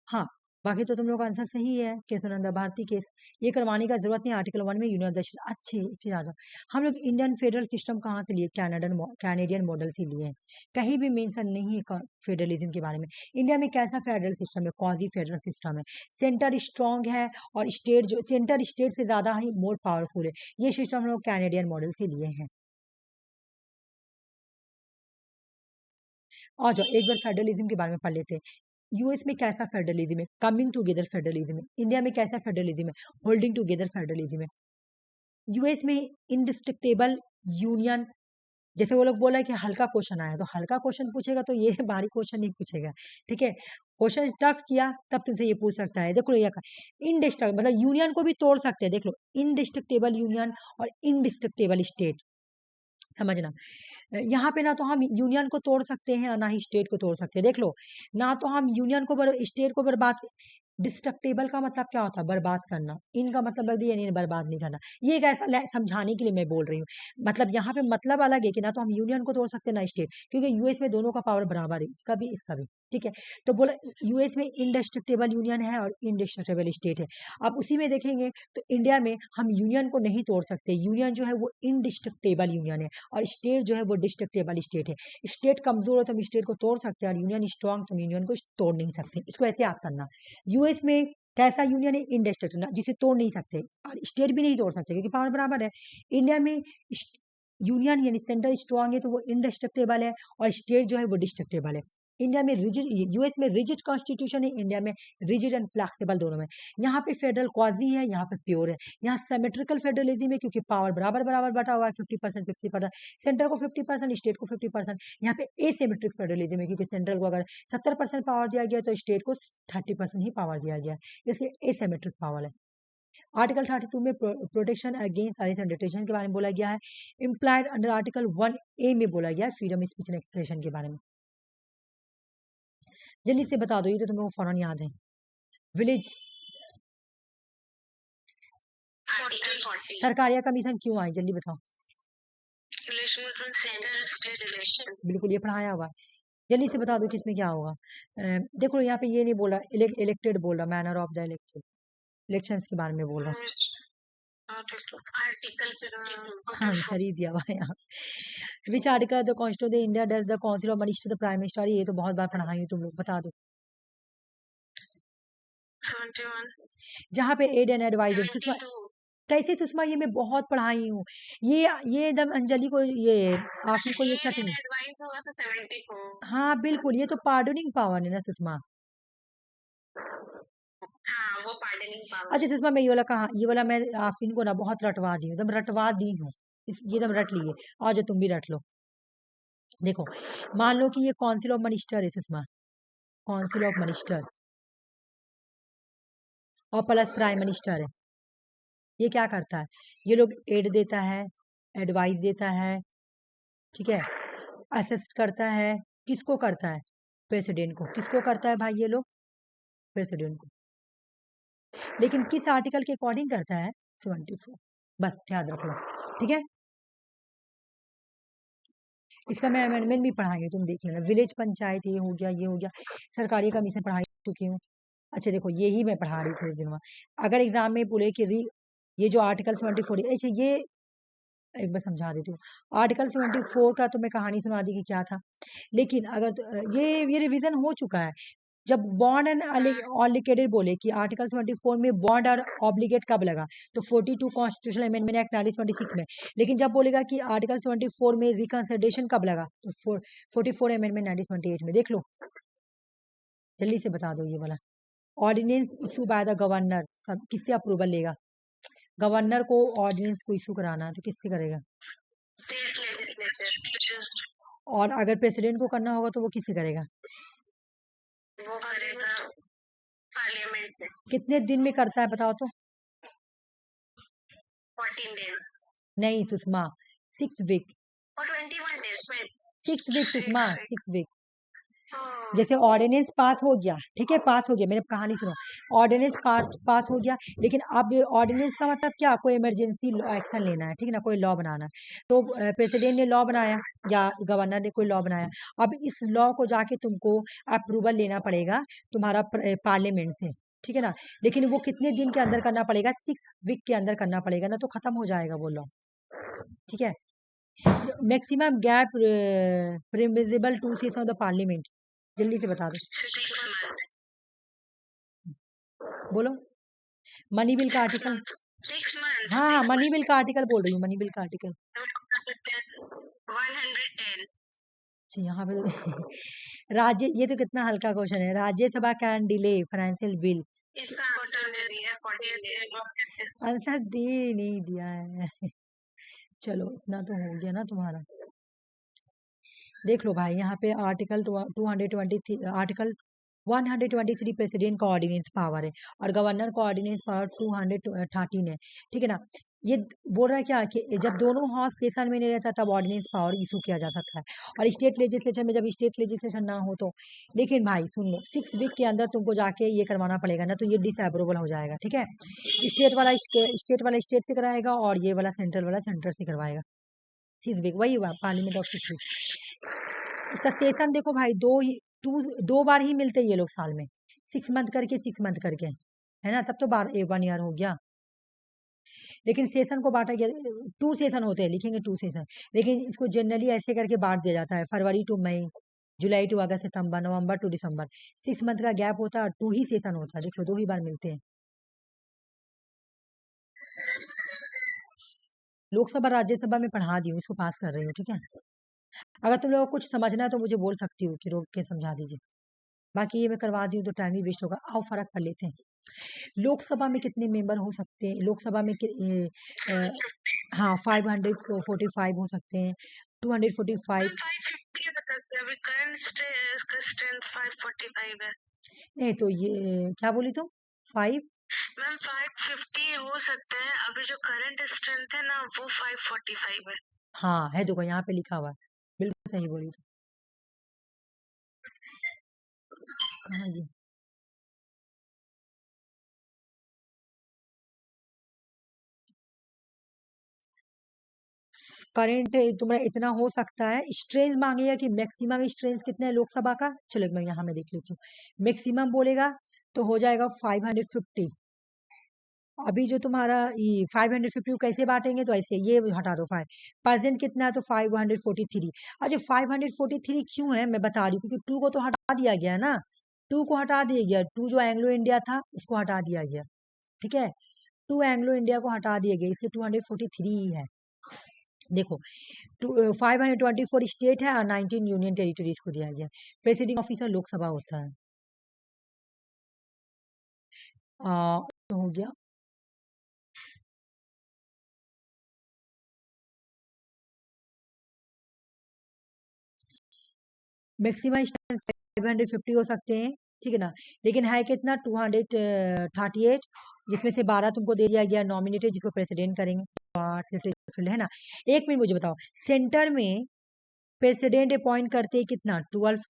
हाँ, बाकी तो तुम लोग का आंसर सही है, केशवानंद भारती केस, ये करवाने का जरूरत नहीं, आर्टिकल 1 में यूनिवर्सल, अच्छे अच्छे आ जाओ। हम लोग इंडियन फेडरल सिस्टम कहाँ से लिए, कैनेडियन मॉडल से लिए हैं, कहीं भी मेंशन नहीं है फेडरलिज्म के बारे में। इंडिया में कैसा फेडरल सिस्टम है, क्वाजी फेडरल सिस्टम है, सेंटर स्ट्रांग है, और स्टेट जो सेंटर स्टेट से ज्यादा ही मोर पावरफुल है, ये सिस्टम हम लोग कैनेडियन मॉडल से लिए हैं। आ जाओ एक बार फेडरलिज्म के बारे में पढ़ लेते हैं। यूएस में कैसा फेडरलिज्म है, कमिंग टुगेदर फेडरलिज्म है। इंडिया में कैसा फेडरलिज्म है, होल्डिंग टुगेदर फेडरलिज्म है। यूएस में इंडिस्ट्रक्टेबल यूनियन, जैसे वो लोग बोला है कि हल्का क्वेश्चन आया, तो हल्का क्वेश्चन पूछेगा तो ये भारी क्वेश्चन नहीं पूछेगा, ठीक है। क्वेश्चन टफ किया तब तुमसे ये पूछ सकता है, देखो ये इनडिस्ट्रक्ट मतलब यूनियन को भी तोड़ सकते हैं, देख लो, इनडिस्ट्रक्टेबल यूनियन और इनडिस्ट्रक्टेबल स्टेट, समझना। यहाँ पे ना तो हम यूनियन को तोड़ सकते हैं और ना ही स्टेट को तोड़ सकते हैं, देख लो। ना तो हम यूनियन को स्टेट को बर्बाद, डिस्ट्रक्टेबल का मतलब क्या होता है, बर्बाद करना, इनका मतलब लग दिया नहीं, बर्बाद नहीं करना, ये एक ऐसा समझाने के लिए मैं बोल रही हूँ। मतलब यहाँ पे मतलब अलग है कि ना तो हम यूनियन को तोड़ सकते हैं ना स्टेट, क्योंकि यूएस में दोनों का पावर बराबर है, इसका भी इसका भी, ठीक है। तो बोला यूएस में इनडिस्ट्रक्टेबल यूनियन है और इनडिस्ट्रक्टेबल स्टेट है। अब उसी में देखेंगे तो इंडिया में हम यूनियन को नहीं तोड़ सकते, यूनियन जो है वो इनडिस्ट्रक्टेबल यूनियन है, और स्टेट जो है वो डिस्ट्रक्टेबल स्टेट है। स्टेट कमजोर है तो हम स्टेट को तोड़ सकते हैं, और यूनियन स्ट्रांग तो यूनियन को तोड़ नहीं सकते, इसको ऐसे याद करना। यूएस में कैसा यूनियन है, इंडेस्ट्रक्टिव, जिसे तोड़ नहीं सकते, और स्टेट भी नहीं तोड़ सकते क्योंकि पावर बराबर है। इंडिया में यूनियन यानी सेंट्रल स्ट्रांग है तो वो इंडेस्ट्रक्टेबल है, और स्टेट जो है वो डिस्ट्रक्टेबल है। इंडिया में रिजिड, यूएस में रिजिड कॉन्स्टिट्यूशन है, इंडिया में रिजिड एंड फ्लेक्सिबल दोनों में। यहाँ पे फेडरल क्वाजी है, यहाँ पे प्योर है। यहाँ सिमेट्रिकल फेडरलिज्म है क्योंकि पावर बराबर बराबर बटा हुआ है, 50% 50%, सेंटर को 50%, स्टेट को 50%। यहाँ पे एसिमेट्रिक फेडरलिज्म है क्योंकि सेंट्रल को अगर 70% पावर दिया गया तो स्टेट को 30% ही पावर दिया गया है, जैसे एसिमेट्रिक पावर है। आर्टिकल 32 में protection against arrest and detention के बारे में बोला गया है। इम्प्लाइड अंडर आर्टिकल 1A में बोला गया है फ्रीडम स्पीच एंड एक्सप्रेशन के बारे में। जल्दी से बता दो, ये तो तुम लोगों को फौरन याद है। विलेज आर्टिकल 40 सरकारिया कमीशन क्यों आई, जल्दी बताओ। Relation between centre and state relation. बिल्कुल, ये पढ़ाया हुआ है। जल्दी से बता दो किसमें क्या होगा। देखो यहाँ पे ये नहीं बोला इलेक्टेड बोल रहा, manner of the elected, elections के बारे में बोल रहा। आर्टिकल 52 हाँ आंसर ही दिया हुआ है यहाँ। Which article the constitution of India does the council of minister the prime minister, ये तो बहुत बार पढ़ाई है तुम लोग, बता दो। 71 जहाँ पे एड एंड एडवाइजर, सुषमा 72 कैसे सुषमा, ये मैं बहुत पढ़ाई हूँ। ये एकदम अंजलि को, ये आफी को ये एड एंड चटनी। एडवाइस होगा तो 74। हाँ बिल्कुल, ये तो पार्डनिंग पावर है ना सुषमा। हाँ वो पार्डनिंग पावर। अच्छा सुषमा, मैं ये वाला कहा, ये वाला मैं आफीन को ना बहुत रटवा दी हूँ, एकदम रटवा दी हूँ। ये एकदम रट लिए, आज तुम भी रट लो। देखो मान लो कि ये काउंसिल ऑफ मिनिस्टर है सुषमा, काउंसिल ऑफ मिनिस्टर और प्लस प्राइम मिनिस्टर है। ये क्या करता है, ये लोग एड देता है, एडवाइस देता है, ठीक है, असिस्ट करता है। किसको करता है, प्रेसिडेंट को। किसको करता है भाई ये लोग, प्रेसिडेंट को। लेकिन किस आर्टिकल के अकॉर्डिंग करता है, 74, बस याद रख लो, ठीक है। इसका मैं अमेंडमेंट भी पढ़ाई, तुम देख लेना। विलेज पंचायत ये हो गया, ये हो गया। सरकारी कमीशन पढ़ाई चुकी हूँ। अच्छा देखो यही मैं पढ़ा रही थी उस दिन में। अगर एग्जाम में बोले कि ये जो आर्टिकल 74, अच्छा ये एक बार समझा देती हूँ। आर्टिकल 74 का तो मैं कहानी सुना दी कि क्या था, लेकिन अगर ये रिवीजन हो चुका है। जब बॉन्ड एंड ऑब्लिगेटेड बोले कि आर्टिकल 74 में बॉन्ड और ऑब्लिगेट कब लगा, तो 42 कॉन्स्टिट्यूशनल अमेंडमेंट एक्ट 1926 में। लेकिन जब बोलेगा कि आर्टिकल 74 में रिकंसिडरेशन कब लगा, तो 44 अमेंडमेंट 1928 में। देख लो, जल्दी से बता दो ये वाला। Ordinance issue by the governor, सब किससे अप्रूवल लेगा, गवर्नर को ऑर्डिनेंस को इशू कराना है तो किससे करेगा, स्टेट लेजिस्लेचर। और अगर प्रेसिडेंट को करना होगा तो वो किससे करेगा, वो करेगा पार्लियामेंट से। कितने दिन में करता है बताओ तो। 14 days नहीं सुषमा, 6 वीक, और 21 days में। 6 वीक सुषमा, 6 वीक। हाँ। जैसे ऑर्डिनेंस पास हो गया, ठीक है, पास हो गया, मेरे कहानी सुनो। ऑर्डिनेंस पास हो गया, लेकिन अब ऑर्डिनेंस का मतलब क्या, कोई इमरजेंसी एक्शन लेना है, ठीक है ना, कोई लॉ बनाना है। तो प्रेसिडेंट ने लॉ बनाया या गवर्नर ने कोई लॉ बनाया। अब इस लॉ को जाके तुमको अप्रूवल लेना पड़ेगा तुम्हारा पार्लियामेंट से, ठीक है ना। लेकिन वो कितने दिन के अंदर करना पड़ेगा, 6 वीक के अंदर करना पड़ेगा ना, तो खत्म हो जाएगा वो लॉ, ठीक है। Maximum gap permissible to session of the parliament, जल्दी से बता दो, 6 month। बोलो। मनी बिल का आर्टिकल, 6 month। हाँ मनी बिल का आर्टिकल बोल रही हूँ, मनी बिल का आर्टिकल। 110। अच्छा यहाँ पे राज्य, ये तो कितना हल्का क्वेश्चन है, Rajya Sabha can delay financial bill. इसका आंसर दे दिया 14 days। आंसर दे नहीं दिया है चलो इतना तो हो गया ना तुम्हारा। देख लो भाई यहाँ पे आर्टिकल 223, आर्टिकल 123 प्रेसिडेंट का ऑर्डिनेंस पावर है और गवर्नर का ऑर्डिनेंस पावर 213 है, ठीक है ना। ये बोल रहा है क्या कि जब दोनों हाउस सेशन में नहीं रहता तब ऑर्डिनेंस पावर इशू किया जा सकता है, और स्टेट लेजिस्लेचर में जब स्टेट लेजिस्लेशन ना हो तो। लेकिन भाई सुन लो, 6 वीक के अंदर तुमको जाके ये करवाना पड़ेगा ना, तो ये डिसअप्रूवल हो जाएगा, ठीक है। स्टेट वाला स्टेट से कराएगा और ये वाला सेंटर से करवाएगा। 6 वीक वही हुआ, पार्लियामेंट ऑफ 6 वीक। इसका सेशन देखो भाई, दो बार ही मिलते ये लोग साल में, 6 मंथ करके 6 मंथ करके, है ना, तब तो 1 ईयर हो गया। लेकिन सेशन को बांटा गया, 2 सेशन होते हैं, लिखेंगे 2 सेशन, लेकिन इसको जनरली ऐसे करके बांट दिया जाता है, फरवरी टू मई, जुलाई टू अगस्त, सितंबर, नवंबर टू दिसंबर, 6 मंथ का गैप होता है और 2 ही सेशन होता है, देख लो 2 ही बार मिलते हैं। लोकसभा राज्यसभा में पढ़ा दी हूँ, इसको पास कर रही हूँ, ठीक है। अगर तुम लोगों को कुछ समझना है तो मुझे बोल सकती हो कि रोक के समझा दीजिए, बाकी ये मैं करवा दी हूँ तो टाइम ही वेस्ट होगा। आओ फर्क कर लेते हैं, लोकसभा में कितने मेंबर हो सकते हैं, लोकसभा में हाँ 545 हो सकते हैं, 245। 550 बता सकते हैं, अभी करंट स्ट्रेंथ 545 है। नहीं तो ये क्या बोली तुम, 5 मैम 550 हो सकते हैं, अभी जो करंट स्ट्रेंथ है ना वो 545 है। हाँ है, देखो यहाँ पे लिखा हुआ है, बिल्कुल सही बोली तो। कहाँ ये करंट तुम्हारा इतना हो सकता है। स्ट्रेंथ मांगेगा कि मैक्सिमम स्ट्रेंथ कितना है लोकसभा का, चलो मैं यहाँ में देख लेती हूँ। मैक्सिमम बोलेगा तो हो जाएगा 550। अभी जो तुम्हारा ये 550 को कैसे बांटेंगे, तो ऐसे ये हटा दो 5% कितना है तो 543। अच्छा 543 क्यों है मैं बता रही हूँ, क्योंकि 2 को तो हटा दिया गया ना, 2 को हटा दिया गया, 2 जो एंग्लो इंडिया था उसको हटा दिया गया, ठीक है। 2 एंग्लो इंडिया को हटा दिया गया, इससे 243 ही है। देखो 524 स्टेट है और 19 यूनियन टेरिटरीज को दिया गया। प्रेसिडिंग ऑफिसर लोकसभा होता है। तो हो गया। मैक्सिमम 550 हो सकते हैं, ठीक है ना, लेकिन है कितना 238, जिसमें से 12 तुमको दे दिया गया नॉमिनेटेड, जिसको प्रेसिडेंट करेंगे, फील्ड है ना। एक मिनट मुझे बताओ, सेंटर में प्रेसिडेंट अपॉइंट करते हैं कितना 12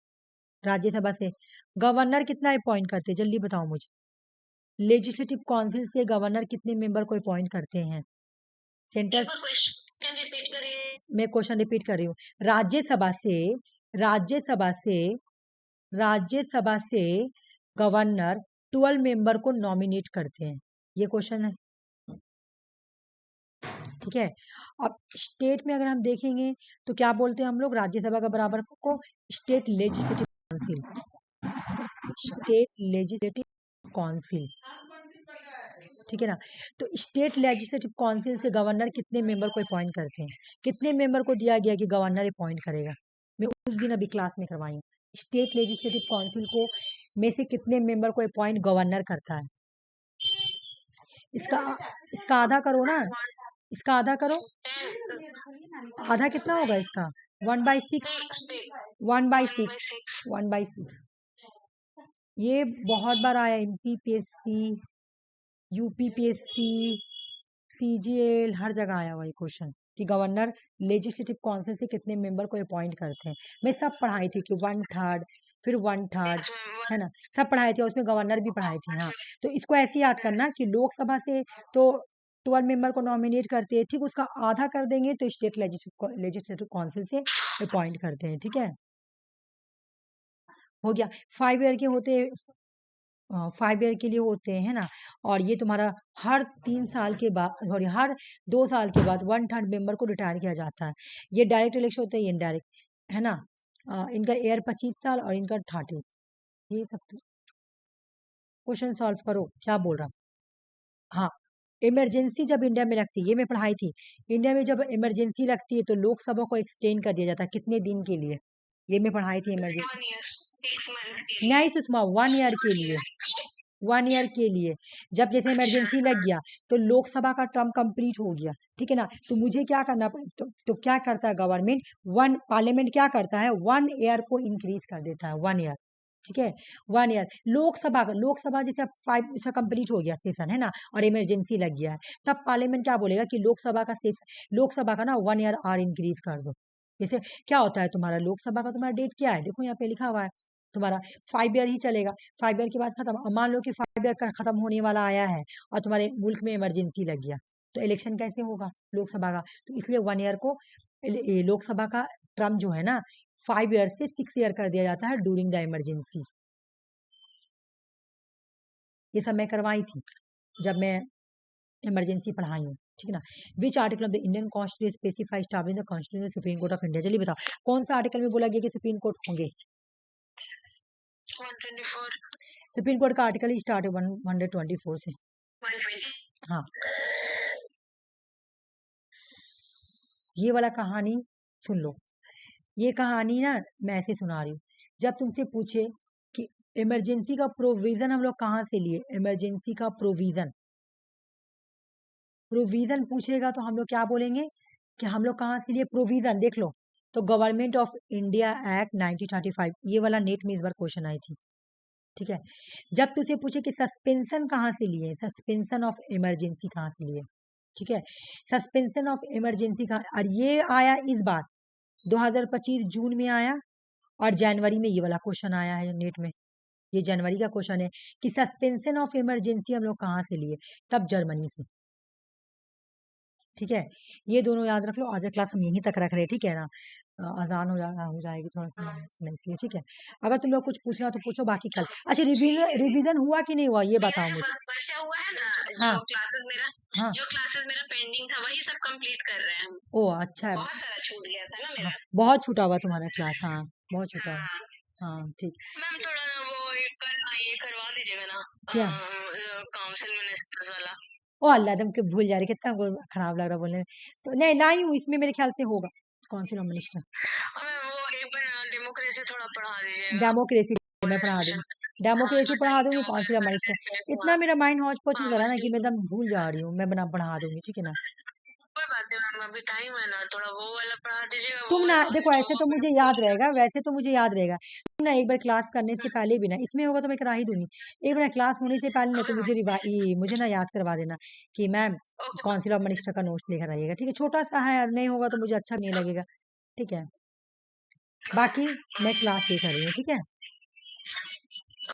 राज्यसभा से, गवर्नर कितना अपॉइंट करते हैं जल्दी बताओ मुझे। लेजिस्लेटिव काउंसिल से गवर्नर कितने मेंबर को अपॉइंट करते हैं सेंटर। मैं क्वेश्चन रिपीट कर रही हूँ। राज्यसभा से राज्यसभा से राज्यसभा से गवर्नर 12 मेंबर को नॉमिनेट करते हैं, ये क्वेश्चन है, ठीक है। अब स्टेट में अगर हम देखेंगे तो क्या बोलते हैं हम लोग, राज्यसभा का बराबर को state legislative council, state legislative council, ठीक है ना। तो स्टेट लेजिस्लेटिव काउंसिल से गवर्नर कितने मेंबर को अपॉइंट करते हैं, कितने मेंबर को दिया गया कि गवर्नर अपॉइंट करेगा, मैं उस दिन अभी क्लास में करवाई हूँ। स्टेट लेजिस्लेटिव काउंसिल को में से कितने मेंबर को अपॉइंट गवर्नर करता है। इसका इसका आधा करो ना, इसका आधा करो, आधा कितना होगा इसका 1/6, 1/6, 1/6। ये बहुत बार आया, MPPSC, UPPSC, CGL, हर जगह आया हुआ ये क्वेश्चन कि गवर्नर लेजिस्लेटिव काउंसिल से कितने मेंबर को अपॉइंट करते हैं। मैं सब पढ़ाई थी कि 1/3, फिर 1/3, है ना, सब पढ़ाए थे, उसमें गवर्नर भी पढ़ाए थे। हाँ, तो इसको ऐसे याद करना कि लोकसभा से तो 12 मेंबर को नॉमिनेट करते हैं, ठीक, उसका आधा कर देंगे तो स्टेट लेजिस्लेटिव काउंसिल से अपॉइंट करते हैं, ठीक है, हो गया। 5 ईयर के होते 5 ईयर के लिए होते हैं, है ना। और ये तुम्हारा हर 3 साल के बाद, सॉरी हर 2 साल के बाद 1/3 मेंबर को रिटायर किया जाता है। ये डायरेक्ट इलेक्शन होता है, ये इनडायरेक्ट, है ना। इनका एयर 25 साल और इनका 30। ये सब क्वेश्चन सॉल्व करो, क्या बोल रहा। हाँ, इमरजेंसी जब इंडिया में लगती है, ये मैं पढ़ाई थी, इंडिया में जब इमरजेंसी लगती है तो लोकसभा को एक्सटेंड कर दिया जाता है कितने दिन के लिए, ये मैं पढ़ाई थी इमरजेंसी। नहीं सुषमा, 1 ईयर के लिए, 1 ईयर के लिए। जब जैसे इमरजेंसी लग गया तो लोकसभा का टर्म कंप्लीट हो गया, ठीक है ना, तो मुझे क्या करना तो क्या करता है गवर्नमेंट, पार्लियामेंट क्या करता है 1 ईयर को इंक्रीज कर देता है, 1 ईयर, ठीक है, 1 ईयर। लोकसभा जैसे अब 5 इसका कंप्लीट हो गया सेशन, है ना, और इमरजेंसी लग गया है, तब पार्लियामेंट क्या बोलेगा कि लोकसभा का ना 1 ईयर और इंक्रीज कर दो। जैसे क्या होता है तुम्हारा लोकसभा का, तुम्हारा डेट क्या है, देखो यहाँ पे लिखा हुआ है तुम्हारा 5 ईयर ही चलेगा, 5 ईयर के बाद खत्म। अब मान लो कि 5 ईयर का खत्म होने वाला आया है और तुम्हारे मुल्क में इमरजेंसी लग गया, तो इलेक्शन कैसे होगा लोकसभा का, तो इसलिए 1 ईयर को लोकसभा का टर्म जो है ना 5 ईयर से 6 ईयर कर दिया जाता है ड्यूरिंग द इमरजेंसी। ये सब मैं करवाई थी जब मैं इमरजेंसी पढ़ाई हूँ, ठीक है ना। Which article of the Indian constitution specify establishing the constitution supreme court of India, चलिए बताओ कौन सा आर्टिकल में बोला गया कि सुप्रीम कोर्ट होंगे। 124, सुप्रीम कोर्ट का आर्टिकल ही स्टार्ट है 124 से। 120। हाँ, ये वाला कहानी सुन लो, ये कहानी ना मैं ऐसे सुना रही हूँ। जब तुमसे पूछे कि इमरजेंसी का प्रोविजन हम लोग कहाँ से लिए, इमरजेंसी का प्रोविजन प्रोविजन पूछेगा तो हम लोग क्या बोलेंगे कि हम लोग कहाँ से लिए प्रोविजन, देख लो तो गवर्नमेंट ऑफ इंडिया एक्ट 1935, ये वाला नेट में इस बार क्वेश्चन आई थी, ठीक है। जब तुझसे पूछे कि सस्पेंशन कहाँ से लिए, सस्पेंशन ऑफ इमरजेंसी कहाँ से लिए, ठीक है, सस्पेंशन ऑफ इमरजेंसी कहाँ, और ये आया इस बार 2025 जून में आया, और जनवरी में ये वाला क्वेश्चन आया है नेट में, ये जनवरी का क्वेश्चन है कि सस्पेंशन ऑफ इमरजेंसी हम लोग कहाँ से लिए, तब जर्मनी से, ठीक है। ये दोनों याद रख लो। आज का क्लास हम यहीं तक रख रहे हैं, ठीक है ना, अजान हो जाएगी थोड़ा सा नहीं, इसलिए ठीक है। अगर तुम लोग कुछ पूछना तो पूछो, बाकी कल। अच्छा, रिवीजन हुआ कि नहीं हुआ ये मेरा बताओ जो मुझे। बचा हुआ है ना, हाँ हाँ जो क्लासेस मेरा पेंडिंग था वही सब कंप्लीट कर रहे हैं हम। ओ अच्छा है। बहुत सारा छूट गया था ना हाँ, मेरा। बहुत छूटा हुआ तुम्हारा क्लास, हाँ बहुत छूटा हुआ। हाँ हाँ ठीक। मैम, थोड़ा ना वो कल ये करवा दीजिएगा ना, क्या? काउंसिल मिनिस्टर्स वाला। ओ अल्लाह, तुम के भूल जा रही, कितना हमको खराब लग रहा बोलने में। नहीं लाई हूँ, इसमें मेरे ख्याल से होगा काउंसिल ऑफ मिनिस्टर, मैम वो एक बार डेमोक्रेसी थोड़ा पढ़ा दीजिएगा। डेमोक्रेसी मैं पढ़ा Constitution। दूंगी, हाँ, डेमोक्रेसी जो पढ़ा दूंगी, काउंसिल ऑफ डेमोक्रेसी मिनिस्टर। का हुआ। इतना मेरा माइंड हौच पौच हाँ हो जा रहा है बस ना कि ठीक मैं है। एकदम भूल जा रही हूँ, मैं बना पढ़ा दूंगी, ठीक है ना। कोई बात नहीं मैम, अभी टाइम है ना, थोड़ा वो वाला पढ़ा दीजिएगा, वो तुम ना वाला देखो, जो ऐसे तो मुझे याद रहेगा, वैसे तो मुझे याद रहेगा, तुम ना एक बार क्लास करने से पहले भी ना, इसमें होगा तो मैं करा ही दूंगी, एक बार क्लास होने से पहले ना तो ओके मुझे मुझे ना याद करवा देना कि ma'am okay council of minister का नोट्स लेकर आइएगा, ठीक है, छोटा सा है, नहीं होगा तो मुझे अच्छा नहीं लगेगा, ठीक है। बाकी मैं क्लास लेकर रही हूँ, ठीक है।